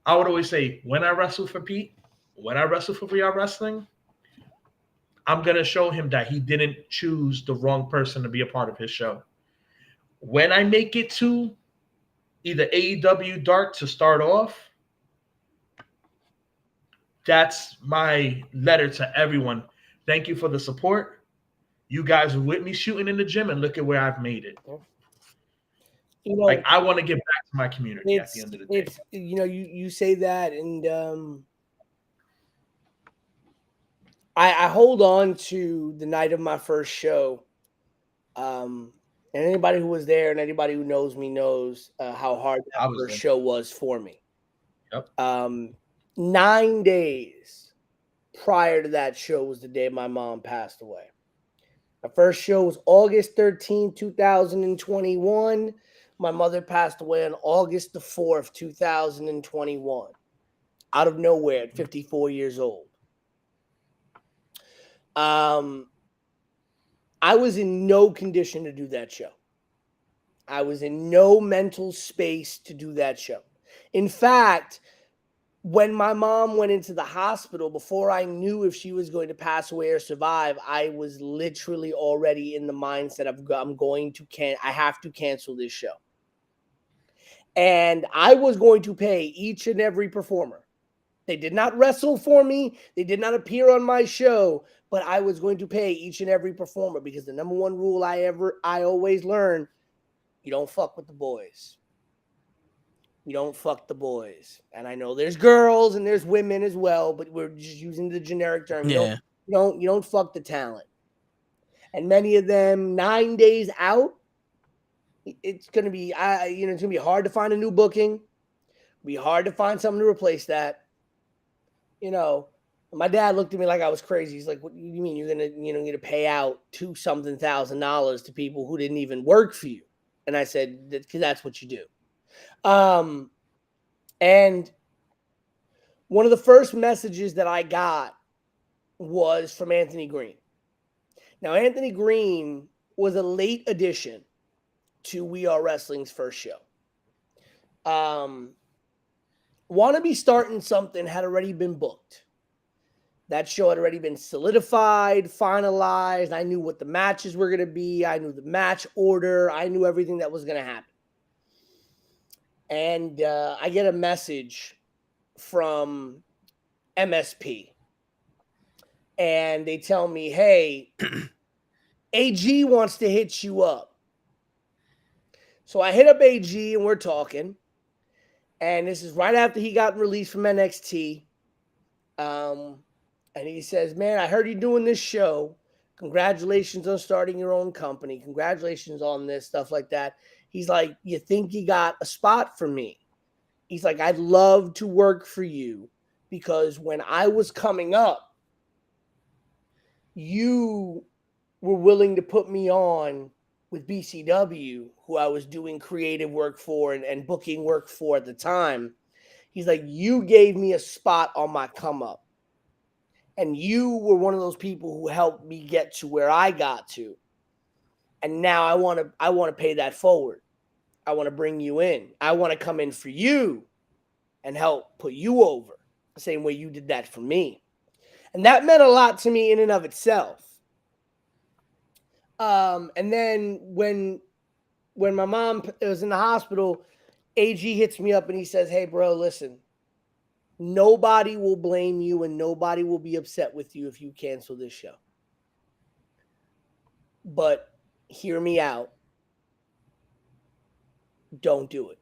S9: I would always say, when I wrestle for Pete, when I wrestle for We Are Wrestling, I'm going to show him that he didn't choose the wrong person to be a part of his show. When I make it to either AEW Dark to start off, that's my letter to everyone. Thank you for the support. You guys were with me shooting in the gym, and look at where I've made it.
S11: You know,
S9: like, I want to give back to my community at the end of the day.
S11: It's, you know, you say that, and I hold on to the night of my first show. And anybody who was there and anybody who knows me knows how hard that first show was for me.
S9: Yep.
S11: 9 days prior to that show was the day my mom passed away. My first show was August 13, 2021. My mother passed away on August the 4th, 2021. Out of nowhere at 54 years old. I was in no condition to do that show. I was in no mental space to do that show. In fact, when my mom went into the hospital, before I knew if she was going to pass away or survive, I was literally already in the mindset of I have to cancel this show. And I was going to pay each and every performer. They did not wrestle for me. They did not appear on my show, but I was going to pay each and every performer because the number one rule I always learn, you don't fuck with the boys. You don't fuck the boys. And I know there's girls and there's women as well, but we're just using the generic term.
S2: Yeah.
S11: You don't fuck the talent. And many of them 9 days out, it's going to be it's going to be hard to find a new booking. It'll be hard to find something to replace that. You know, my dad looked at me like I was crazy. He's like, "What do you mean you're gonna pay out $2,000 to people who didn't even work for you?" And I said, "Because that's what you do." And one of the first messages that I got was from Anthony Green. Now, Anthony Green was a late addition to We Are Wrestling's first show. Wanna Be Starting Something had already been booked. That show had already been solidified, finalized. I knew what the matches were going to be. I knew the match order. I knew everything that was going to happen. And I get a message from MSP. And they tell me, hey, AG wants to hit you up. So I hit up AG and we're talking. And this is right after he got released from NXT. And he says, man, I heard you doing this show. Congratulations on starting your own company. Congratulations on this, stuff like that. He's like, you think you got a spot for me? He's like, I'd love to work for you because when I was coming up, you were willing to put me on with BCW, who I was doing creative work for and booking work for at the time. He's like, you gave me a spot on my come up. And you were one of those people who helped me get to where I got to. And now I want to pay that forward. I want to bring you in. I want to come in for you and help put you over the same way you did that for me. And that meant a lot to me in and of itself. And then when my mom was in the hospital, AG hits me up and he says, hey, bro, listen, nobody will blame you and nobody will be upset with you if you cancel this show. But hear me out. Don't do it.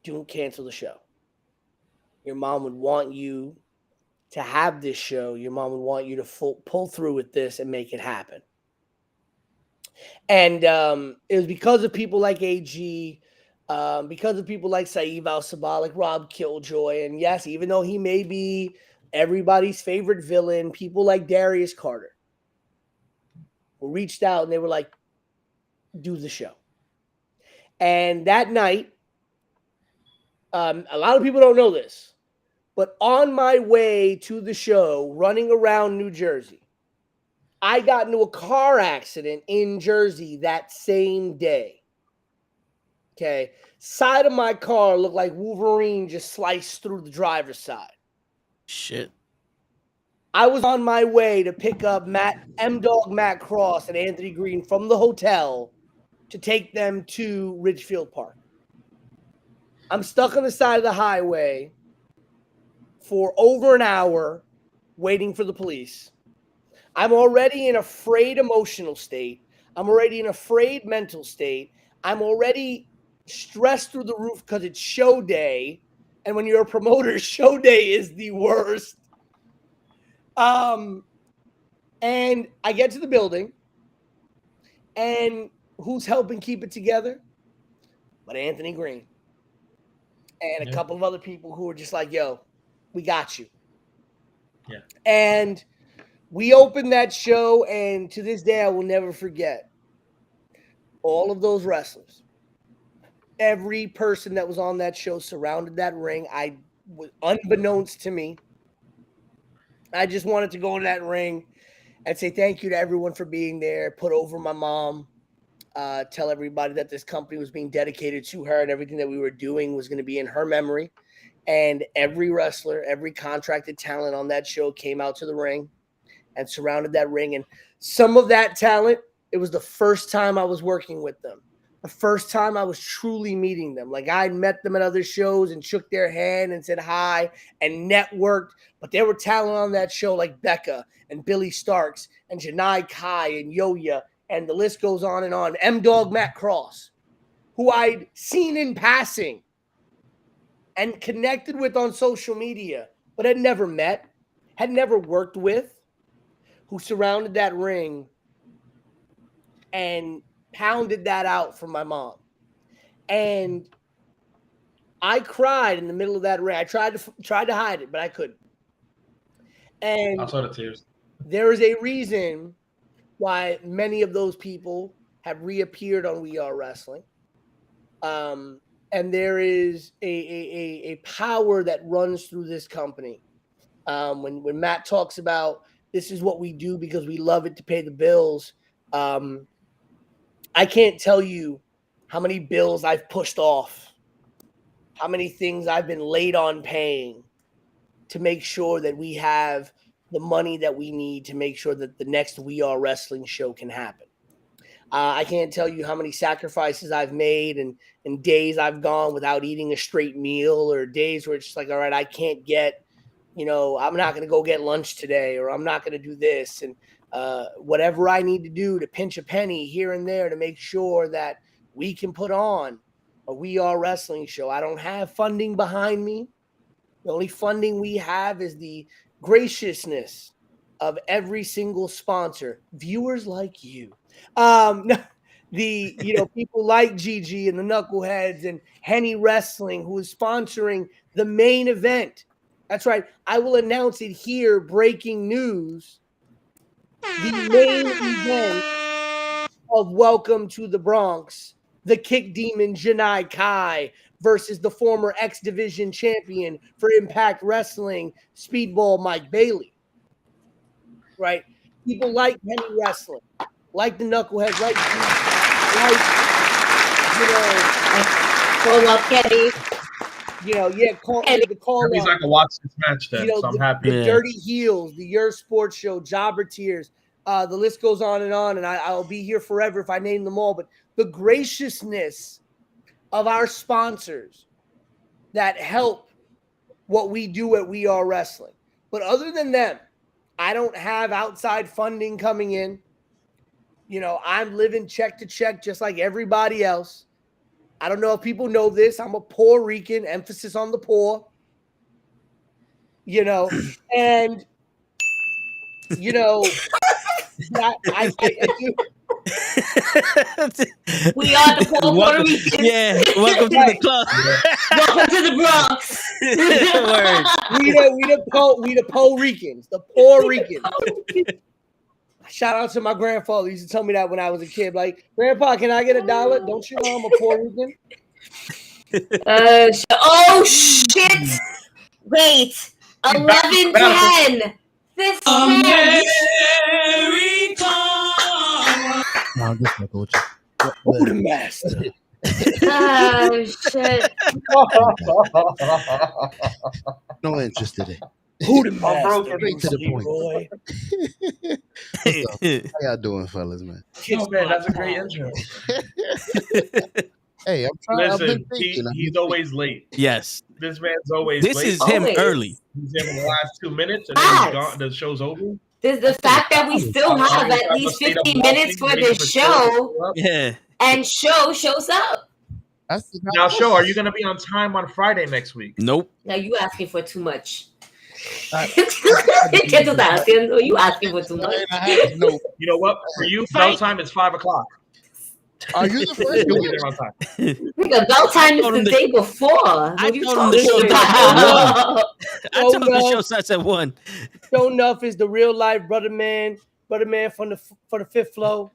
S11: Don't cancel the show. Your mom would want you to have this show, your mom would want you to pull through with this and make it happen. And it was because of people like AG, because of people like Saeed Al-Sabah, like Rob Killjoy. And yes, even though he may be everybody's favorite villain, people like Darius Carter who reached out and they were like, do the show. And that night, a lot of people don't know this, but on my way to the show, running around New Jersey, I got into a car accident in Jersey that same day. Okay. Side of my car looked like Wolverine just sliced through the driver's side.
S2: Shit.
S11: I was on my way to pick up M-Dog Matt Cross and Anthony Green from the hotel to take them to Ridgefield Park. I'm stuck on the side of the highway for over an hour waiting for the police. I'm already in a frayed emotional state. I'm already in a frayed mental state. I'm already stressed through the roof because it's show day. And when you're a promoter, show day is the worst. And I get to the building, and who's helping keep it together? But Anthony Green and a couple of other people who are just like, yo, we got you.
S9: Yeah.
S11: And we opened that show, and to this day, I will never forget all of those wrestlers. Every person that was on that show surrounded that ring. I was unbeknownst to me. I just wanted to go in that ring and say thank you to everyone for being there, put over my mom, tell everybody that this company was being dedicated to her and everything that we were doing was going to be in her memory. And every wrestler, every contracted talent on that show came out to the ring and surrounded that ring. And some of that talent, it was the first time I was working with them. The first time I was truly meeting them. Like I met them at other shows and shook their hand and said hi and networked. But there were talent on that show like Becca and Billy Starks and Janai Kai and Yo-Ya. And the list goes on and on. M-Dog Matt Cross, who I'd seen in passing and connected with on social media, but had never met, had never worked with, who surrounded that ring and pounded that out for my mom. And I cried in the middle of that ring. I tried to hide it, but I couldn't. And
S9: I saw the tears.
S11: There is a reason why many of those people have reappeared on We Are Wrestling. And there is a power that runs through this company. When Matt talks about this is what we do because we love it to pay the bills, I can't tell you how many bills I've pushed off, how many things I've been late on paying to make sure that we have the money that we need to make sure that the next We Are Wrestling show can happen. I can't tell you how many sacrifices I've made and days I've gone without eating a straight meal, or days where it's just like, all right, I can't get, I'm not going to go get lunch today, or I'm not going to do this. And whatever I need to do to pinch a penny here and there to make sure that we can put on a We Are Wrestling show. I don't have funding behind me. The only funding we have is the graciousness of every single sponsor, viewers like you. People like Gigi and the Knuckleheads and Henny Wrestling, who is sponsoring the main event. That's right. I will announce it here. Breaking news. The main event of Welcome to the Bronx, the Kick Demon Janai Kai versus the former X Division champion for Impact Wrestling, Speedball Mike Bailey. Right? People like Henny Wrestling, like the Knuckleheads, like
S4: Pull up Kenny.
S11: The call
S9: He's like to watch this match then, so I'm happy.
S11: The Dirty Heels, the Your Sports Show, Jobber Tears, the list goes on, and I'll be here forever if I name them all. But the graciousness of our sponsors that help what we do at We Are Wrestling. But other than them, I don't have outside funding coming in. I'm living check to check just like everybody else. I don't know if people know this. I'm a Puerto Rican, emphasis on the poor. you know, and you know, I do.
S4: We are the poor Puerto Ricans.
S2: Yeah, welcome to the club.
S4: Welcome to the Bronx.
S11: We the Puerto Ricans, the Puerto Ricans. Shout out to my grandfather. He used to tell me that when I was a kid. Like, Grandpa, can I get $1? Don't you know I'm a Puerto Rican?
S4: Oh shit! Wait, 11:10. This
S6: America.
S3: No, I'm just fucking with you.
S11: Who the master?
S4: Oh shit!
S3: No interest in it.
S11: Who the master?
S3: Straight to the point.
S11: Boy.
S3: What's up? How y'all doing, fellas, man?
S9: Oh, man, that's a great intro.
S3: Hey, I'm trying. I've
S9: Listen,
S3: been thinking.
S9: he's always late.
S2: Yes.
S9: This man's always
S2: This
S9: late.
S2: is him
S4: Always.
S2: early.
S9: He's here in the last 2 minutes, and then he's gone. The show's over.
S4: There's the fact that we still have at least 15 minutes for the show,
S2: Yeah.
S4: and shows up.
S9: Now, show, are you going to be on time on Friday next week?
S2: Nope.
S4: Now you asking for too much. ¿Qué tú estás haciendo? You asking for too much.
S9: You know what? For you, bell time is 5 o'clock.
S3: Are you the first
S9: You'll be there on time.
S4: The bell time is the day before.
S2: I
S4: What you
S2: told him the show
S4: talking
S2: starts
S4: about?
S2: I told him the show starts at 1.
S11: Show Enough is the real life brother man from the fifth floor.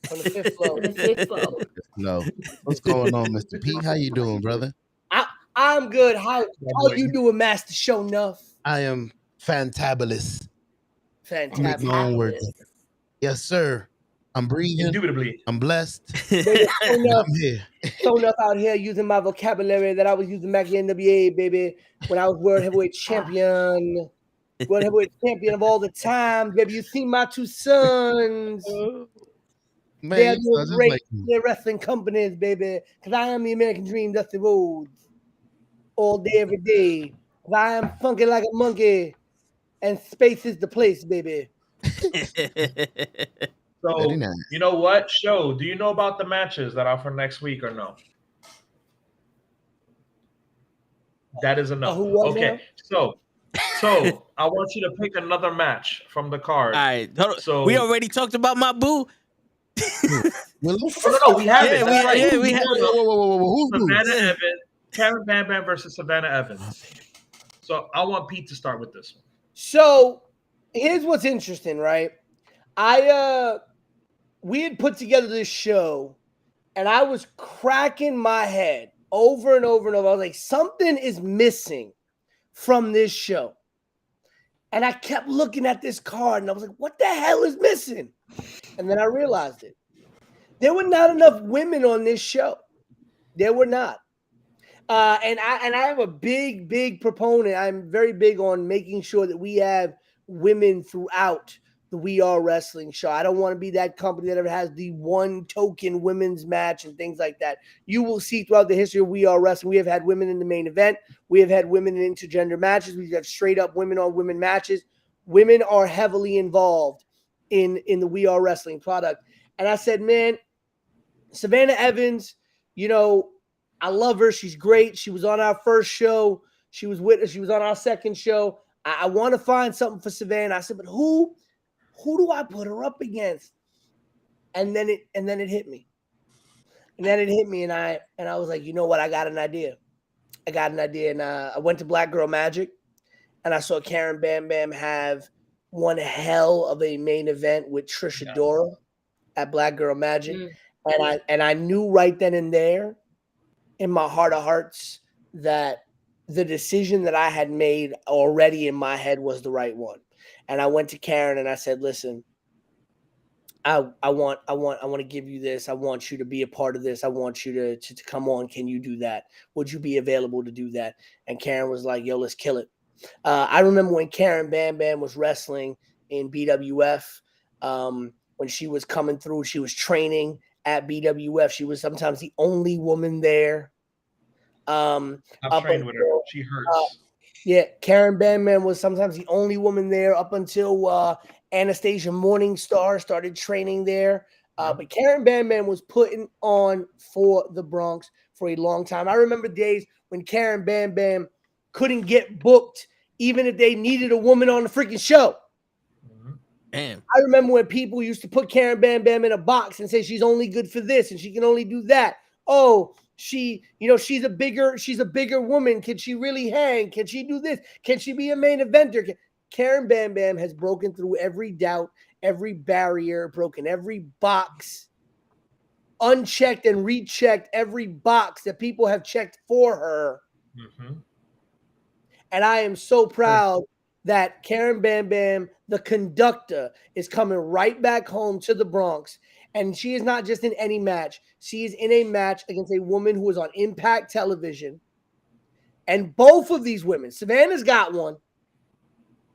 S11: From the fifth floor.
S3: No. What's going on, Mr. P? How you doing, brother?
S11: I'm good. How you doing, Master Show Enough?
S3: I am fantabulous.
S11: Fantastic.
S3: My own words. Yes, sir. I'm breathing.
S9: Indubitably.
S3: I'm blessed.
S11: I'm
S3: here.
S11: Show Enough out here using my vocabulary that I was using back in NWA, baby, when I was World Heavyweight Champion. World Heavyweight Champion of all the time, baby. You see my two sons.
S3: Man,
S11: They're
S3: you
S11: doing
S3: sound just
S11: great.
S3: like me.
S11: They're wrestling companies, baby. Because I am the American Dream, Dusty Rhodes. All day, every day. 'Cause I am funky like a monkey. And space is the place, baby.
S9: So, you know what? Show, do you know about the matches that are for next week or no? That is a no. Okay, so I want you to pick another match from the card.
S2: All right. Hold on.
S9: So
S2: we already talked about my boo.
S9: no, we have it.
S2: We have it.
S9: Savannah Evans, Karen Bam Bam versus Savannah Evans. So I want Pete to start with this one.
S11: So here's what's interesting, right? We had put together this show, and I was cracking my head over and over and over. I was like, something is missing from this show. And I kept looking at this card, and I was like, what the hell is missing? And then I realized it. There were not enough women on this show. There were not. And I am a big proponent. I'm very big on making sure that we have women throughout the We Are Wrestling show. I don't want to be that company that ever has the one token women's match and things like that. You will see throughout the history of We Are Wrestling, we have had women in the main event. We have had women in intergender matches. We've got straight up women on women matches. Women are heavily involved in the We Are Wrestling product. And I said, man, Savannah Evans, you know, I love her. She's great. She was on our first show. She was with us. She was on our second show. I want to find something for Savannah. I said, but who do I put her up against? And then it hit me. And I was like, you know what? I got an idea. And I went to Black Girl Magic, and I saw Karen Bam Bam have one hell of a main event with Trisha Dora at Black Girl Magic. And I knew right then and there in my heart of hearts that the decision that I had made already in my head was the right one. And I went to Karen and I said, listen, I want to give you this. I want you to be a part of this. I want you to come on. Can you do that? Would you be available to do that? And Karen was like, yo, let's kill it. I remember when Karen Bam Bam was wrestling in BWF, when she was coming through, she was training at BWF. She was sometimes the only woman there.
S9: I've trained with her. She hurts.
S11: Yeah, Karen Bam Bam was sometimes the only woman there up until Anastasia Morningstar started training there. But Karen Bam Bam was putting on for the Bronx for a long time. I remember days when Karen Bam Bam couldn't get booked even if they needed a woman on the freaking show.
S2: Damn.
S11: I remember when people used to put Karen Bam Bam in a box and say she's only good for this and she can only do that. Oh, she's a bigger woman. Can she really hang? Can she do this? Can she be a main eventer? Karen Bam Bam has broken through every doubt, every barrier, broken every box, unchecked and rechecked every box that people have checked for her.
S9: Mm-hmm.
S11: And I am so proud that Karen Bam Bam, the conductor, is coming right back home to the Bronx. And she is not just in any match. She is in a match against a woman who is on Impact Television. And both of these women, Savannah's got one.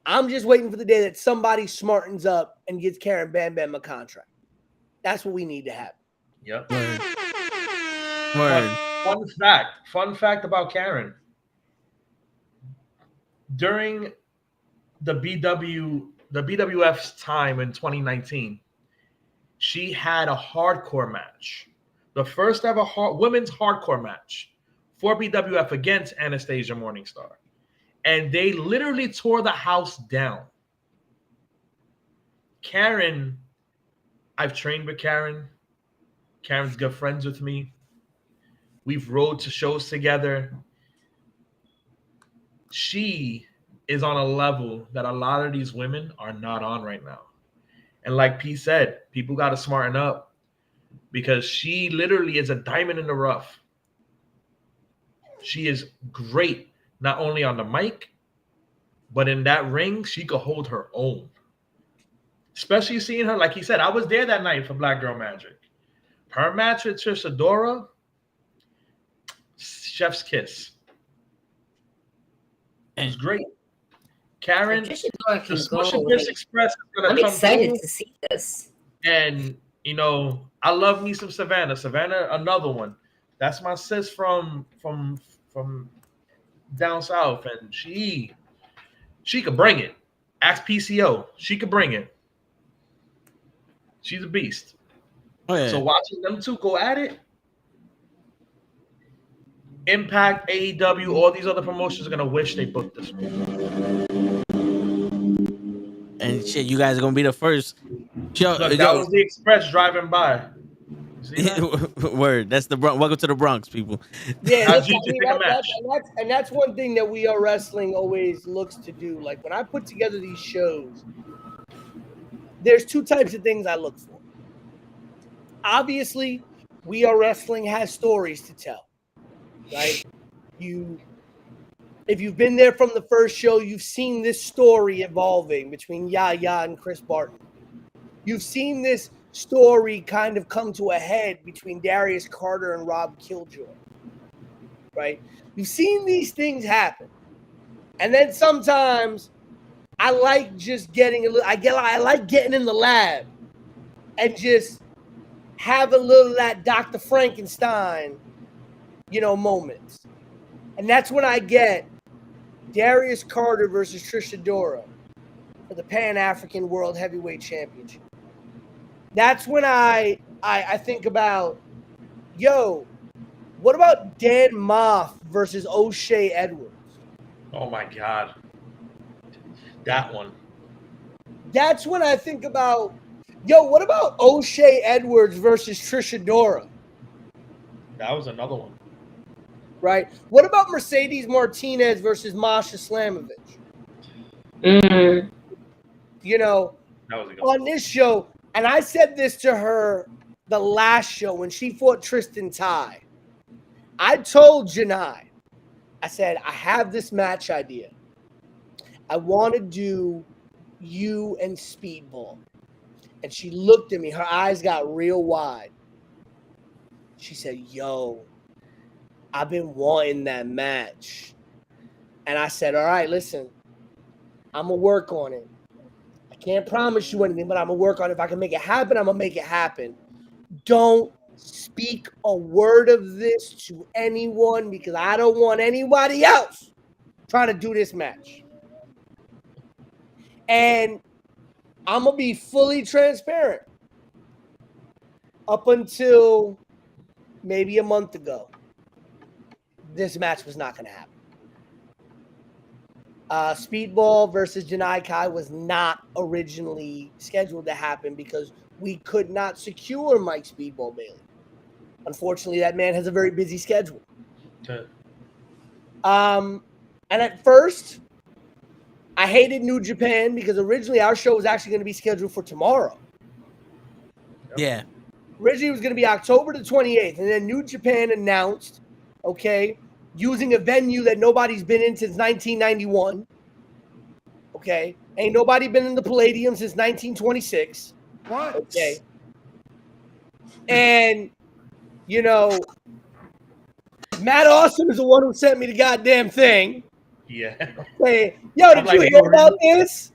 S11: I'm just waiting for the day that somebody smartens up and gets Karen Bam Bam a contract. That's what we need to happen.
S9: Yep.
S2: Word.
S9: Fun fact about Karen. During the BWF's time in 2019, she had a hardcore match, the first ever women's hardcore match for BWF against Anastasia Morningstar, and they literally tore the house down. Karen, I've trained with Karen. Karen's good friends with me. We've rode to shows together. She is on a level that a lot of these women are not on right now. And like P said, people got to smarten up because she literally is a diamond in the rough. She is great, not only on the mic, but in that ring, she could hold her own. Especially seeing her, like he said, I was there that night for Black Girl Magic. Her match with Trish Adora, chef's kiss. It was great. Karen, the Special Bliss Express is going to come
S4: excited to see this.
S9: And, I love me some Savannah. Savannah, another one. That's my sis from down south. And she could bring it. Ask PCO. She could bring it. She's a beast.
S2: Oh, yeah.
S9: So watching them two go at it, Impact, AEW, all these other promotions are going to wish they booked this one.
S2: And shit, you guys are going to be the first.
S9: Look, that was the Express driving by.
S2: Word. That's the Bronx. Welcome to the Bronx, people.
S11: Yeah, that's one thing that We Are Wrestling always looks to do. Like when I put together these shows, there's two types of things I look for. Obviously, We Are Wrestling has stories to tell, right? If you've been there from the first show, you've seen this story evolving between Yaya and Chris Barton. You've seen this story kind of come to a head between Darius Carter and Rob Killjoy, right? You've seen these things happen. And then sometimes I like just getting I like getting in the lab and just have a little of that Dr. Frankenstein, moments. And that's when I get Darius Carter versus Trish Adora for the Pan-African World Heavyweight Championship. That's when I think about, what about Dan Moff versus O'Shea Edwards?
S9: Oh my God. That one.
S11: That's when I think about, what about O'Shea Edwards versus Trish Adora?
S9: That was another one.
S11: Right? What about Mercedes Martinez versus Masha Slamovich?
S4: Mm-hmm.
S11: On this show, and I said this to her the last show when she fought Tristan Ty. I told Janai, I said, I have this match idea. I want to do you and Speedball. And she looked at me. Her eyes got real wide. She said, I've been wanting that match. And I said, all right, listen, I'm going to work on it. I can't promise you anything, but I'm going to work on it. If I can make it happen, I'm going to make it happen. Don't speak a word of this to anyone because I don't want anybody else trying to do this match. And I'm going to be fully transparent. Up until maybe a month ago, this match was not going to happen. Speedball versus Janai Kai was not originally scheduled to happen because we could not secure Mike Speedball Bailey. Unfortunately, that man has a very busy schedule.
S9: Okay.
S11: And at first, I hated New Japan because originally our show was actually going to be scheduled for tomorrow.
S2: Yeah.
S11: Originally, it was going to be October the 28th, and then New Japan announced, okay, using a venue that nobody's been in since 1991. Okay. Ain't nobody been in the Palladium since 1926.
S8: What?
S11: Okay. And, you know, Matt Austin is the one who sent me the goddamn thing.
S9: Yeah.
S11: Hey, yo, did you hear about this?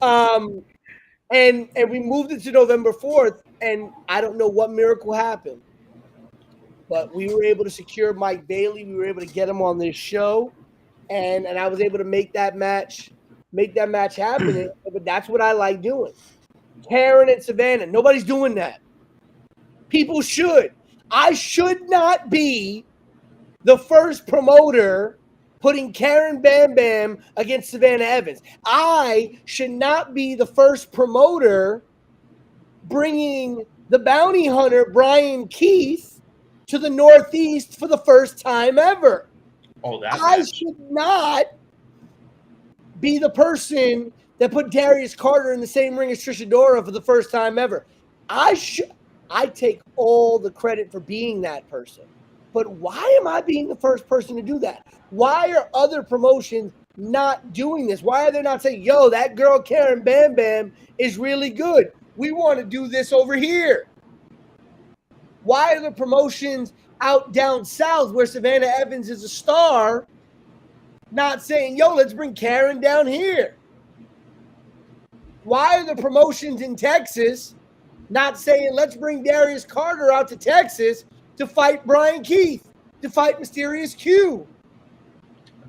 S11: And we moved it to November 4th, and I don't know what miracle happened. But we were able to secure Mike Bailey. We were able to get him on this show, and I was able to make that match happen. But that's what I like doing. Karen and Savannah, nobody's doing that. People should. I should not be the first promoter putting Karen Bam Bam against Savannah Evans. I should not be the first promoter bringing the bounty hunter Brian Keith to the Northeast for the first time ever.
S9: Oh, that
S11: I should not be the person that put Darius Carter in the same ring as Trish Adora for the first time ever. I take all the credit for being that person. But why am I being the first person to do that? Why are other promotions not doing this? Why are they not saying, yo, that girl Karen Bam Bam is really good. We want to do this over here. Why are the promotions out down south where Savannah Evans is a star not saying, yo, let's bring Karen down here? Why are the promotions in Texas not saying, let's bring Darius Carter out to Texas to fight Brian Keith, to fight Mysterious Q?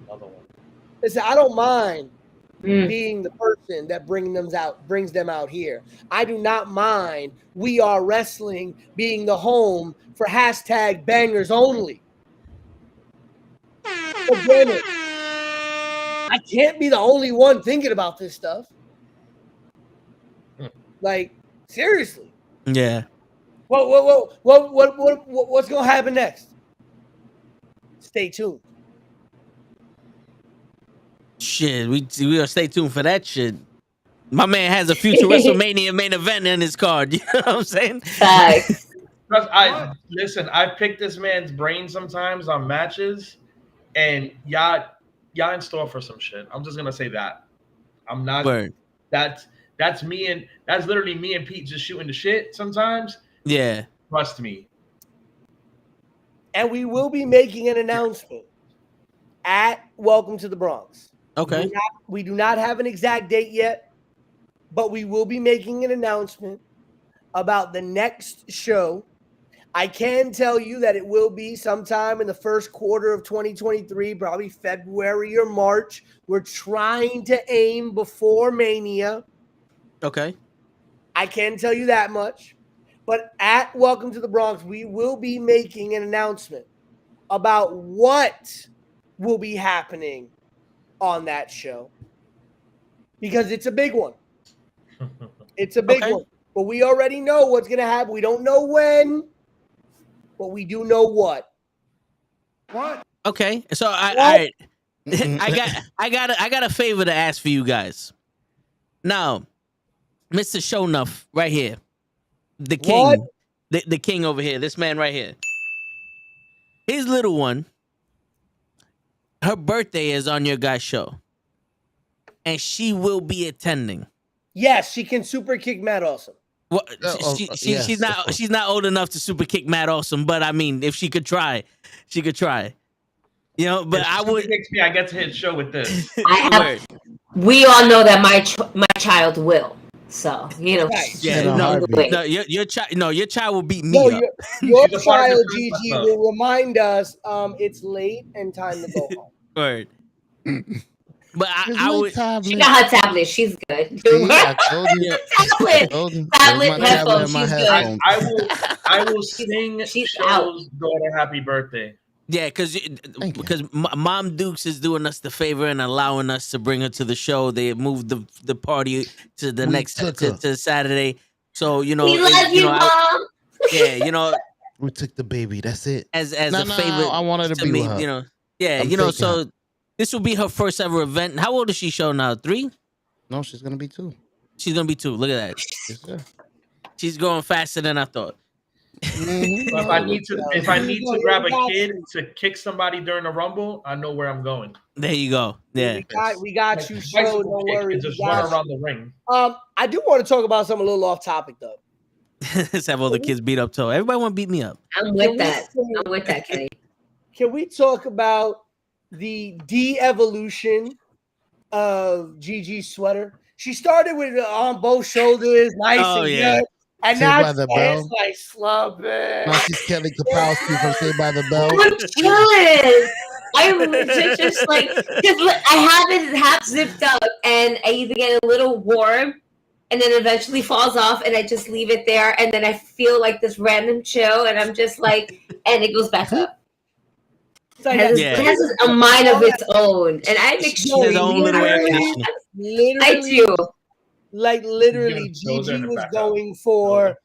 S9: Another one.
S11: Listen, I don't mind being the person that brings them out here. I do not mind We Are Wrestling being the home for hashtag bangers only. But granted, I can't be the only one thinking about this stuff. Like, seriously.
S2: Yeah.
S11: What's gonna happen next? Stay tuned.
S2: Shit, we gonna stay tuned for that shit. My man has a future WrestleMania main event in his card. You know what I'm saying?
S4: Facts.
S9: Listen, I pick this man's brain sometimes on matches, and y'all in store for some shit. I'm just gonna say that. I'm not.
S2: Word.
S9: That's me, and that's literally me and Pete just shooting the shit sometimes.
S2: Yeah.
S9: Trust me.
S11: And we will be making an announcement at Welcome to the Bronx.
S2: Okay.
S11: We do not have an exact date yet, but we will be making an announcement about the next show. I can tell you that it will be sometime in the first quarter of 2023, probably February or March. We're trying to aim before Mania.
S2: Okay.
S11: I can tell you that much. But at Welcome to the Bronx, we will be making an announcement about what will be happening on that show. Because it's a big one. It's a big one. But we already know what's going to happen. We don't know when, but we do know what.
S8: What?
S2: Okay. So I got a favor to ask for you guys. Now, Mr. Shownuff right here. The king. The king over here. This man right here. His little one. Her birthday is on your guys' show. And she will be attending.
S11: Yes, she can super kick Matt Awesome.
S2: Well, she's not old enough to super kick Matt Awesome, but I mean, if she could try, she could try. You know, but I would.
S9: Kicks me, I get to hit show with this.
S4: We all know that my child will. So you know,
S2: your child will beat me up.
S11: Your child, Gigi, will remind us it's late and time to go home.
S2: Right. But I would.
S4: She got her tablet. She's good.
S3: I told you.
S4: Tablet, headphones. She's good.
S9: I will sing Show's daughter happy birthday.
S2: Yeah, because Mom Dukes is doing us the favor and allowing us to bring her to the show. They moved the party to the next to Saturday. So
S4: we love you, Mom.
S3: We took the baby. That's it.
S2: As a favor,
S3: I wanted to be
S2: me,
S3: with her.
S2: So this will be her first ever event. How old is she? Show now 3?
S3: No, she's gonna be 2.
S2: She's gonna be 2. Look at that.
S3: Yes, sir.
S2: She's going faster than I thought.
S9: So if I need to grab a kid to kick somebody during the Rumble, I know where I'm going.
S2: There you go. Yeah,
S11: we got you. So don't worry.
S9: Just run around the ring.
S11: I do want to talk about something a little off topic though.
S2: Let's have all the kids beat up toe. Everybody want to beat me up.
S4: I'm with that, Kenny.
S11: Can we talk about the de-evolution of Gigi's sweater? She started with it on both shoulders, nice and good. And now it's like slubbing.
S3: Now she's Kelly Kapowski from Saved by the Bell.
S4: I'm chilling. I'm just like, I have it half zipped up, and I either get a little warm, and then eventually falls off, and I just leave it there, and then I feel like this random chill, and I'm just like, and it goes back up. It has a mind of its own, and I'm extremely I do.
S11: Like literally, Gigi was going for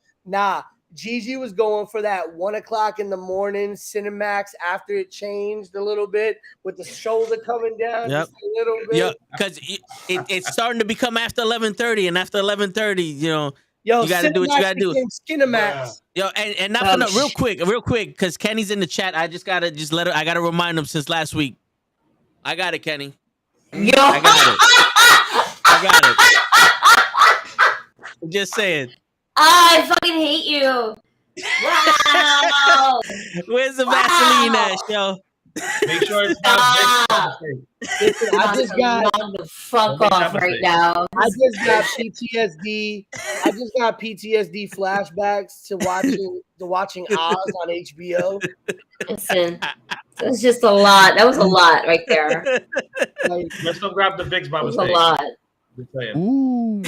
S11: Gigi was going for that 1 o'clock in the morning Cinemax after it changed a little bit with the shoulder coming down just a little bit.
S2: Yeah, because it's starting to become after 11:30, and after 11:30, you gotta do what you gotta do.
S11: Cinemax.
S2: Yo, and not for real quick, because Kenny's in the chat. I just gotta let her. I gotta remind him since last week. I got it, Kenny.
S4: Yo,
S2: I got it. I'm just saying.
S4: I fucking hate you. Wow.
S2: Where's the Vaseline at, yo?
S9: Make sure it's not
S11: Listen, I just got
S4: the fuck off right now.
S11: I just got PTSD. I just got PTSD flashbacks to watching Oz on HBO.
S4: Listen, that's just a lot. That was a lot right there.
S9: Let's don't grab the Vicks by
S4: That was
S9: mistake.
S4: a lot.
S9: Just saying.
S3: Ooh.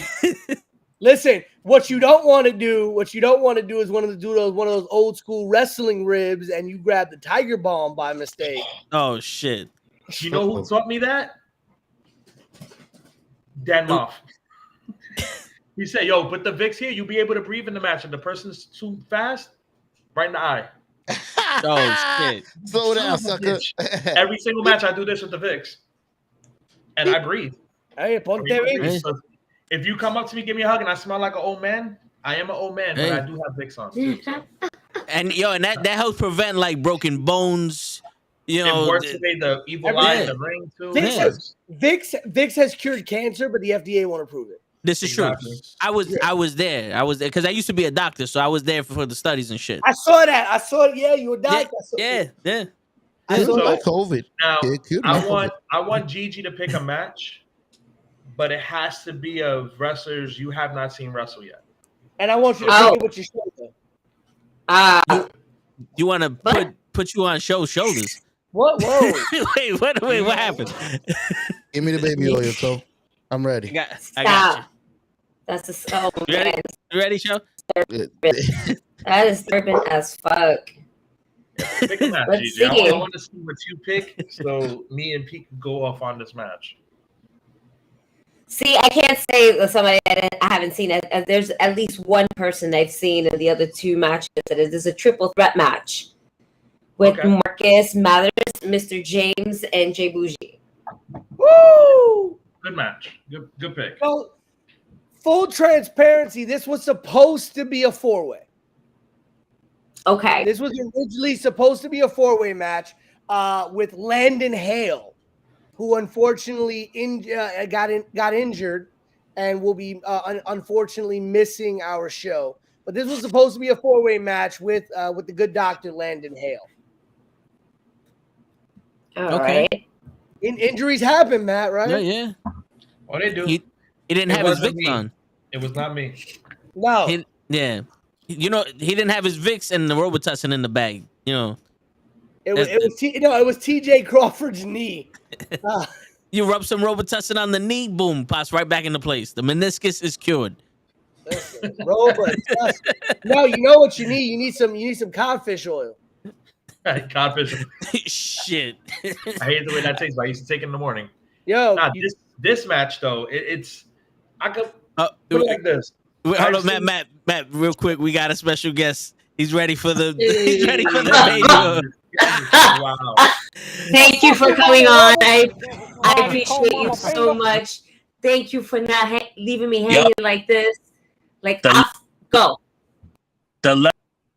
S11: Listen, what you don't want to do is one of those old school wrestling ribs, and you grab the Tiger Bomb by mistake.
S2: Oh shit!
S9: You know who taught me that? Dan Moff. He said, "Yo, put the Vicks here. You'll be able to breathe in the match. If the person's too fast, right in the eye."
S2: Oh shit!
S3: Slow down, sucker.
S9: Every single match, I do this with the Vicks, and I breathe.
S11: Hey, ponte Vicks.
S9: So if you come up to me, give me a hug, and I smell like an old man, I am an old man, but I do have Vicks on.
S2: And that helps prevent like broken bones.
S9: It works today, the evil eye in the ring too.
S11: Vicks has cured cancer, but the FDA won't approve it.
S2: This is true. I was there because I used to be a doctor, so I was there for the studies and shit.
S11: I saw that. Yeah, you were doctor.
S2: Yeah.
S3: I saw like COVID.
S9: Now I want Gigi to pick a match, but it has to be of wrestlers you have not seen wrestle yet.
S11: And I want you to pick it with your shoulder.
S2: You want to put you on shoulders?
S11: What? Whoa!
S2: Wait, what happened?
S3: Give me the baby oil, so I'm ready.
S2: I got you.
S4: That's
S2: You ready? You ready, show?
S4: That is disturbing as fuck.
S9: Pick a match,
S4: Let's
S9: Gigi.
S4: see.
S9: I want to see what you pick, so me and Pete can go off on this match.
S4: See, I can't say somebody I haven't seen it. There's at least one person I've seen in the other two matches. There's a triple threat match with Marcus Mathers, Mr. James, and Jay Bougie.
S11: Woo!
S9: Good match. Good pick.
S11: So, full transparency, this was supposed to be a 4-way.
S4: Okay.
S11: This was originally supposed to be a 4-way match with Landon Hale, who unfortunately got injured and will be unfortunately missing our show. But this was supposed to be a 4-way match with the good doctor Landon Hale.
S4: All right.
S11: Injuries happen, Matt, right?
S2: Yeah.
S9: Oh, they do.
S2: He didn't have his Vicks on.
S9: It was not me.
S11: No.
S2: He didn't have his Vicks and the Robitussin in the bag.
S11: It was TJ Crawford's knee.
S2: You rub some Robitussin on the knee, boom, pops right back into place. The meniscus is cured.
S11: Listen, Robitussin. No, you know what you need? You need some codfish oil.
S9: Codfish.
S2: Shit.
S9: I hate the way that tastes, but I used to take it in the morning.
S11: Yo,
S9: this match though, it's I could put it like this.
S2: Hold on, Matt, real quick. We got a special guest. He's ready for the. He's ready for the baby.
S9: Wow.
S4: Thank you for coming on. I appreciate you so much. Thank you for not leaving me hanging like this. Like, go.
S12: The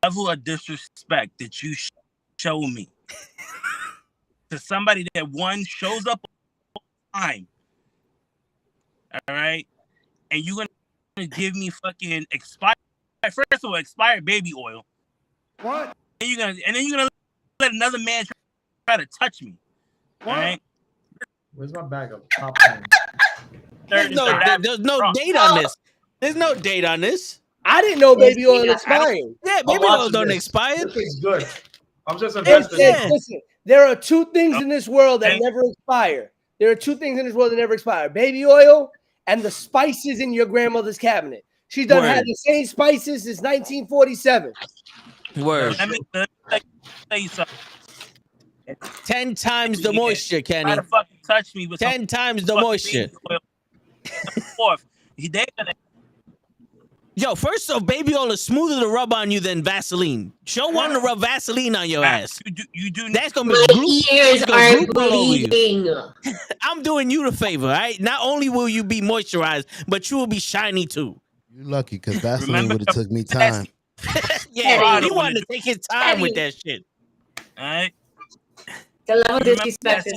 S12: level of disrespect that you show me to somebody that shows up on time. All right, and you're gonna give me fucking expired. First of all, expired baby oil.
S8: What?
S12: And then you're gonna let another man try to touch me.
S9: What?
S12: All right.
S9: Where's my bag of popcorn?
S2: There's no date on this. There's no date on this.
S11: I didn't know baby oil expired.
S2: Yeah, baby oil don't expire.
S9: It's good. I'm just
S11: Listen, there are two things in this world that never expire. There are two things in this world that never expire: baby oil and the spices in your grandmother's cabinet. She's done had the same spices since 1947.
S2: Word.
S12: Let me tell you something.
S2: 10 times the moisture, Kenny.
S12: Try to fucking touch me with
S2: 10 times the moisture.
S12: Fourth,
S2: Yo, first off, baby oil is smoother to rub on you than Vaseline. Show one to rub Vaseline on your ass.
S12: You do.
S2: That's gonna be
S4: my ears are bleeding.
S2: I'm doing you the favor, all right? Not only will you be moisturized, but you will be shiny too.
S3: You're lucky because Vaseline would have took me time.
S2: Yeah, he wanted to take his time with that shit.
S12: All right.
S4: The level of disrespect.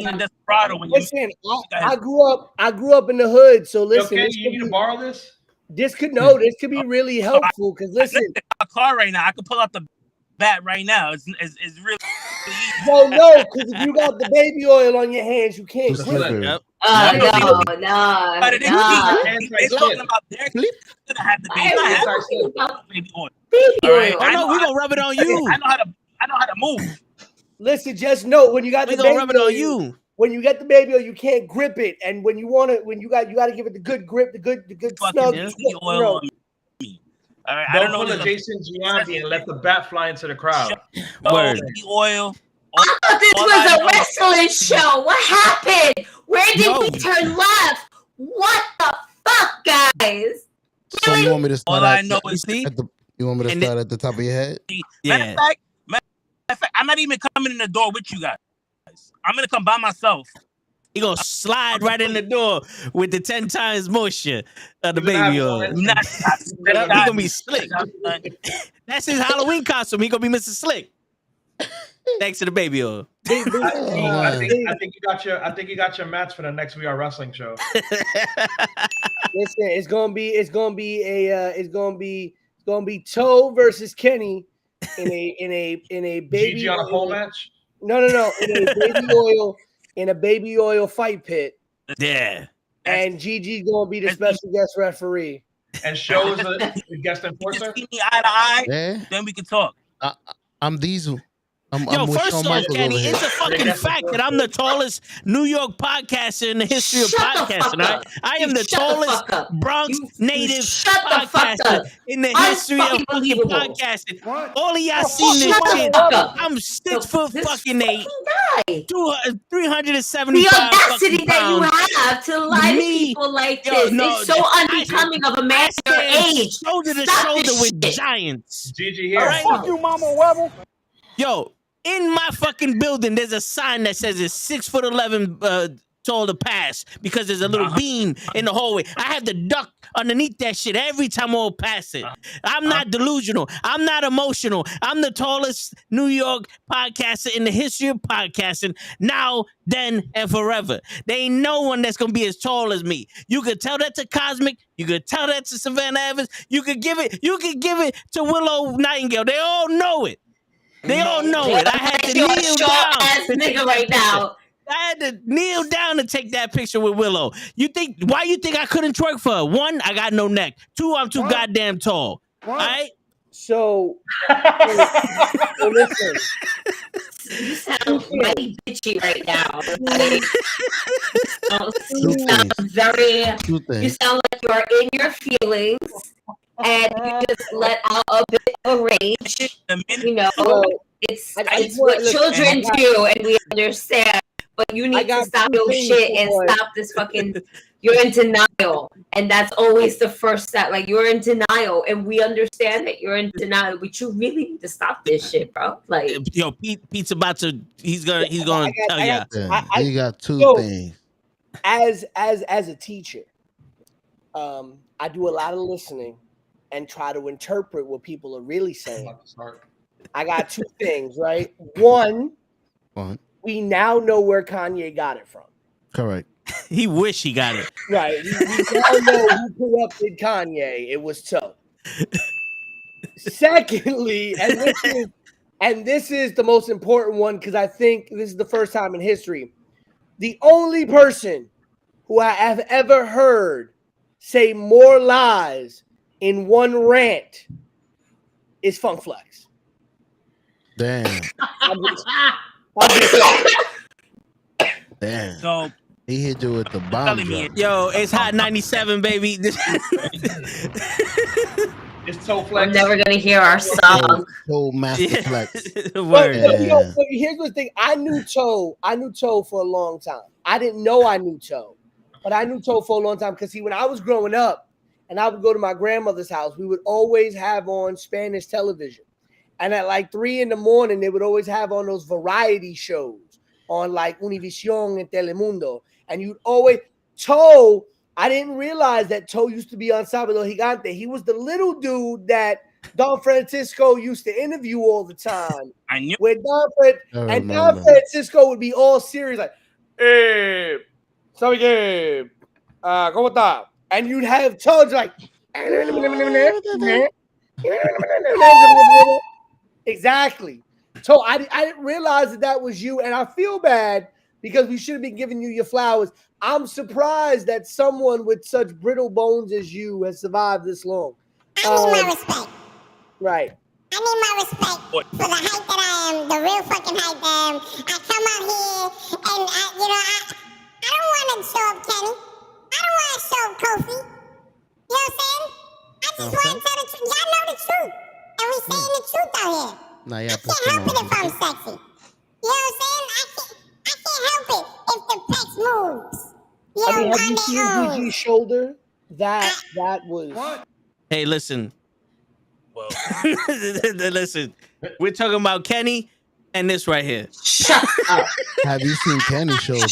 S11: Listen, I grew up in the hood, so listen.
S9: Okay, you need to borrow this.
S11: This could be really helpful because listen,
S12: a car right now. I could pull out the bat right now. It's really easy.
S11: Yo, no, because if you got the baby oil on your hands, you can't grip it.
S4: No.
S12: But they talking about their gonna have the baby oil.
S2: I know we gonna rub it on you.
S12: I know how to move.
S11: Listen, just know when you got the baby
S2: rub it on you.
S11: When you get the baby oil, you can't grip it, and when you got to give it the good grip, the good smell.
S12: Oil on me. All right, I don't know
S9: the Jason Giambi and let the bat fly into the crowd.
S2: Word.
S12: Oil.
S4: I thought this was a wrestling show. What happened? Where did we turn left? What the fuck, guys?
S3: So you want me to start?
S12: All I know is
S3: you want me to start at the top of your head?
S12: Matter of fact, I'm not even coming in the door with you guys. I'm gonna come by myself.
S2: He gonna slide right in the door with the 10 times moisture of the baby oil. He gonna be slick. That's his Halloween costume. He gonna be Mr. Slick. Thanks to the baby oil.
S9: I think you got your match for the next We Are Wrestling show.
S11: Listen, it's gonna be Toe versus Kenny in a baby
S9: GG on a pole match.
S11: No, in a baby oil fight pit.
S2: Yeah.
S11: And Gigi's gonna be the special guest referee.
S9: And shows the guest enforcer.
S12: See me eye to eye,
S3: Yeah.
S12: then we can talk.
S3: I'm Diesel.
S2: Yo, first off, Kenny, it's a fucking fact that I'm the tallest New York podcaster in the history of podcasting. Right? I am the tallest Bronx native podcaster in the history of fucking podcasting. All of y'all seen this shit. I'm 6 foot fucking 8, 375
S4: the audacity
S2: fucking
S4: that you
S2: pounds.
S4: have to lie to people like this is so unbecoming of a man your age.
S2: Shoulder to shoulder with giants.
S9: Gigi here.
S2: All right?
S8: Fuck you, Mama Webble.
S2: Yo, in my fucking building, there's a sign that says it's 6'11" tall to pass because there's a little beam in the hallway. I have to duck underneath that shit every time I walk past it. I'm not delusional. I'm not emotional. I'm the tallest New York podcaster in the history of podcasting now, then, and forever. There ain't no one that's gonna be as tall as me. You could tell that to Cosmic. You could tell that to Savannah Evans. You could give it to Willow Nightingale. They all know it. They all know it. I had to kneel down.
S4: Ass nigga right now.
S2: I had to kneel down to take that picture with Willow. Why you think I couldn't twerk for her? 1, I got no neck. 2, I'm too goddamn tall. All right?
S11: So listen.
S4: You sound mighty bitchy right now. You sound like you're in your feelings and you just let out a bit of rage. It's what children do, and we understand. But you need to stop your shit and stop this fucking. You're in denial, and that's always the first step. Like, you're in denial, and we understand that you're in denial, but you really need to stop this shit, bro. Like,
S2: yo, Pete's about to. He's gonna tell you.
S3: He got two things.
S11: As a teacher, I do a lot of listening and try to interpret what people are really saying. I got two things, right? One, we now know where Kanye got it from.
S3: Correct.
S2: He wish he got it.
S11: Right. We now know who corrupted Kanye. It was Toe. Secondly, and this is the most important one, because I think this is the first time in history, the only person who I have ever heard say more lies in one rant is Funk Flex.
S3: Damn. Damn.
S12: So
S3: he hit you with the bomb drop.
S2: Yo, it's Hot 97, baby.
S9: It's Toe Flex.
S4: I'm never gonna hear our song.
S3: Toe Master Flex.
S11: But here's the thing. I knew Toe for a long time. I didn't know I knew Toe, but I knew Toe for a long time because when I was growing up and I would go to my grandmother's house, we would always have on Spanish television. And at like 3 a.m, they would always have on those variety shows on like Univision and Telemundo. And you'd always, Toe, I didn't realize that Toe used to be on Sábado Gigante. He was the little dude that Don Francisco used to interview all the time.
S12: I knew.
S11: With Don Francisco would be all serious, like, "Hey, ¿sabe qué? ¿Cómo está?" And you'd have Toe like, exactly. So I didn't realize that was you, and I feel bad because we should have been giving you your flowers. I'm surprised that someone with such brittle bones as you has survived this long.
S13: I need my respect.
S11: Right.
S13: I need my respect for the hype that I am, the real fucking hype that I am. I come out here and I don't want to show up Kenny. I don't want to show up Kofi. You know what I'm saying? I just want to tell the truth. Y'all know the truth. And we saying the truth out here.
S3: Nah,
S13: I can't help it if I'm sexy. You know what I'm saying? I can't help it if the pecs moves. You know,
S11: have you seen DG's shoulder? That was. What?
S2: Hey, listen. Well, listen. We're talking about Kenny and this right here.
S4: Shut up.
S3: Have you seen Kenny's shoulder?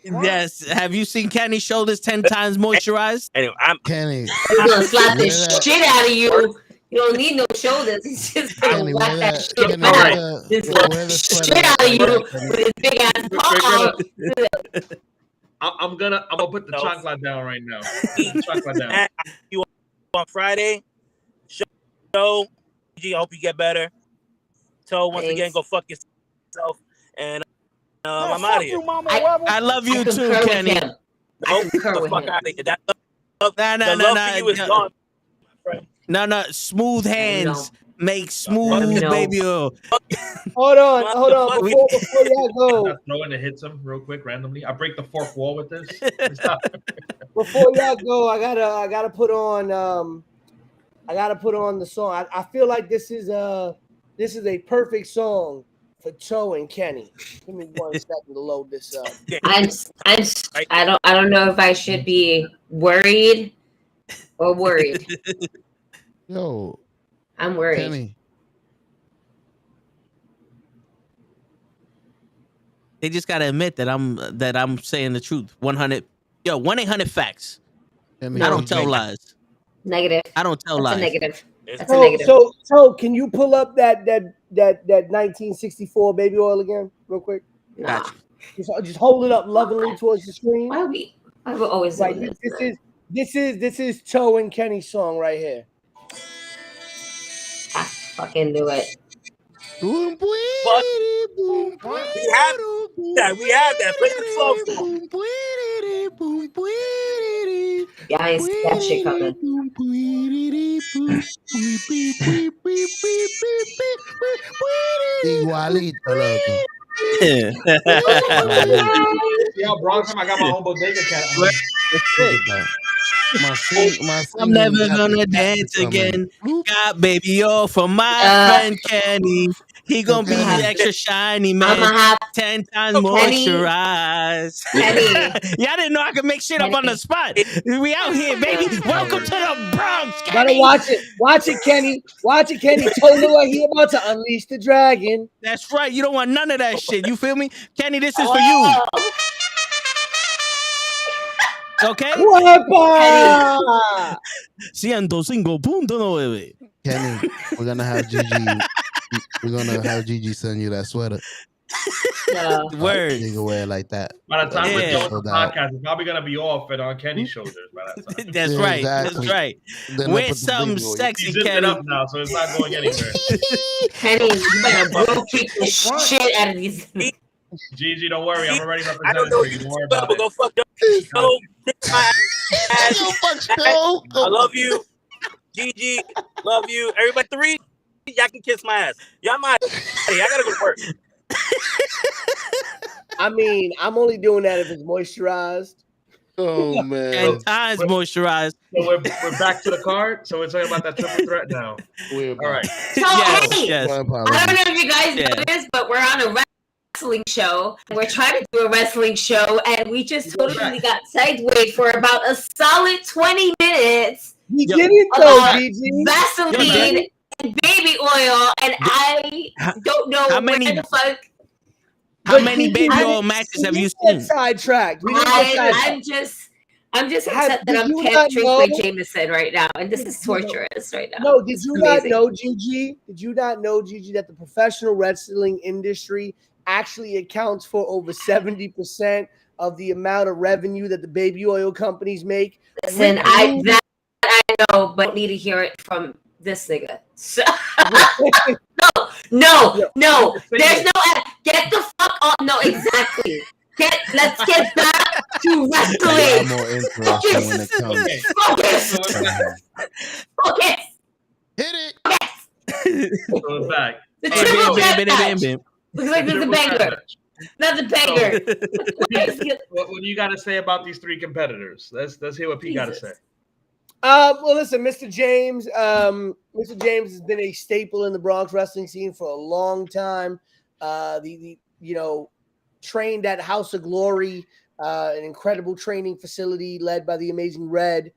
S2: Yes. Have you seen Kenny's shoulders 10 times moisturized?
S12: Anyway,
S3: Kenny.
S4: He's gonna slap the shit out of you. You don't need no shoulders. He's just gonna whack that shit back. Just the shit out of you with his big ass paw.
S9: I'm gonna put the chocolate down right now. Chocolate down.
S12: You on Friday? Show. I hope you get better. So once again, go fuck yourself. And I'm out of here.
S2: I love you too, Kenny.
S12: Nope, the fuck out of here. The love for you is gone, my friend.
S2: No. Smooth hands make smooth baby oil.
S11: Hold on. Before y'all go,
S9: throw in and hit some real quick randomly. I break the fourth wall with this.
S11: Before y'all go, I gotta put on the song. I feel like this is a perfect song for Toe and Kenny. Give me 1 second to load this up.
S4: I don't know if I should be worried or worried.
S3: Yo,
S4: I'm worried.
S3: Kenny.
S2: They just gotta admit that I'm saying the truth. 1-800 facts. I don't tell lies.
S4: Negative.
S2: I don't tell lies.
S4: Negative. That's a negative.
S11: So can you pull up that 1964 baby oil again, real quick?
S4: Nah.
S11: Just hold it up lovingly towards the screen.
S4: Why we always
S11: like
S4: do
S11: this is Toe and Kenny's song right here.
S4: I fucking do it.
S12: We have that. Play the song.
S4: Yeah, I ain't see that shit coming.
S3: Igualito, loco.
S9: Yeah, Bronx, I got my own bodega cat.
S2: I'm never gonna dance again. Got baby oil from my friend Kenny. He gonna be extra shiny, man. 10 times moisturized. Y'all didn't know I could make shit up on the spot. We out here, baby. Welcome to the Bronx, Kenny.
S11: Gotta watch it. Watch it, Kenny. Watch it, Kenny. Totally, he about to unleash the dragon.
S2: That's right. You don't want none of that shit. You feel me? Kenny, this is for you. Okay? 105.9.
S3: Kenny, we're gonna have Gigi. We're gonna have Gigi send you that sweater.
S2: Word.
S3: You can wear it like that.
S9: By the time we're done with the podcast, it's probably gonna be off and on Kenny's shoulders by that time.
S2: That's right. Exactly. That's right. Wear something sexy, Kenny.
S9: It up now, so it's not going anywhere.
S4: Kenny, you better bro kick the shit out of these.
S9: Gigi, don't worry. I'm already representing for you. Don't worry about it.
S12: Go fuck your show. I love you. Gigi, love you. Everybody, 3, y'all can kiss my ass. Y'all my hey, I gotta go to work.
S11: I mean, I'm only doing that if it's moisturized.
S3: Oh man.
S2: 10 times moisturized.
S9: So we're back to the card. So we're talking about that triple threat now. All right.
S4: So
S2: yes.
S4: I don't know if you guys know this, but we're on a wrestling show. We're trying to do a wrestling show, and we just totally got segued for about a solid 20 minutes.
S11: We did it though, Gigi.
S4: Vaseline and baby oil, and I don't know
S2: how many,
S4: where the fuck.
S2: How many baby oil matches have you seen?
S11: Sidetracked.
S4: I'm just upset that I'm capturing by Jameson right now, and this is torturous right now.
S11: No, did you not know, Gigi? Did you not know, Gigi, that the professional wrestling industry actually accounts for over 70% of the amount of revenue that the baby oil companies make?
S4: Listen, I know, but need to hear it from this nigga. So, no. There's no get the fuck off. No, exactly. Let's get back to wrestling.
S3: More interesting when it comes.
S4: Focus.
S3: Hit it.
S9: So back.
S4: The triple threat match. Looks like there's a banger. Not the banger.
S9: What do you got to say about these 3 competitors? Let's hear what Pete got to say.
S11: Well, listen, Mr. James. Mr. James has been a staple in the Bronx wrestling scene for a long time. Trained at House of Glory, an incredible training facility led by the amazing Red.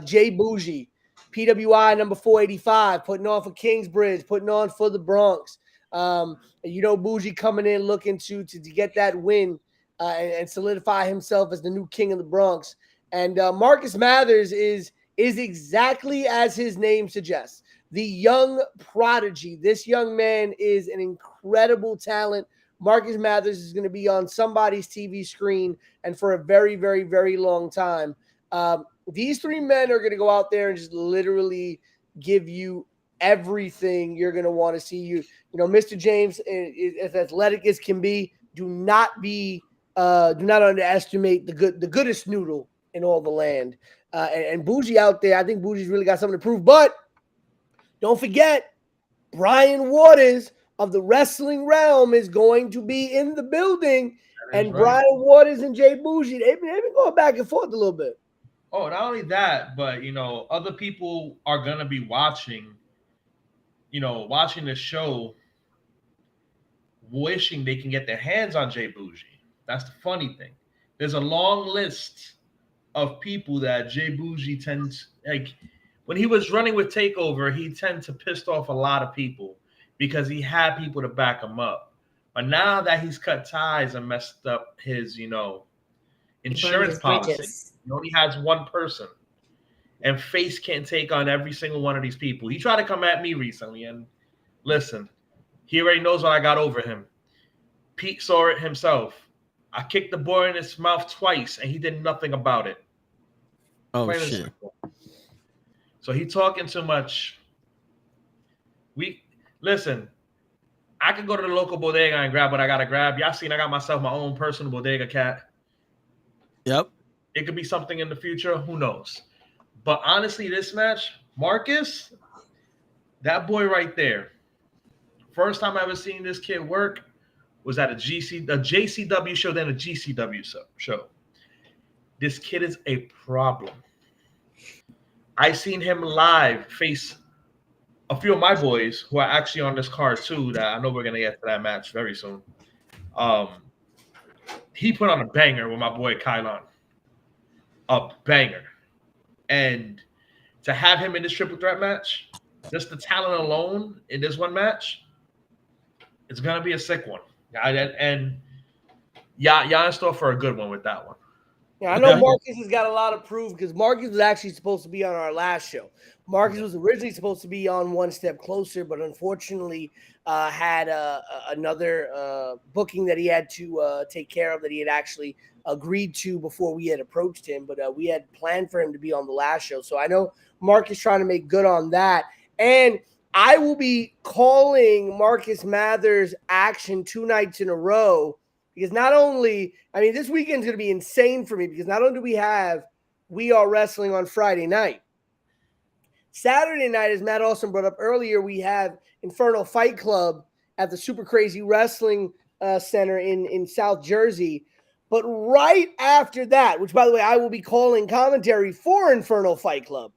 S11: Jay Bougie, PWI number 485, putting on for Kingsbridge, putting on for the Bronx. Bougie coming in looking to get that win and solidify himself as the new king of the Bronx. And Marcus Mathers is exactly as his name suggests, the young prodigy. This young man is an incredible talent. Marcus Mathers is going to be on somebody's TV screen and for a very, very, very long time. These 3 men are going to go out there and just literally give you everything you're going to want to see. Mr. James is as athletic as can be. Do not underestimate the goodest noodle in all the land. And Bougie out there, I think Bougie's really got something to prove. But don't forget, Brian Waters of the wrestling realm is going to be in the building. And right. Brian Waters and Jay Bougie, they've been going back and forth a little bit.
S9: Oh, not only that, but, other people are going to be watching the show, wishing they can get their hands on Jay Bougie. That's the funny thing. There's a long list of people that Jay Bougie tends, like, when he was running with TakeOver, he tended to piss off a lot of people because he had people to back him up. But now that he's cut ties and messed up his, insurance policy, he only has one person. And Face can't take on every single one of these people. He tried to come at me recently, and listen, he already knows what I got over him. Pete saw it himself. I kicked the boy in his mouth twice, and he did nothing about it.
S2: Oh, shit.
S9: So he talking too much. Listen, I could go to the local bodega and grab what I got to grab. Y'all seen I got myself my own personal bodega cat.
S2: Yep.
S9: It could be something in the future. Who knows? But honestly, this match, Marcus, that boy right there, first time I ever seen this kid work was at a JCW show, then a GCW show. This kid is a problem. I seen him live face a few of my boys who are actually on this card too. That I know we're gonna get to that match very soon. He put on a banger with my boy Kylon, a banger, and to have him in this triple threat match, just the talent alone in this one match, it's gonna be a sick one. And y'all in store for a good one with that one.
S11: Yeah, I know Marcus has got a lot of proof because Marcus was actually supposed to be on our last show. Marcus was originally supposed to be on One Step Closer, but unfortunately had another booking that he had to take care of that he had actually agreed to before we had approached him. But we had planned for him to be on the last show. So I know Marcus trying to make good on that. And I will be calling Marcus Mathers' action 2 nights in a row. Because not only, I mean, this weekend's going to be insane for me because not only do we have We Are Wrestling on Friday night, Saturday night, as Matt Austin brought up earlier, we have Inferno Fight Club at the Super Crazy Wrestling Center in South Jersey. But right after that, which, by the way, I will be calling commentary for Inferno Fight Club,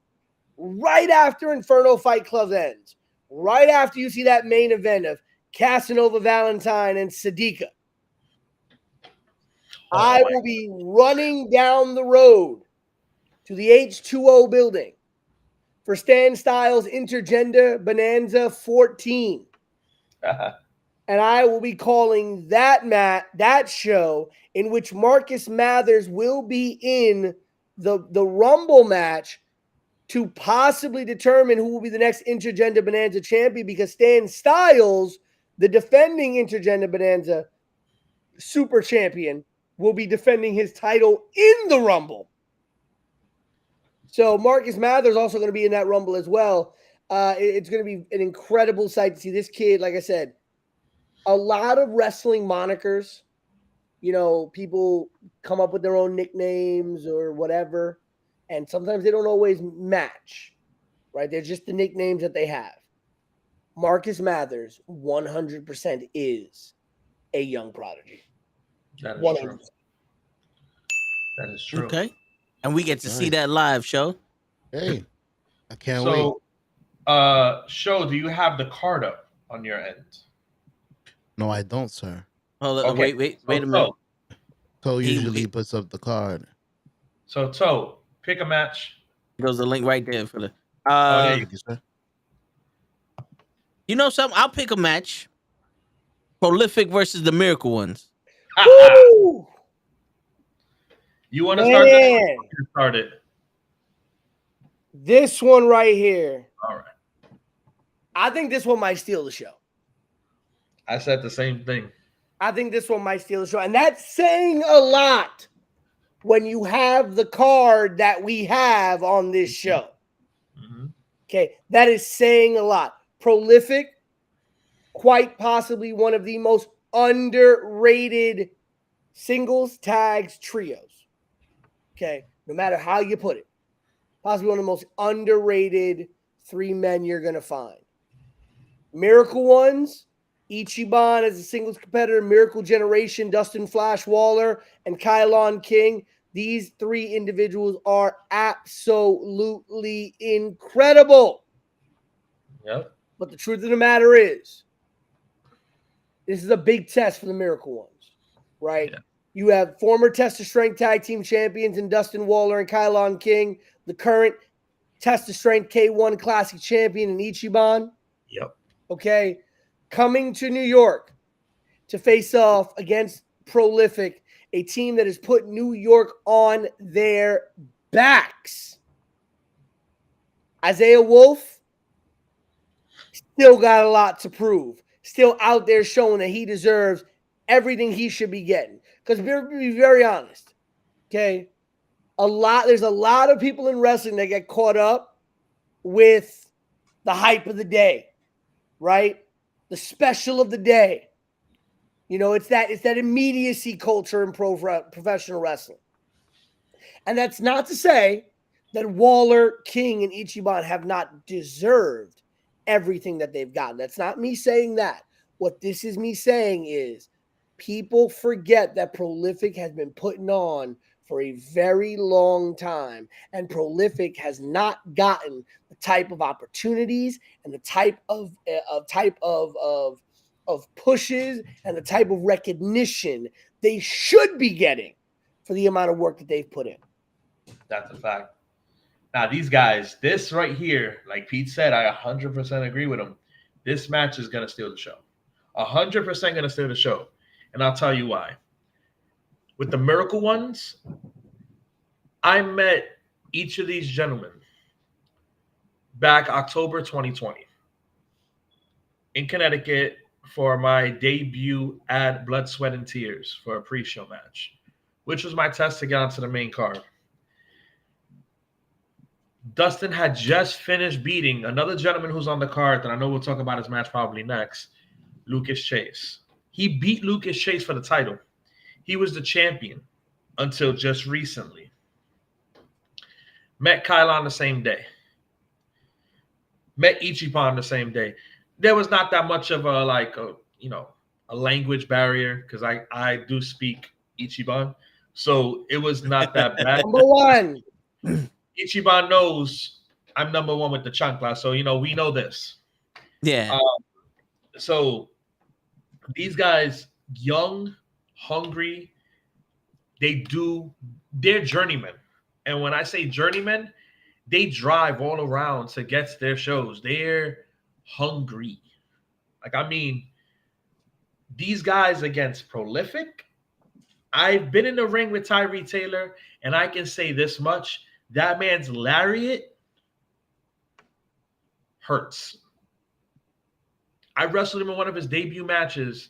S11: right after Inferno Fight Club ends, right after you see that main event of Casanova Valentine and Sadiqa, I will be running down the road to the H2O building for Stan Styles Intergender Bonanza 14. And I will be calling that show in which Marcus Mathers will be in the Rumble match to possibly determine who will be the next Intergender Bonanza champion because Stan Styles, the defending Intergender Bonanza super champion, will be defending his title in the Rumble. So Marcus Mathers also going to be in that Rumble as well. It's going to be an incredible sight to see this kid. Like I said, a lot of wrestling monikers, you know, people come up with their own nicknames or whatever, and sometimes they don't always match, right? They're just the nicknames that they have. Marcus Mathers 100% is a young prodigy.
S9: That is
S11: 100%.
S9: true. That is true.
S2: Okay. And we get to see that live show.
S3: Hey, I can't wait.
S9: So, show, do you have the card up on your end?
S3: No, I don't, sir.
S2: Hold on. Okay. Wait a minute.
S3: Toe usually puts up the card.
S9: So, Toe, pick a match.
S2: There's a link right there for the.
S9: There you go.
S2: You know something? I'll pick a match. Prolific versus the Miracle Ones.
S9: You want to start this? Start it.
S11: This one right here.
S9: All right.
S11: I think this one might steal the show.
S9: I said the same thing.
S11: I think this one might steal the show. And that's saying a lot when you have the card that we have on this show.
S9: Mm-hmm.
S11: Okay, that is saying a lot. Prolific, quite possibly one of the most underrated singles, tags, trios. Okay, no matter how you put it. Possibly one of the most underrated 3 men you're going to find. Miracle Ones, Ichiban as a singles competitor, Miracle Generation, Dustin Flash Waller, and Kylon King. These 3 individuals are absolutely incredible.
S9: Yep.
S11: But the truth of the matter is, this is a big test for the Miracle Ones, right? Yeah. You have former Test of Strength Tag Team Champions in Dustin Waller and Kylon King, the current Test of Strength K1 Classic Champion in Ichiban.
S9: Yep.
S11: Okay. Coming to New York to face off against Prolific, a team that has put New York on their backs. Isaiah Wolf still got a lot to prove. Still out there showing that he deserves everything he should be getting. Because to be very honest, okay, there's a lot of people in wrestling that get caught up with the hype of the day, right? The special of the day. You know, it's that immediacy culture in professional wrestling. And that's not to say that Waller, King, and Ichiban have not deserved everything that they've gotten. That's not me saying that. What this is me saying is people forget that Prolific has been putting on for a very long time, and Prolific has not gotten the type of opportunities and the type of pushes and the type of recognition they should be getting for the amount of work that they've put in.
S9: That's a fact. Now, these guys, this right here, like Pete said, I 100% agree with him. This match is going to steal the show. 100% going to steal the show. And I'll tell you why. With the Miracle Ones, I met each of these gentlemen back October 2020 in Connecticut for my debut at Blood, Sweat, and Tears for a pre-show match, which was my test to get onto the main card. Dustin had just finished beating another gentleman who's on the card that I know we'll talk about his match probably next, Lucas Chase. He beat Lucas Chase for the title. He was the champion until just recently. Met Kyle on the same day. Met Ichiban the same day. There was not that much of a language barrier because I do speak Ichiban. So it was not that bad.
S11: Number one.
S9: Ichiban knows I'm number one with the chancla. So, we know this.
S2: Yeah.
S9: So these guys, young, hungry, they're journeymen. And when I say journeymen, they drive all around to get to their shows. They're hungry. These guys against Prolific, I've been in the ring with Tyree Taylor, and I can say this much. That man's lariat hurts. I wrestled him in one of his debut matches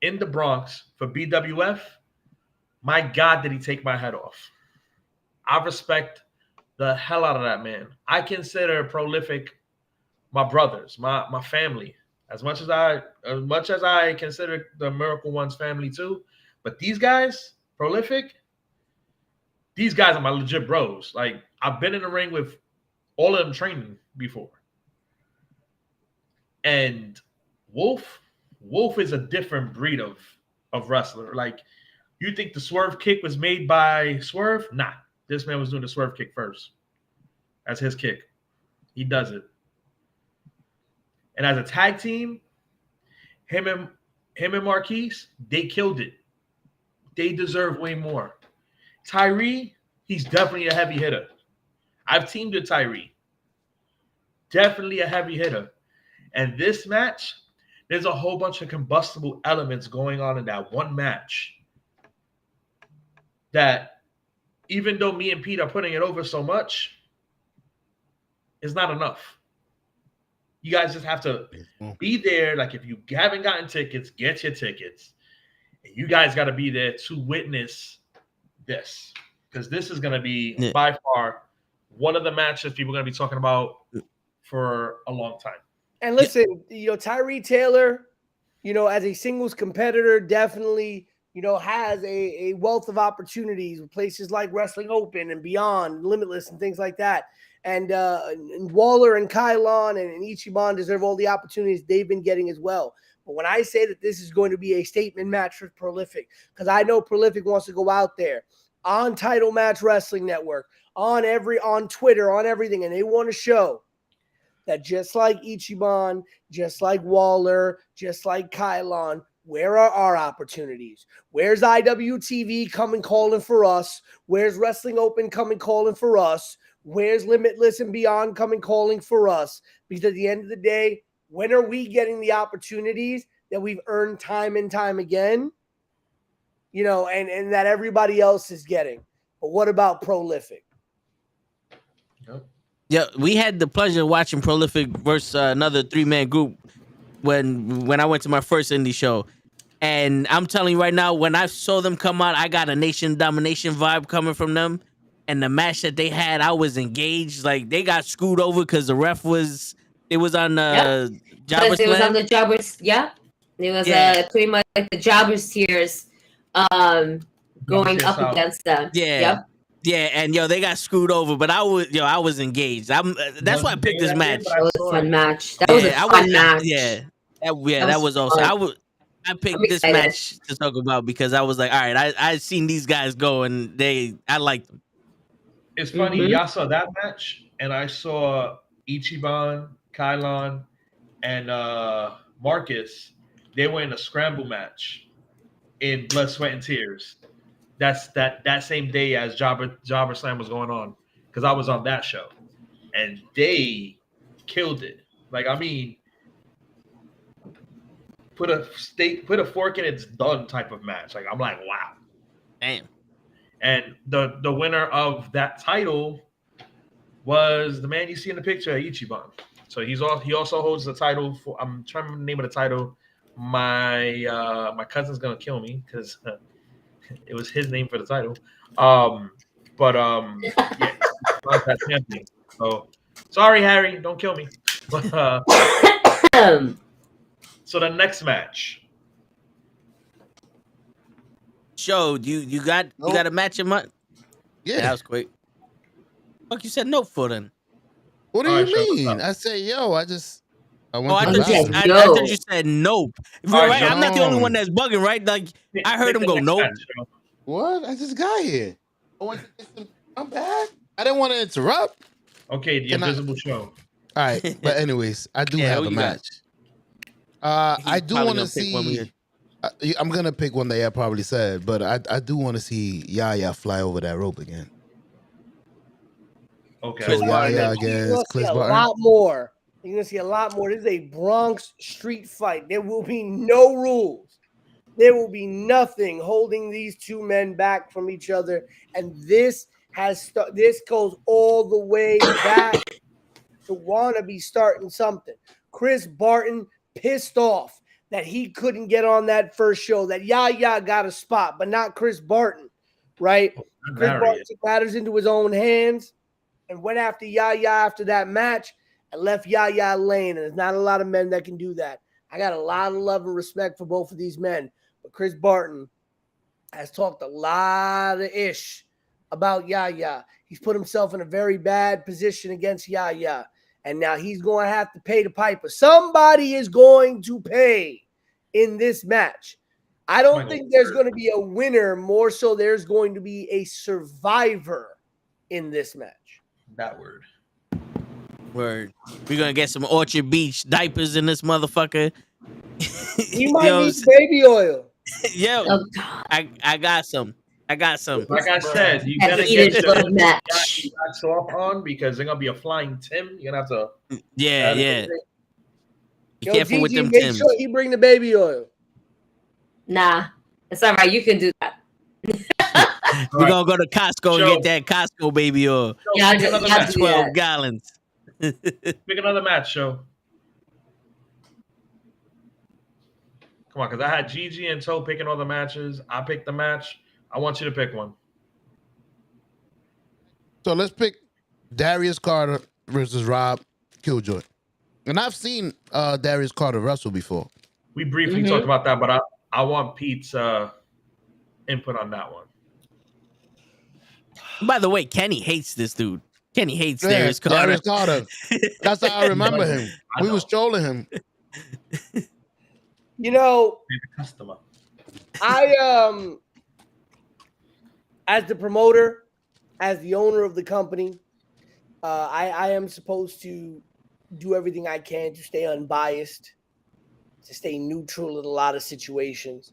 S9: in the Bronx for BWF. My God, did he take my head off. I respect the hell out of that man. I consider Prolific my brothers, my family, as much as I consider the Miracle Ones family too. But these guys, Prolific, these guys are my legit bros. Like, I've been in the ring with all of them training before. And Wolf is a different breed of wrestler. Like, you think the swerve kick was made by Swerve? Nah. This man was doing the swerve kick first. That's his kick. He does it. And as a tag team, him and Marquise, they killed it. They deserve way more. Tyree, he's definitely a heavy hitter. I've teamed with Tyree. Definitely a heavy hitter. And this match, there's a whole bunch of combustible elements going on in that one match that, even though me and Pete are putting it over so much, it's not enough. You guys just have to be there. Like, if you haven't gotten tickets, get your tickets. And you guys got to be there to witness this, because this is going to be by far one of the matches people are going to be talking about for a long time.
S11: And listen, Tyree Taylor, as a singles competitor, definitely, has a wealth of opportunities with places like Wrestling Open and Beyond, Limitless, and things like that. And Waller and Kylon and Ichiban deserve all the opportunities they've been getting as well. But when I say that this is going to be a statement match for Prolific, because I know Prolific wants to go out there on Title Match Wrestling Network, on Twitter, on everything, and they want to show that just like Ichiban, just like Waller, just like Kylon, where are our opportunities? Where's IWTV coming calling for us? Where's Wrestling Open coming calling for us? Where's Limitless and Beyond coming calling for us? Because at the end of the day, when are we getting the opportunities that we've earned time and time again? And that everybody else is getting. But what about Prolific?
S2: Yeah, we had the pleasure of watching Prolific versus another 3-man group when I went to my first indie show. And I'm telling you right now, when I saw them come out, I got a Nation Domination vibe coming from them. And the match that they had, I was engaged. Like, they got screwed over because the ref was on the Jobber Slam.
S4: It was on the Jobbers, yeah. It was pretty much like the Jobbers tiers going up against them.
S2: Yeah.
S4: Yep.
S2: Yeah, and they got screwed over, but I was engaged. That's why I picked this match.
S4: That was a fun match. That was a fun match.
S2: Yeah. That was awesome. I picked this match to talk about because I was like, all right, I seen these guys go and I liked them.
S9: It's funny, y'all saw that match, and I saw Ichiban, Kylon, and Marcus. They were in a scramble match in Blood, Sweat, and Tears. That's that same day as Jobber Slam was going on, because I was on that show, and they killed it. Like, I mean, put a fork in, it's done type of match. Like, I'm like, wow,
S2: damn.
S9: And the winner of that title was the man you see in the picture, Ichiban. So he also holds the title for. I'm trying to remember the name of the title. My cousin's gonna kill me because it was his name for the title. Yeah, that champion. So sorry, Harry, don't kill me. But so the next match.
S2: Show you got a match in mind?
S3: Yeah,
S2: that was quick. Fuck, you said no for then.
S3: What do you mean? I said, yo, I went
S2: I
S3: to
S2: thought you said nope. Right?
S3: no.
S2: I'm not the only one that's bugging, right? Like I heard him go nope.
S3: What? I just got here. I'm back. I didn't want to interrupt.
S9: Okay, the invisible show.
S3: All right, but anyways, I do have a match. I do want to see. I'm gonna pick one that I probably said, but I do want to see Yaya fly over that rope again.
S9: Okay,
S3: so Yaya against Chris Barton.
S11: A lot more. You're gonna see a lot more. This is a Bronx street fight. There will be no rules. There will be nothing holding these two men back from each other, and this goes all the way back to Wannabe starting something. Chris Barton pissed off that he couldn't get on that first show, that Yaya got a spot, but not Chris Barton, right? Chris Barton took matters into his own hands and went after Yaya after that match and left Yaya laying, and there's not a lot of men that can do that. I got a lot of love and respect for both of these men, but Chris Barton has talked a lot of ish about Yaya. He's put himself in a very bad position against Yaya. And now he's going to have to pay the piper. Somebody is going to pay in this match. I don't think there's going to be a winner. More so, there's going to be a survivor in this match.
S9: That word.
S2: Word. We're going to get some Orchard Beach diapers in this motherfucker.
S11: You might need baby oil.
S2: Yo, I got some.
S9: Like I said, you gotta get your match off on, because they're gonna be a flying Tim. You're gonna have to.
S2: Yeah. Be careful
S11: Gigi,
S2: with them
S11: make
S2: Tims.
S11: sure you bring the baby oil.
S4: Nah, it's all right. You can do that.
S2: We're gonna go to Costco and get that Costco baby oil.
S4: Yeah, I'll do
S2: 12 gallons.
S9: Pick another match, show. Come on, because I had Gigi and Toe picking all the matches. I picked the match. I want you to pick one.
S3: So let's pick Darius Carter versus Rob Killjoy. And I've seen Darius Carter wrestle before.
S9: We briefly talked about that, but I want Pete's input on that one.
S2: By the way, Kenny hates this dude. Kenny hates Darius Carter.
S3: Darius Carter. That's how I remember him. We was trolling him.
S11: You know,
S9: customer.
S11: As the promoter, as the owner of the company, I am supposed to do everything I can to stay unbiased, to stay neutral in a lot of situations.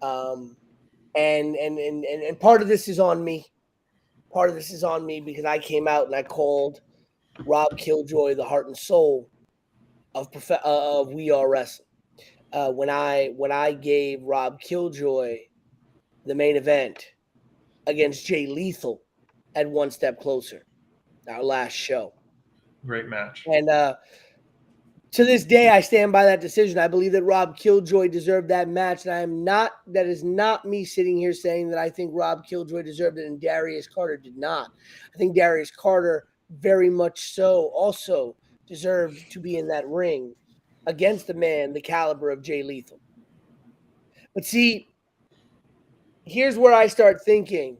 S11: And part of this is on me. Part of this is on me because I came out and I called Rob Killjoy the heart and soul of We Are Wrestling. When I gave Rob Killjoy the main event against Jay Lethal at One Step Closer, our last show.
S9: Great match.
S11: And to this day, I stand by that decision. I believe that Rob Killjoy deserved that match, and that is not me sitting here saying that I think Rob Killjoy deserved it and Darius Carter did not. I think Darius Carter very much so also deserved to be in that ring against a man the caliber of Jay Lethal. But see, here's where I start thinking.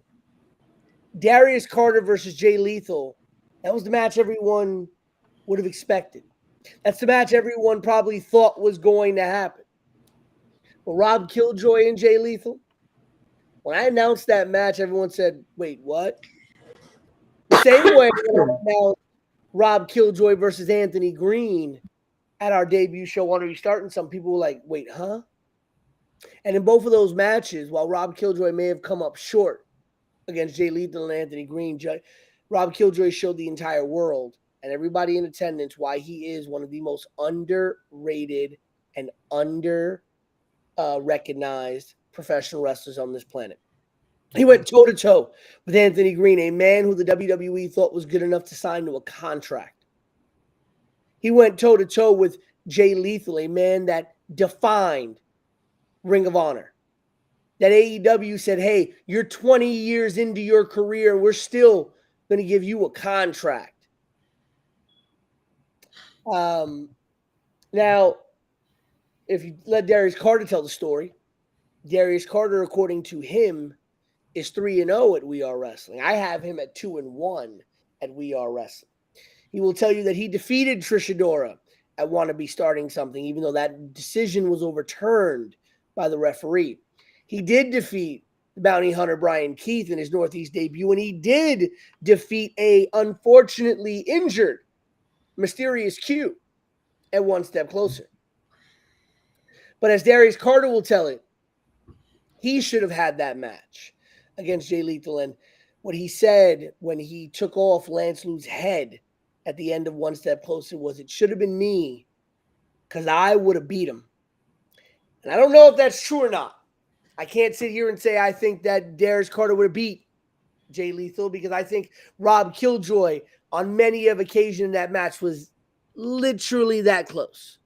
S11: Darius Carter versus Jay Lethal, that was the match everyone would have expected. That's the match everyone probably thought was going to happen. Well, Rob Killjoy and Jay Lethal. When I announced that match, everyone said, "Wait, what?" The same way when I announced Rob Killjoy versus Anthony Green at our debut show on Restart, and some people were like, "Wait, huh?" And in both of those matches, while Rob Killjoy may have come up short against Jay Lethal and Anthony Green, Rob Killjoy showed the entire world and everybody in attendance why he is one of the most underrated and recognized professional wrestlers on this planet. He went toe-to-toe with Anthony Green, a man who the WWE thought was good enough to sign to a contract. He went toe-to-toe with Jay Lethal, a man that defined Ring of Honor. That AEW said, hey, you're 20 years into your career, and we're still going to give you a contract. Now, if you let Darius Carter tell the story, Darius Carter, according to him, is 3-0 at We Are Wrestling. I have him at 2-1 at We Are Wrestling. He will tell you that he defeated Trish Adora at Wanna Be Starting Something, even though that decision was overturned by the referee. He did defeat the bounty hunter Brian Keith in his Northeast debut, and he did defeat a unfortunately injured Mysterious Q at One Step Closer. But as Darius Carter will tell it, he should have had that match against Jay Lethal. And what he said when he took off Lance Lu's head at the end of One Step Closer was, it should have been me because I would have beat him. And I don't know if that's true or not. I can't sit here and say I think that Darius Carter would have beat Jay Lethal, because I think Rob Killjoy on many of occasions in that match was literally that close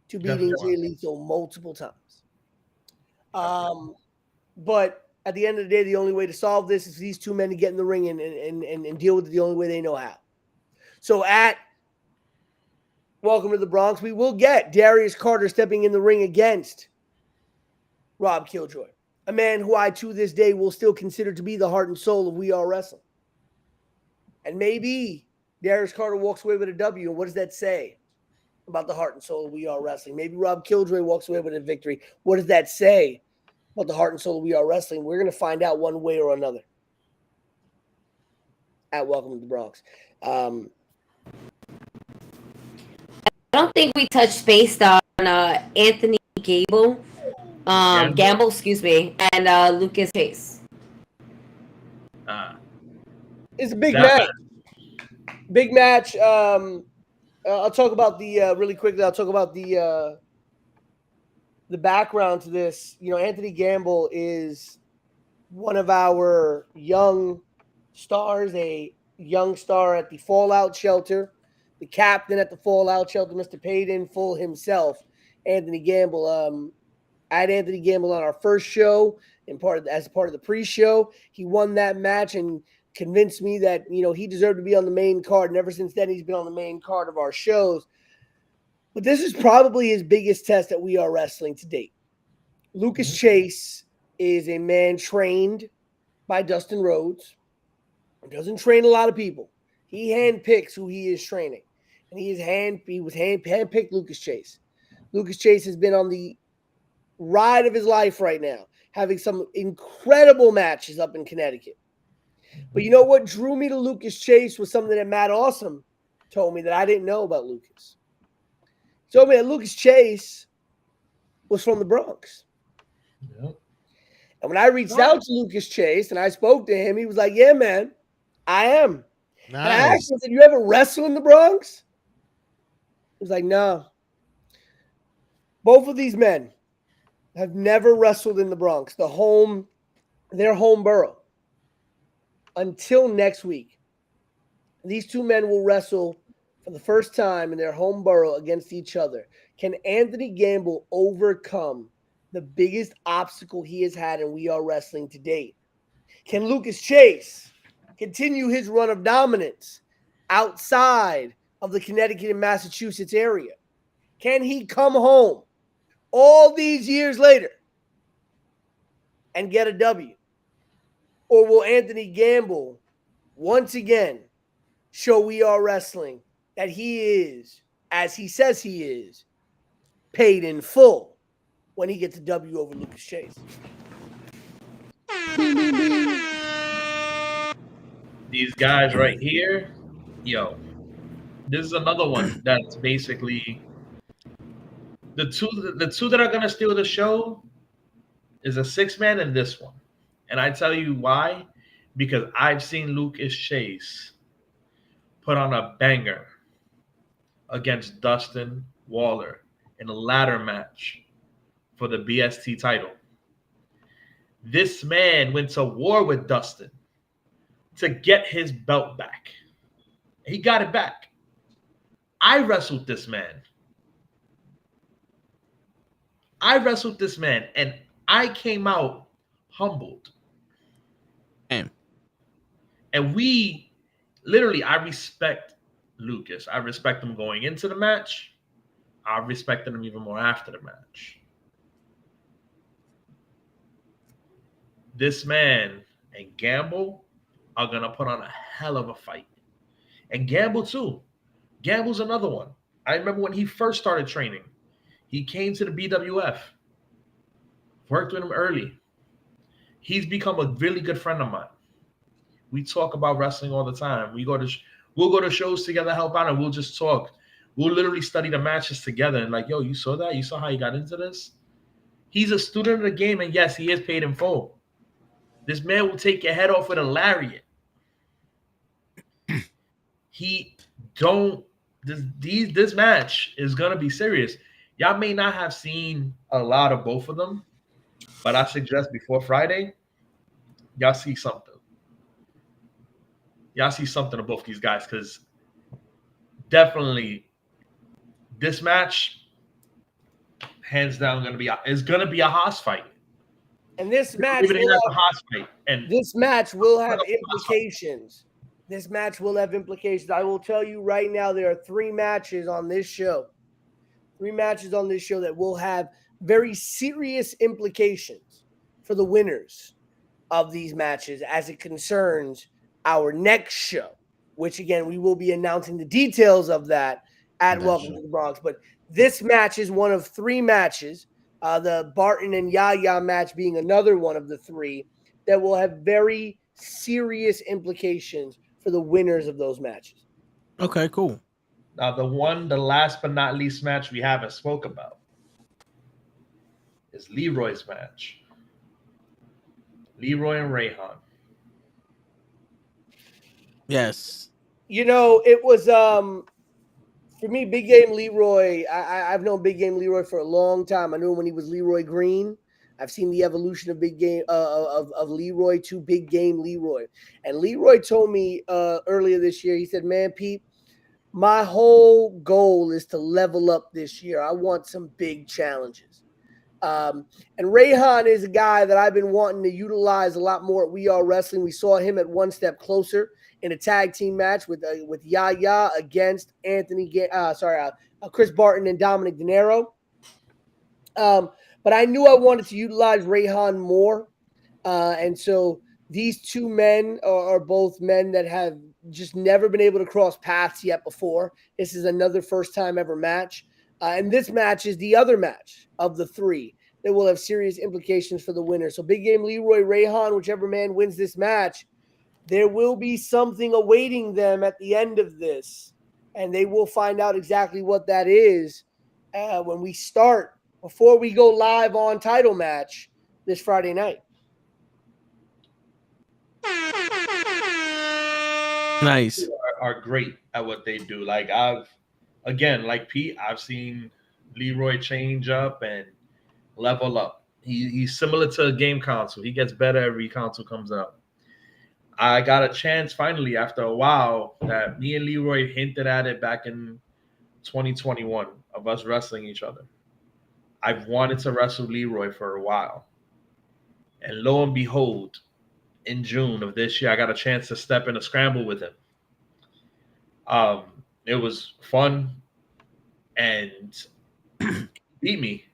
S11: to beating Jay Lethal multiple times. But at the end of the day, the only way to solve this is for these two men to get in the ring and deal with it the only way they know how. So at Welcome to the Bronx, we will get Darius Carter stepping in the ring against Rob Killjoy, a man who I to this day will still consider to be the heart and soul of We Are Wrestling. And maybe Darius Carter walks away with a W. And what does that say about the heart and soul of We Are Wrestling? Maybe Rob Killjoy walks away with a victory. What does that say about the heart and soul of We Are Wrestling? We're going to find out one way or another at Welcome to the Bronx.
S4: I don't think we touched base on Anthony Gamble, excuse me, and Lucas Chase.
S11: It's a big match. Big match. I'll talk about the really quickly. I'll talk about the background to this. You know, Anthony Gamble is one of our young stars, a young star at the Fallout Shelter, the captain at the Fallout Shelter, Mr. Paid in Full himself, Anthony Gamble. I had Anthony Gamble on our first show as part of the pre-show. He won that match and convinced me that, you know, he deserved to be on the main card. And ever since then, he's been on the main card of our shows. But this is probably his biggest test that We Are Wrestling to date. Lucas Chase is a man trained by Dustin Rhodes. He doesn't train a lot of people. He handpicks who he is training. And he was handpicked Lucas Chase. Lucas Chase has been on the ride of his life right now, having some incredible matches up in Connecticut. But you know what drew me to Lucas Chase was something that Matt Awesome told me that I didn't know about Lucas. He told me that Lucas Chase was from the Bronx. Yep. And when I reached out to Lucas Chase and I spoke to him, he was like, yeah, man, I am. Nice. And I asked him, did you ever wrestle in the Bronx? He was like, no. Both of these men have never wrestled in the Bronx, their home borough, until next week. These two men will wrestle for the first time in their home borough against each other. Can Anthony Gamble overcome the biggest obstacle he has had in We Are Wrestling to date? Can Lucas Chase continue his run of dominance outside of the Connecticut and Massachusetts area? Can he come home all these years later and get a W? Or will Anthony Gamble once again show We Are Wrestling that he is, as he says he is, paid in full when he gets a W over Lucas Chase.
S9: These guys right here, yo, this is another one that's basically the two that are gonna steal the show is a 6-man and this one. And I tell you why, because I've seen Lucas Chase put on a banger against Dustin Waller in a ladder match for the BST title. This man went to war with Dustin to get his belt back. He got it back. I wrestled this man. And I came out humbled.
S2: Damn.
S9: And we literally, I respect Lucas. I respect him going into the match. I respected him even more after the match. This man and Gamble are going to put on a hell of a fight. And Gamble too. Gamble's another one. I remember when he first started training, he came to the BWF. Worked with him early. He's become a really good friend of mine. We talk about wrestling all the time. We'll go to shows together, help out, and we'll just talk. We'll literally study the matches together and like, yo, you saw that? You saw how he got into this? He's a student of the game, and yes, he is paid in full. This man will take your head off with a lariat. This match is gonna be serious. Y'all may not have seen a lot of both of them, but I suggest before Friday, y'all see something. Y'all see something of both these guys, because definitely this match, hands down, is gonna be a Haas fight.
S11: And this match will have implications. This match will have implications. I will tell you right now, there are 3 matches on this show. 3 matches on this show that will have very serious implications for the winners of these matches as it concerns our next show, which again, we will be announcing the details of that at Welcome to the Bronx. But this match is one of 3 matches, the Barton and Yaya match being another one of the 3 that will have very serious implications for the winners of those matches.
S2: Okay, cool.
S9: Now, the last but not least match we haven't spoke about is Leroy's match. Leroy and Rayhan.
S2: Yes.
S11: You know, it was for me, Big Game Leroy. I've known Big Game Leroy for a long time. I knew him when he was Leroy Green. I've seen the evolution of Big Game of Leroy to Big Game Leroy. And Leroy told me earlier this year, he said, "Man, Pete, my whole goal is to level up this year. I want some big challenges." And Rayhan is a guy that I've been wanting to utilize a lot more at We Are Wrestling. We saw him at One Step Closer in a tag team match with Yaya against Chris Barton and Dominic De Niro. But I knew I wanted to utilize Rayhan more. And so these 2 men are both men that have just never been able to cross paths yet before. This is another first time ever match. And this match is the other match of the 3 that will have serious implications for the winner. So Big Game Leroy, Rayhan, whichever man wins this match, there will be something awaiting them at the end of this. And they will find out exactly what that is when we start, before we go live on Title Match this Friday night.
S2: Nice.
S9: Are great at what they do. Like like Pete, I've seen Leroy change up and level up. He's similar to a game console. He gets better every console comes out. I got a chance finally after a while that me and Leroy hinted at it back in 2021 of us wrestling each other. I've wanted to wrestle Leroy for a while. And lo and behold, in June of this year, I got a chance to step in a scramble with him. It was fun, and he beat me.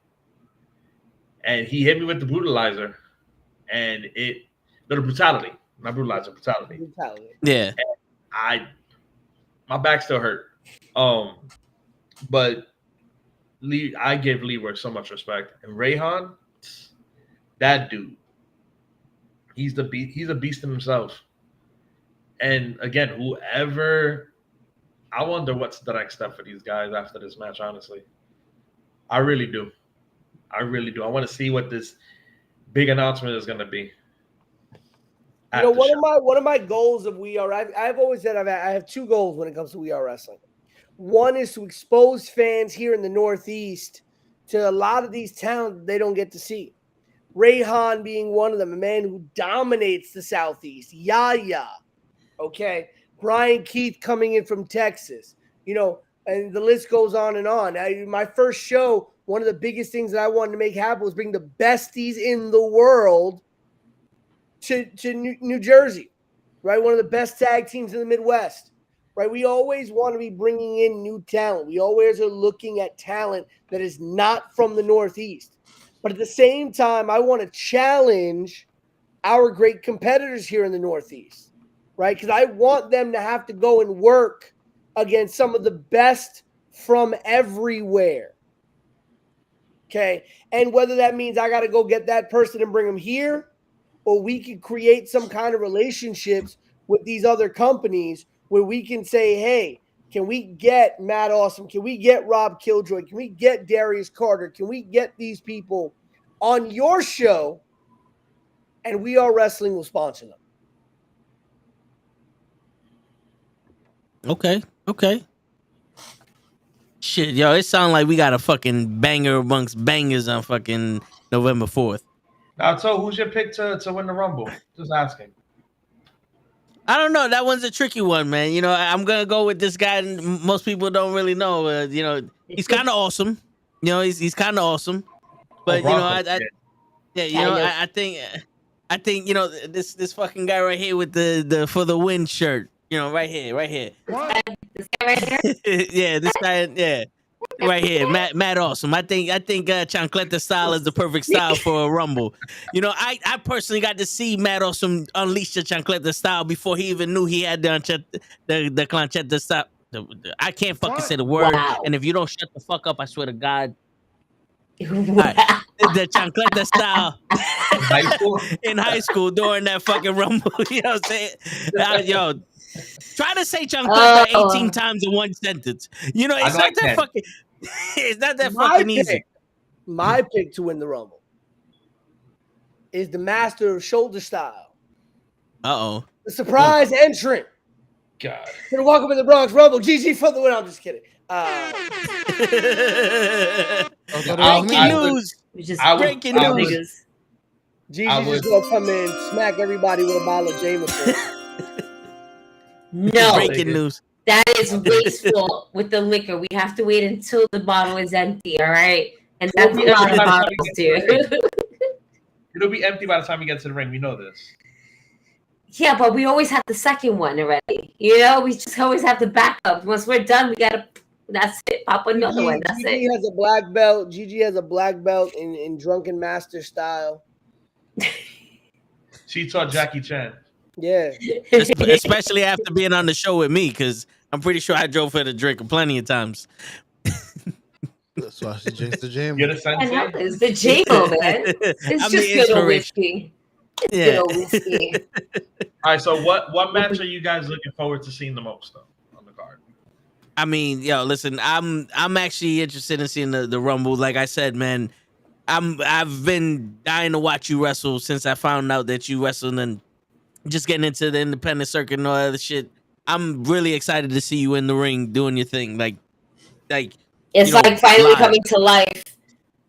S9: And he hit me with the brutalizer, and brutality. Not brutalizer, brutality.
S2: Yeah.
S9: And my back still hurt. But I give Leroy so much respect, and Rayhan, that dude, he's a beast in himself. And again, whoever, I wonder what's the next step for these guys after this match. Honestly, I really do. I want to see what this big announcement is going to be.
S11: You know, one of my goals of We Are, I've always said I have two goals when it comes to We Are Wrestling. One is to expose fans here in the Northeast to a lot of these talents they don't get to see. Rayhan being one of them, a man who dominates the Southeast. Yaya, okay? Brian Keith coming in from Texas, you know, and the list goes on and on. My first show, one of the biggest things that I wanted to make happen was bring the besties in the world to New Jersey, right? One of the best tag teams in the Midwest, right? We always want to be bringing in new talent. We always are looking at talent that is not from the Northeast. But at the same time, I want to challenge our great competitors here in the Northeast, right? Because I want them to have to go and work against some of the best from everywhere. Okay. And whether that means I got to go get that person and bring them here, or we can create some kind of relationships with these other companies where we can say, hey, can we get Matt Awesome? Can we get Rob Killjoy? Can we get Darius Carter? Can we get these people on your show? And We Are Wrestling will sponsor them.
S2: Okay. Shit, yo, it sounds like we got a fucking banger amongst bangers on fucking November 4th.
S9: Now, so who's your pick to win the Rumble? Just asking.
S2: I don't know. That one's a tricky one, man. You know, I'm gonna go with this guy. Most people don't really know. You know, he's kind of awesome. You know, he's kind of awesome. But you know, I think you know this fucking guy right here with the For the Win shirt. You know, right here.
S4: What? This guy right here?
S2: Yeah, this guy. Yeah. Right here, Matt Awesome. I think Chancleta style is the perfect style for a Rumble. You know, I personally got to see Matt Awesome unleash the Chancleta style before he even knew he had the Chancleta style. I can't fucking say the word. Wow. And if you don't shut the fuck up, I swear to God. Right. The Chancleta style in high school during that fucking Rumble. You know what I'm saying? Yo. Try to say Chancleta 18 times in one sentence. You know, it's not that fucking. It's not that fucking easy.
S11: My pick to win the Rumble is the master of shoulder style.
S2: Uh-oh.
S11: The surprise entrant.
S9: God.
S11: Gonna walk up in the Bronx Rumble. GG for the win. I'm just kidding.
S2: Breaking news. Breaking news.
S11: GG just gonna come in, smack everybody with a bottle of Jameson.
S4: No.
S2: Breaking news.
S4: That is wasteful with the liquor. We have to wait until the bottle is empty, all right? And that's what a lot of bottles do.
S9: It'll be empty by the time we get to the ring. We know this.
S4: Yeah, but we always have the second one already. You know, we just always have the backup. Once we're done, we gotta. That's it. Pop another one. That's
S11: Gigi has a black belt. Gigi has a black belt in Drunken Master style.
S9: She taught Jackie Chan.
S11: Yeah.
S2: Especially after being on the show with me, because I'm pretty sure I drove her to drink plenty of times.
S3: That's why she drinks the jam.
S9: You're the sensei?
S4: It's the J-Mo, man. It's just good old whiskey. It's good old whiskey.
S9: All right, so what match are you guys looking forward to seeing the most though on the card?
S2: I mean, yo, listen, I'm actually interested in seeing the Rumble. Like I said, man, I've been dying to watch you wrestle since I found out that you wrestled and just getting into the independent circuit and all that shit. I'm really excited to see you in the ring doing your thing. Like
S4: it's like finally coming to life.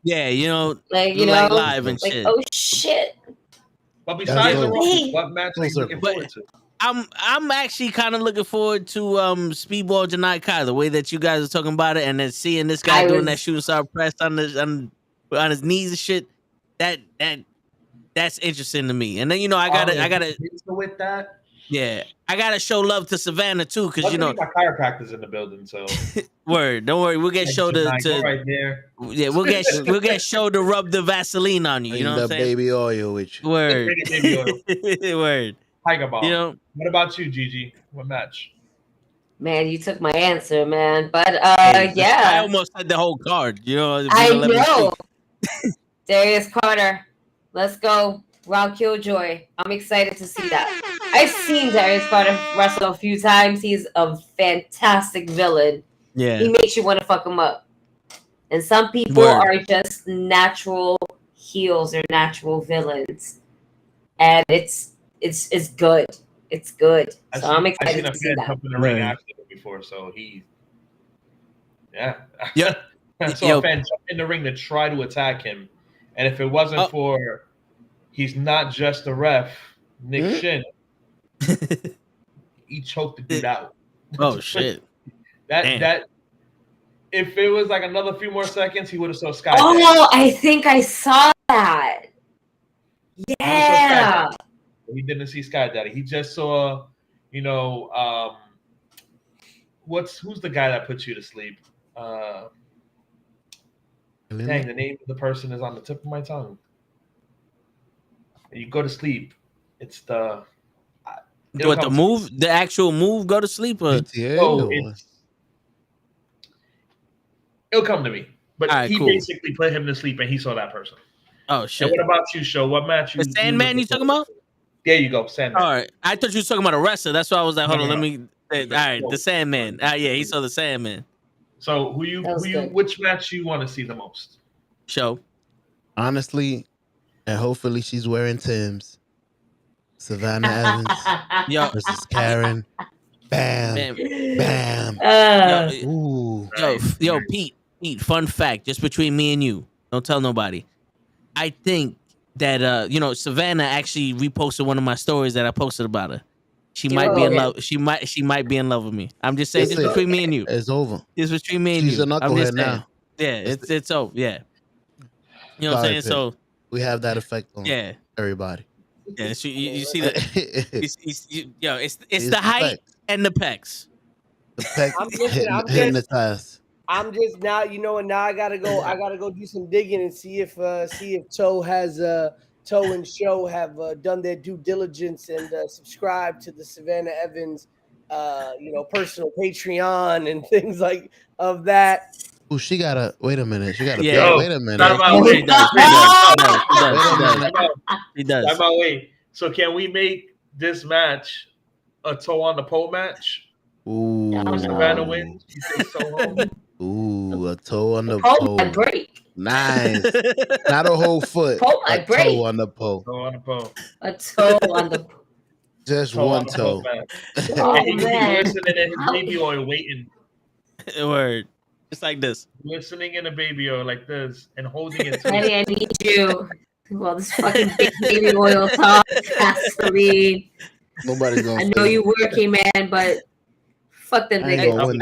S2: Yeah, you know,
S4: like
S2: live and shit.
S4: Oh shit!
S9: But besides the Rumble, what match are you looking forward to?
S2: I'm actually kind of looking forward to Speedball NuKKle, the way that you guys are talking about it, and then seeing this guy doing that shooting star press on his knees and shit. That's interesting to me. And then I gotta
S9: with that.
S2: Yeah, I gotta show love to Savannah too, because
S9: my chiropractor's in the building. So
S2: word, don't worry, we'll get show to
S9: right there.
S2: Yeah, we'll get show to rub the Vaseline on you. You know what I'm saying?
S3: Baby oil with you.
S2: Word,
S9: baby oil.
S2: Word.
S9: Tiger Ball.
S2: You know,
S9: what about you, Gigi? What match?
S4: Man, you took my answer, man. But
S2: Hey, I
S4: yeah,
S2: almost said the whole card. You know, if you
S4: I
S2: don't let me
S4: know.
S2: speak.
S4: Darius Carter, let's go. Rob Killjoy. I'm excited to see that. I've seen Darius Carter wrestle a few times. He's a fantastic villain.
S2: Yeah.
S4: He makes you want to fuck him up. And some people
S2: Word.
S4: are just natural heels or natural villains. And it's good. It's good. So I'm
S9: I've seen
S4: excited
S9: a
S4: to see
S9: fan
S4: that.
S9: jump in the ring after him before, so yeah.
S2: Yep.
S9: I saw a fan jump in the ring to try to attack him, and if it wasn't for he's not just a ref, Nick Shin, he choked the dude out.
S2: Oh shit!
S9: that if it was like another few more seconds, he would have saw Sky.
S4: Oh, I think I saw that. Yeah.
S9: He didn't see Sky Daddy. He just saw, who's the guy that puts you to sleep? Dang, the name of the person is on the tip of my tongue. When you go to sleep, it's the
S2: what the move? The actual move? Go to sleep? Or?
S9: No, it'll come to me. But he basically put him to sleep, and he saw that person.
S2: Oh shit!
S9: And what about you, Show? What match?
S2: The Sandman you talking about?
S9: There you go, Sandman.
S2: All right, I thought you were talking about a wrestler. That's why I was like, hold on, let me. All right, the Sandman. Yeah, he saw the Sandman.
S9: So which match you want to see the most?
S2: Show.
S3: Honestly, and hopefully she's wearing Tim's. Savannah Evans versus Karen. Bam. Bam.
S2: Ooh. Yo, Pete, fun fact, just between me and you. Don't tell nobody. I think that Savannah actually reposted one of my stories that I posted about her. She might be in love. She might be in love with me. I'm just saying, just between me and you.
S3: It's over.
S2: It's between me and
S3: She's
S2: you.
S3: a knucklehead now.
S2: Yeah, it's over. Yeah. You know what I'm saying? So
S3: we have that effect on everybody.
S2: Yeah, you see that? It's the height and the pecs.
S3: The pecs hitting the tires.
S11: I'm just now, and now I gotta go do some digging and see if Toe and Show have done their due diligence and subscribed to the Savannah Evans, personal Patreon and things like of that.
S3: Oh, she gotta wait a minute. She gotta wait a minute.
S2: He does.
S9: By my way, so can we make this match a toe on the pole match?
S3: Ooh,
S9: Savannah wins.
S3: Ooh, a toe on the
S4: pole. Might break.
S3: Nice. Not a whole foot.
S4: Pole might break.
S3: Toe on the pole.
S9: Toe on the pole.
S4: A toe on the pole.
S3: Just one toe.
S4: Oh, man.
S9: Listening in his baby oil, waiting.
S2: Word. Just like this.
S9: Listening in a baby oil like this and holding it.
S4: Daddy, I need you. Well, this fucking big baby oil talk Vaseline.
S3: Nobody's gonna.
S4: I know you working, man, but fuck them niggas.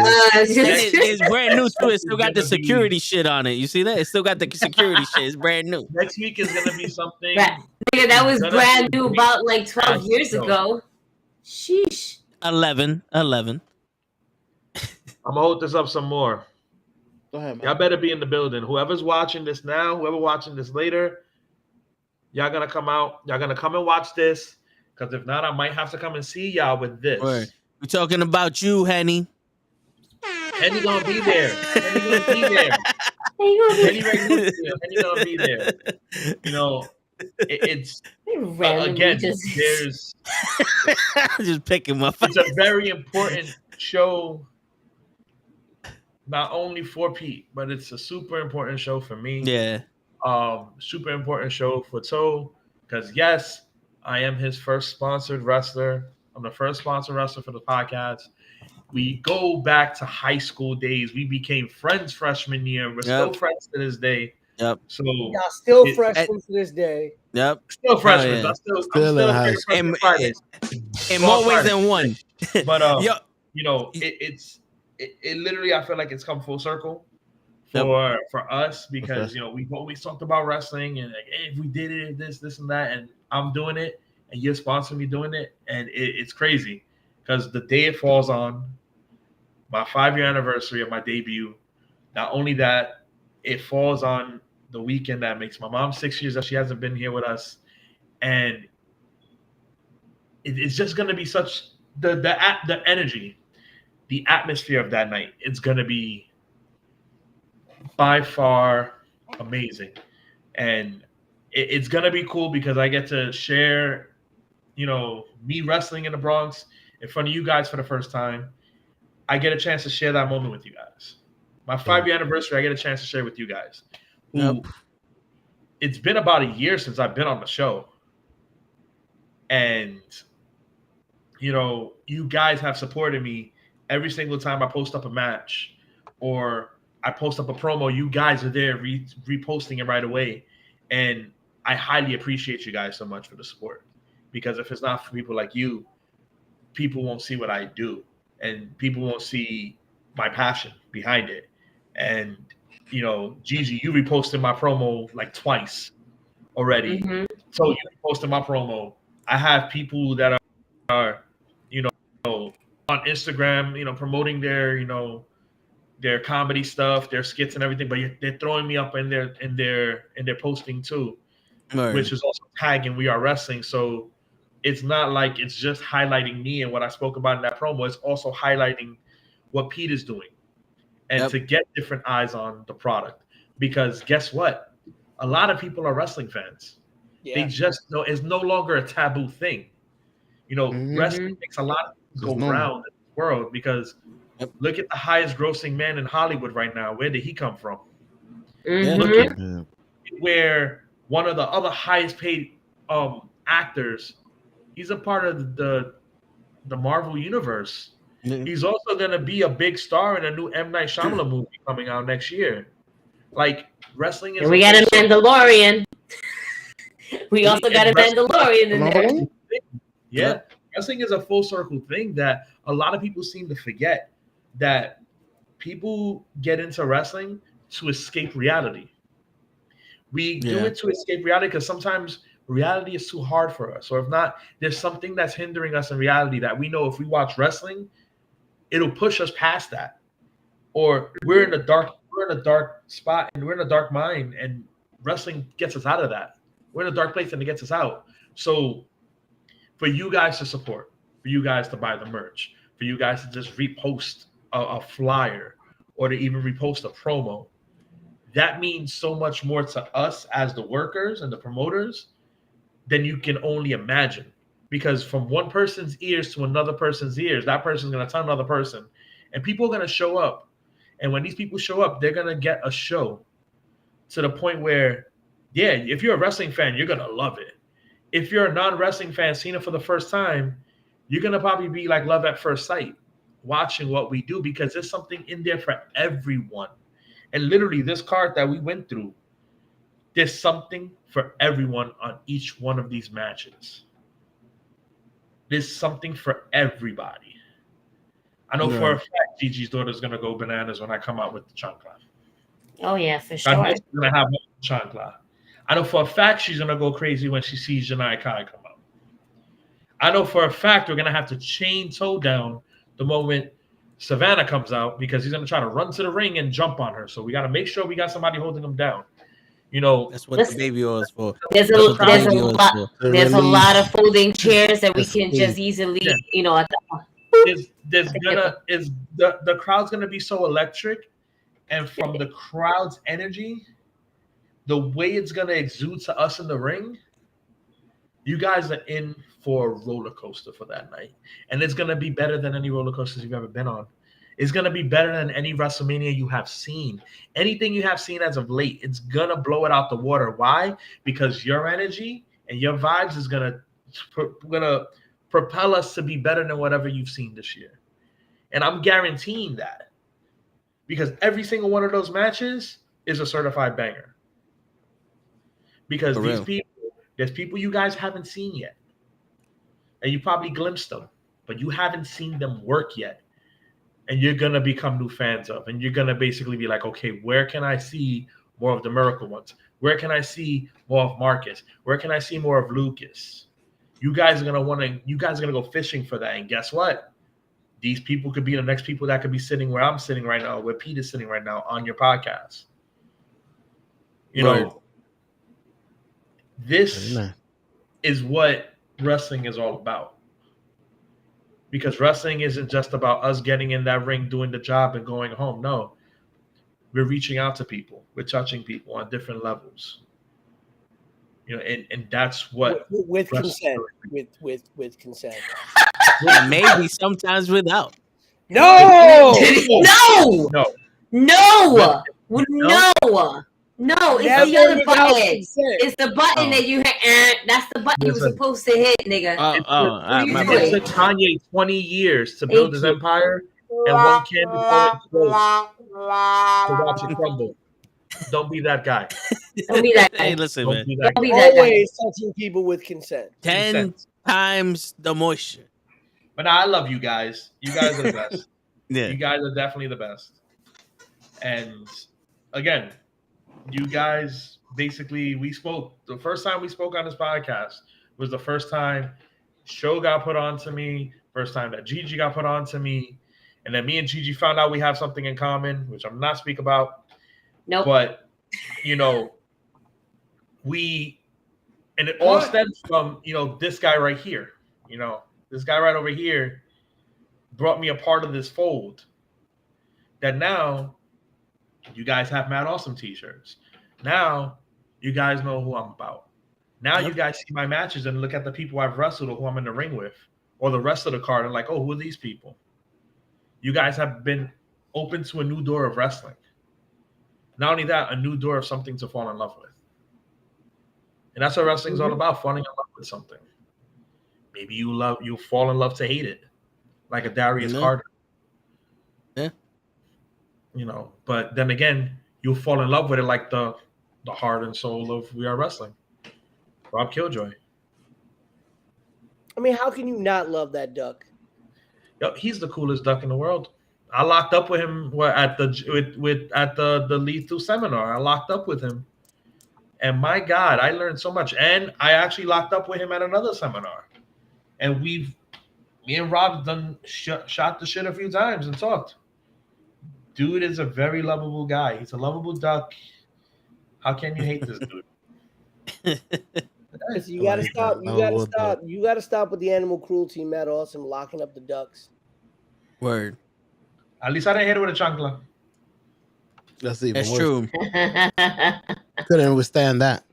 S2: It's brand new too. It still got the security shit on it. You see that? It still got the security shit. It's brand new.
S9: Next week is gonna be something.
S4: Nigga, that was brand new about like 12 years ago. Sheesh.
S2: 11.
S9: I'm gonna hold this up some more.
S3: Go ahead, man.
S9: Y'all better be in the building. Whoever's watching this now, whoever watching this later, y'all gonna come out. Y'all gonna come and watch this. Because if not, I might have to come and see y'all with this.
S2: Word. We're talking about you, Henny.
S9: Henny gonna be there. Henny gonna be there. Henny gonna be there. It's again. There's
S2: just picking my.
S9: It's a very important show. Not only for Pete, but it's a super important show for me.
S2: Yeah.
S9: Super important show for Toe. Because yes, I am his first sponsored wrestler. I'm the first sponsored wrestler for the podcast. We go back to high school days. We became friends freshman year. We're still friends to this day.
S2: Yep.
S9: So
S11: y'all still freshmen to this day.
S2: Yep.
S9: Still freshmen. I'm still
S2: in high school. In more ways than one.
S9: But it literally, I feel like it's come full circle for us because we've always talked about wrestling and like, hey, if we did it, this and that, and I'm doing it, and you're sponsoring me doing it, and it's crazy because the day it falls on my 5-year anniversary of my debut. Not only that, it falls on the weekend that makes my mom 6 years that she hasn't been here with us, and it's just gonna be such the energy. the atmosphere of that night, it's gonna be by far amazing, and it's gonna be cool because I get to share, me wrestling in the Bronx in front of you guys for the first time. I get a chance to share that moment with you guys. My 5-year anniversary, I get a chance to share with you guys. It's been about a year since I've been on the show, and you guys have supported me every single time I post up a match or I post up a promo. You guys are there reposting it right away, and I highly appreciate you guys so much for the support, because if it's not for people like you, people won't see what I do, and people won't see my passion behind it. And Gigi, you reposted my promo like twice already.
S4: Mm-hmm.
S9: So you reposted my promo. I have people that are on Instagram, promoting their comedy stuff, their skits and everything, but they're throwing me up in their posting too, which is also tagging We Are Wrestling. So it's not like it's just highlighting me and what I spoke about in that promo. It's also highlighting what Pete is doing, and to get different eyes on the product. Because guess what? A lot of people are wrestling fans. Yeah. They just know it's no longer a taboo thing. Wrestling makes a lot of people go round in the world, because look at the highest grossing man in Hollywood right now. Where did he come from? Look at where one of the other highest paid actors, he's a part of the Marvel universe. He's also going to be a big star in a new M. Night Shyamalan movie coming out next year. Like, wrestling is...
S4: And we got a Mandalorian. We also got a Mandalorian in there.
S9: Yeah. Wrestling is a full circle thing that a lot of people seem to forget, that people get into wrestling to escape reality. We do it to escape reality because sometimes reality is too hard for us. Or if not, there's something that's hindering us in reality that we know if we watch wrestling, it'll push us past that. Or we're in a dark spot and we're in a dark mind, and wrestling gets us out of that. We're in a dark place and it gets us out. So for you guys to support, for you guys to buy the merch, for you guys to just repost a flyer or to even repost a promo, that means so much more to us as the workers and the promoters than you can only imagine. Because from one person's ears to another person's ears, that person's going to tell another person, and people are going to show up. And when these people show up, they're going to get a show to the point where, if you're a wrestling fan, you're going to love it. If you're a non-wrestling fan seeing it for the first time, you're going to probably be like love at first sight watching what we do, because there's something in there for everyone. And literally this card that we went through, there's something for everyone on each one of these matches. There's something for everybody. I know for a fact Gigi's daughter's going to go bananas when I come out with the chancla.
S4: Oh, yeah, for sure.
S9: I know she's going to have one chancla. I know for a fact she's going to go crazy when she sees Janai Kai come out. I know for a fact we're going to have to chain toe down the moment Savannah comes out, because he's going to try to run to the ring and jump on her. So we got to make sure we got somebody holding him down.
S2: That's what the baby oil is for.
S4: There's a lot of folding chairs that we can just easily,
S9: the crowd's gonna be so electric, and from the crowd's energy, the way it's gonna exude to us in the ring, you guys are in for a roller coaster for that night, and it's gonna be better than any roller coasters you've ever been on. It's going to be better than any WrestleMania you have seen. Anything you have seen as of late, it's going to blow it out the water. Why? Because your energy and your vibes is going to propel us to be better than whatever you've seen this year. And I'm guaranteeing that, because every single one of those matches is a certified banger. Because there's people you guys haven't seen yet. And you probably glimpsed them, but you haven't seen them work yet. And you're going to become new fans of. And you're going to basically be like, okay, where can I see more of the Miracle ones? Where can I see more of Marcus? Where can I see more of Lucas? You guys are going to go fishing for that. And guess what? These people could be the next people that could be sitting where I'm sitting right now, where Pete is sitting right now on your podcast. You know, this is what wrestling is all about. Because wrestling isn't just about us getting in that ring, doing the job, and going home. No, we're reaching out to people. We're touching people on different levels. You know, and that's what
S11: with consent. With consent.
S2: And maybe sometimes without.
S11: No,
S4: no,
S9: no,
S4: no, no. No, it's
S11: Never
S4: the other
S11: without
S4: button.
S11: consent.
S4: It's the button that you hit. That's the button you were supposed to hit, nigga.
S9: It took Kanye 20 years to build his empire, and one kid is going to watch it crumble. Don't be that guy.
S4: Don't be that guy.
S2: Hey, listen, man.
S4: Don't be that guy.
S11: Always touching people with consent.
S2: 10 times the moisture.
S9: But now I love you guys. You guys are the best.
S2: Yeah.
S9: You guys are definitely the best. And again, you guys basically, we spoke. The first time we spoke on this podcast was the first time show got put on to me, first time that Gigi got put on to me, and then me and Gigi found out we have something in common, which I'm not speak about.
S4: Nope.
S9: But you know, and it all stems from, you know, this guy right here. You know, this guy right over here brought me a part of this fold that now you guys have Mad Awesome t-shirts. Now you guys know who I'm about. Now you guys see my matches and look at the people I've wrestled or who I'm in the ring with, or the rest of the card, and like, oh, who are these people? You guys have been open to a new door of wrestling. Not only that, a new door of something to fall in love with. And that's what wrestling's all about, falling in love with something. Maybe you'll fall in love to hate it, like a Darius Carter.
S2: Yeah.
S9: You know, but then again, you'll fall in love with it like the heart and soul of We Are Wrestling. Rob Killjoy.
S11: I mean, how can you not love that duck?
S9: Yo, he's the coolest duck in the world. I locked up with him at the Lethal seminar. I locked up with him, and my God, I learned so much. And I actually locked up with him at another seminar, and me and Rob done shot the shit a few times and talked. Dude is a very lovable guy. He's a lovable duck. How can you hate this dude?
S11: You gotta stop. You gotta stop. You gotta stop with the animal cruelty, Matt Awesome, locking up the ducks.
S2: Word.
S9: At least I didn't hit it with a chancla.
S3: That's even
S2: That's
S3: worse.
S2: true.
S3: Couldn't withstand that.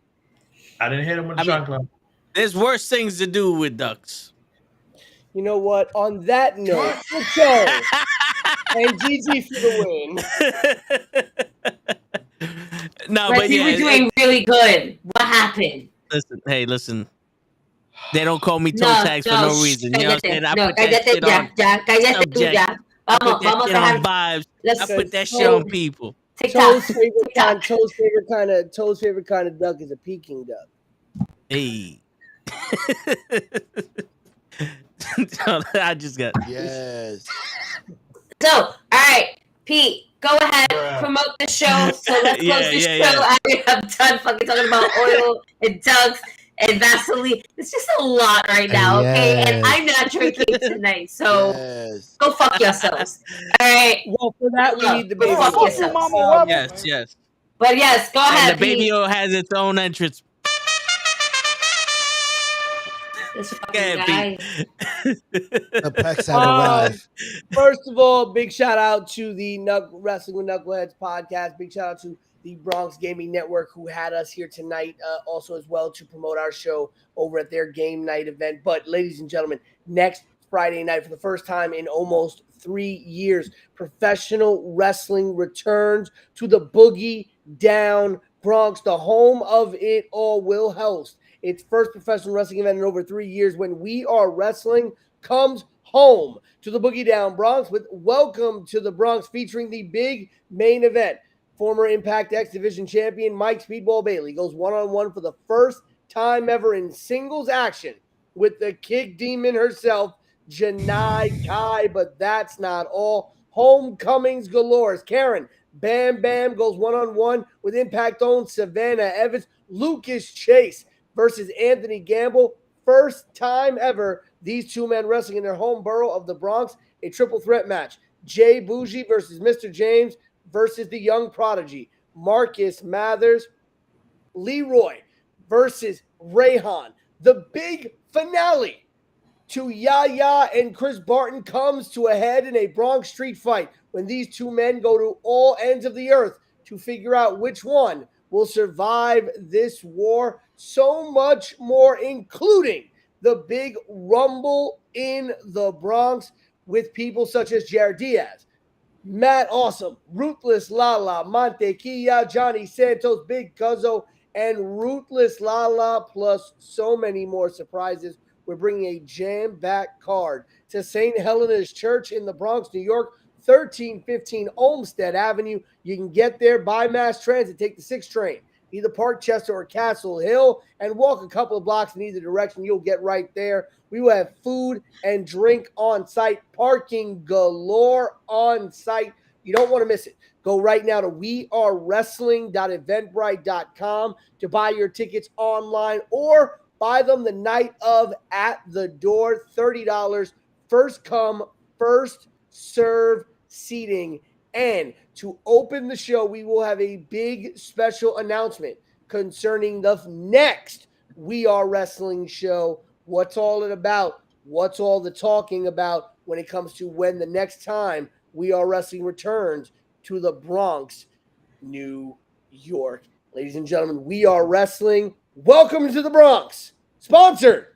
S9: I didn't hit him with a chancla.
S2: There's worse things to do with ducks.
S11: You know what? On that note, let's go. And GG for the win.
S2: No,
S4: but
S2: but
S4: you
S2: yeah,
S4: were doing really good. What happened?
S2: Listen. They don't call me toe tags for no reason. You know what I'm saying? I put that shit on subject. I put that shit on vibes. I put that shit on people.
S11: Toe's favorite kind of duck is a Peking duck.
S2: Hey. I just got
S3: yes.
S4: So, all right, Pete, go ahead, promote the show. So let's close the show. I'm done fucking talking about oil and ducks and Vaseline. It's just a lot right now, okay? And I'm not drinking tonight, so go fuck yourselves. All right.
S11: Well, for that we need the baby.
S4: Go fuck yourselves.
S2: Yes.
S4: But yes, go ahead.
S2: And the baby oil has its own entrance.
S4: This fucking guy.
S3: The packs have arrived.
S11: First of all, big shout out to the Wrestling with Knuckleheads podcast. Big shout out to the Bronx Gaming Network who had us here tonight also as well to promote our show over at their game night event. But ladies and gentlemen, next Friday night, for the first time in almost 3 years, professional wrestling returns to the Boogie Down Bronx. The home of it all will host its first professional wrestling event in over 3 years when We Are Wrestling comes home to the Boogie Down Bronx with Welcome to the Bronx, featuring the big main event. Former Impact X Division champion Mike Speedball Bailey goes one-on-one for the first time ever in singles action with the kick demon herself, Janai Kai. But that's not all. Homecomings galore. Karen Bam Bam goes one-on-one with Impact own Savannah Evans. Lucas Chase versus Anthony Gamble. First time ever, these two men wrestling in their home borough of the Bronx. A triple threat match. Jay Bougie versus Mr. James versus the Young Prodigy. Marcus Mathers. Leroy versus Rayhan. The big finale to Yaya and Chris Barton comes to a head in a Bronx street fight when these two men go to all ends of the earth to figure out which one will survive this war. So much more, including the big rumble in the Bronx with people such as Jared Diaz, Matt Awesome, Ruthless Lala, Mantequilla, Johnny Santos, Big Cuzzo, and Ruthless Lala, plus so many more surprises. We're bringing a jam-packed card to St. Helena's Church in the Bronx, New York, 1315 Olmsted Avenue. You can get there by mass transit. Take the 6 train, either Park Chester or Castle Hill, and walk a couple of blocks in either direction. You'll get right there. We will have food and drink on site, parking galore on site. You don't want to miss it. Go right now to wearewrestling.eventbrite.com to buy your tickets online or buy them the night of at the door. $30. First come, first serve seating. And to open the show, we will have a big special announcement concerning the next We Are Wrestling show. What's all it about? What's all the talking about when it comes to when the next time We Are Wrestling returns to the Bronx, New York? Ladies and gentlemen, We Are Wrestling. Welcome to the Bronx. Sponsored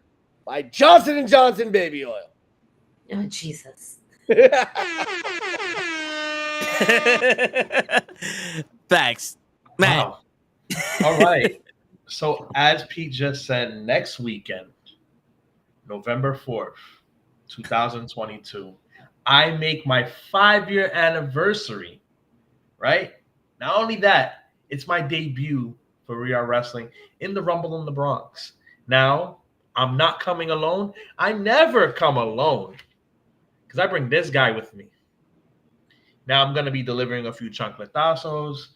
S11: by Johnson & Johnson Baby Oil.
S4: Oh, Jesus.
S2: Facts. Man.
S9: Wow. All right. So as Pete just said, next weekend, November 4th, 2022, I make my 5-year anniversary, right? Not only that, it's my debut for We Are Wrestling in the Rumble in the Bronx. Now, I'm not coming alone. I never come alone because I bring this guy with me. Now I'm going to be delivering a few chancletazos.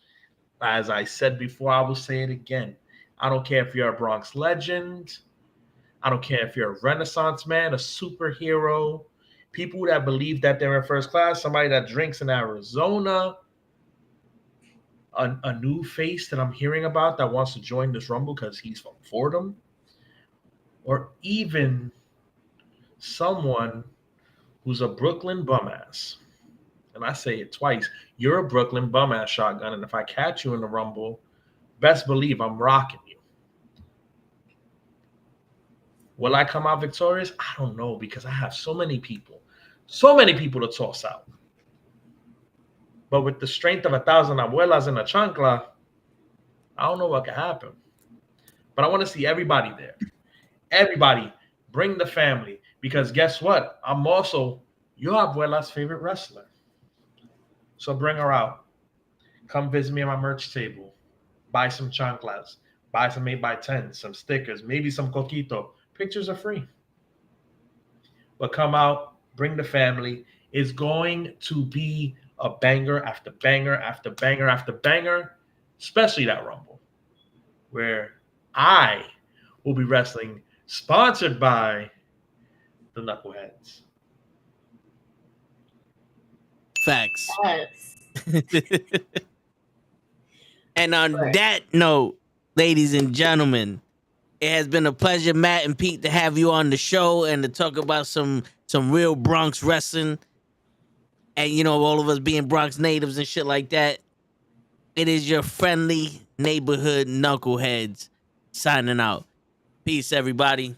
S9: As I said before, I will say it again. I don't care if you're a Bronx legend. I don't care if you're a Renaissance man, a superhero, people that believe that they're in first class, somebody that drinks in Arizona, a new face that I'm hearing about that wants to join this Rumble because he's from Fordham, or even someone who's a Brooklyn bum ass. And I say it twice. You're a Brooklyn bum ass shotgun, and if I catch you in the Rumble, best believe I'm rocking you. Will I come out victorious? I don't know because I have so many people to toss out. But with the strength of 1,000 abuelas in a chancla, I don't know what can happen. But I want to see everybody there. Everybody, bring the family. Because guess what? I'm also your abuela's favorite wrestler. So bring her out. Come visit me at my merch table. Buy some chanclas. Buy some 8x10, some stickers, maybe some coquito. Pictures are free. But come out, bring the family. It's going to be a banger after banger after banger after banger, especially that Rumble, where I will be wrestling, sponsored by the NuKKle HeDDs.
S2: Facts.
S4: Yes.
S2: And on that note, ladies and gentlemen, it has been a pleasure, Matt and Pete, to have you on the show and to talk about some real Bronx wrestling. And, you know, all of us being Bronx natives and shit like that. It is your friendly neighborhood knuckleheads signing out. Peace, everybody.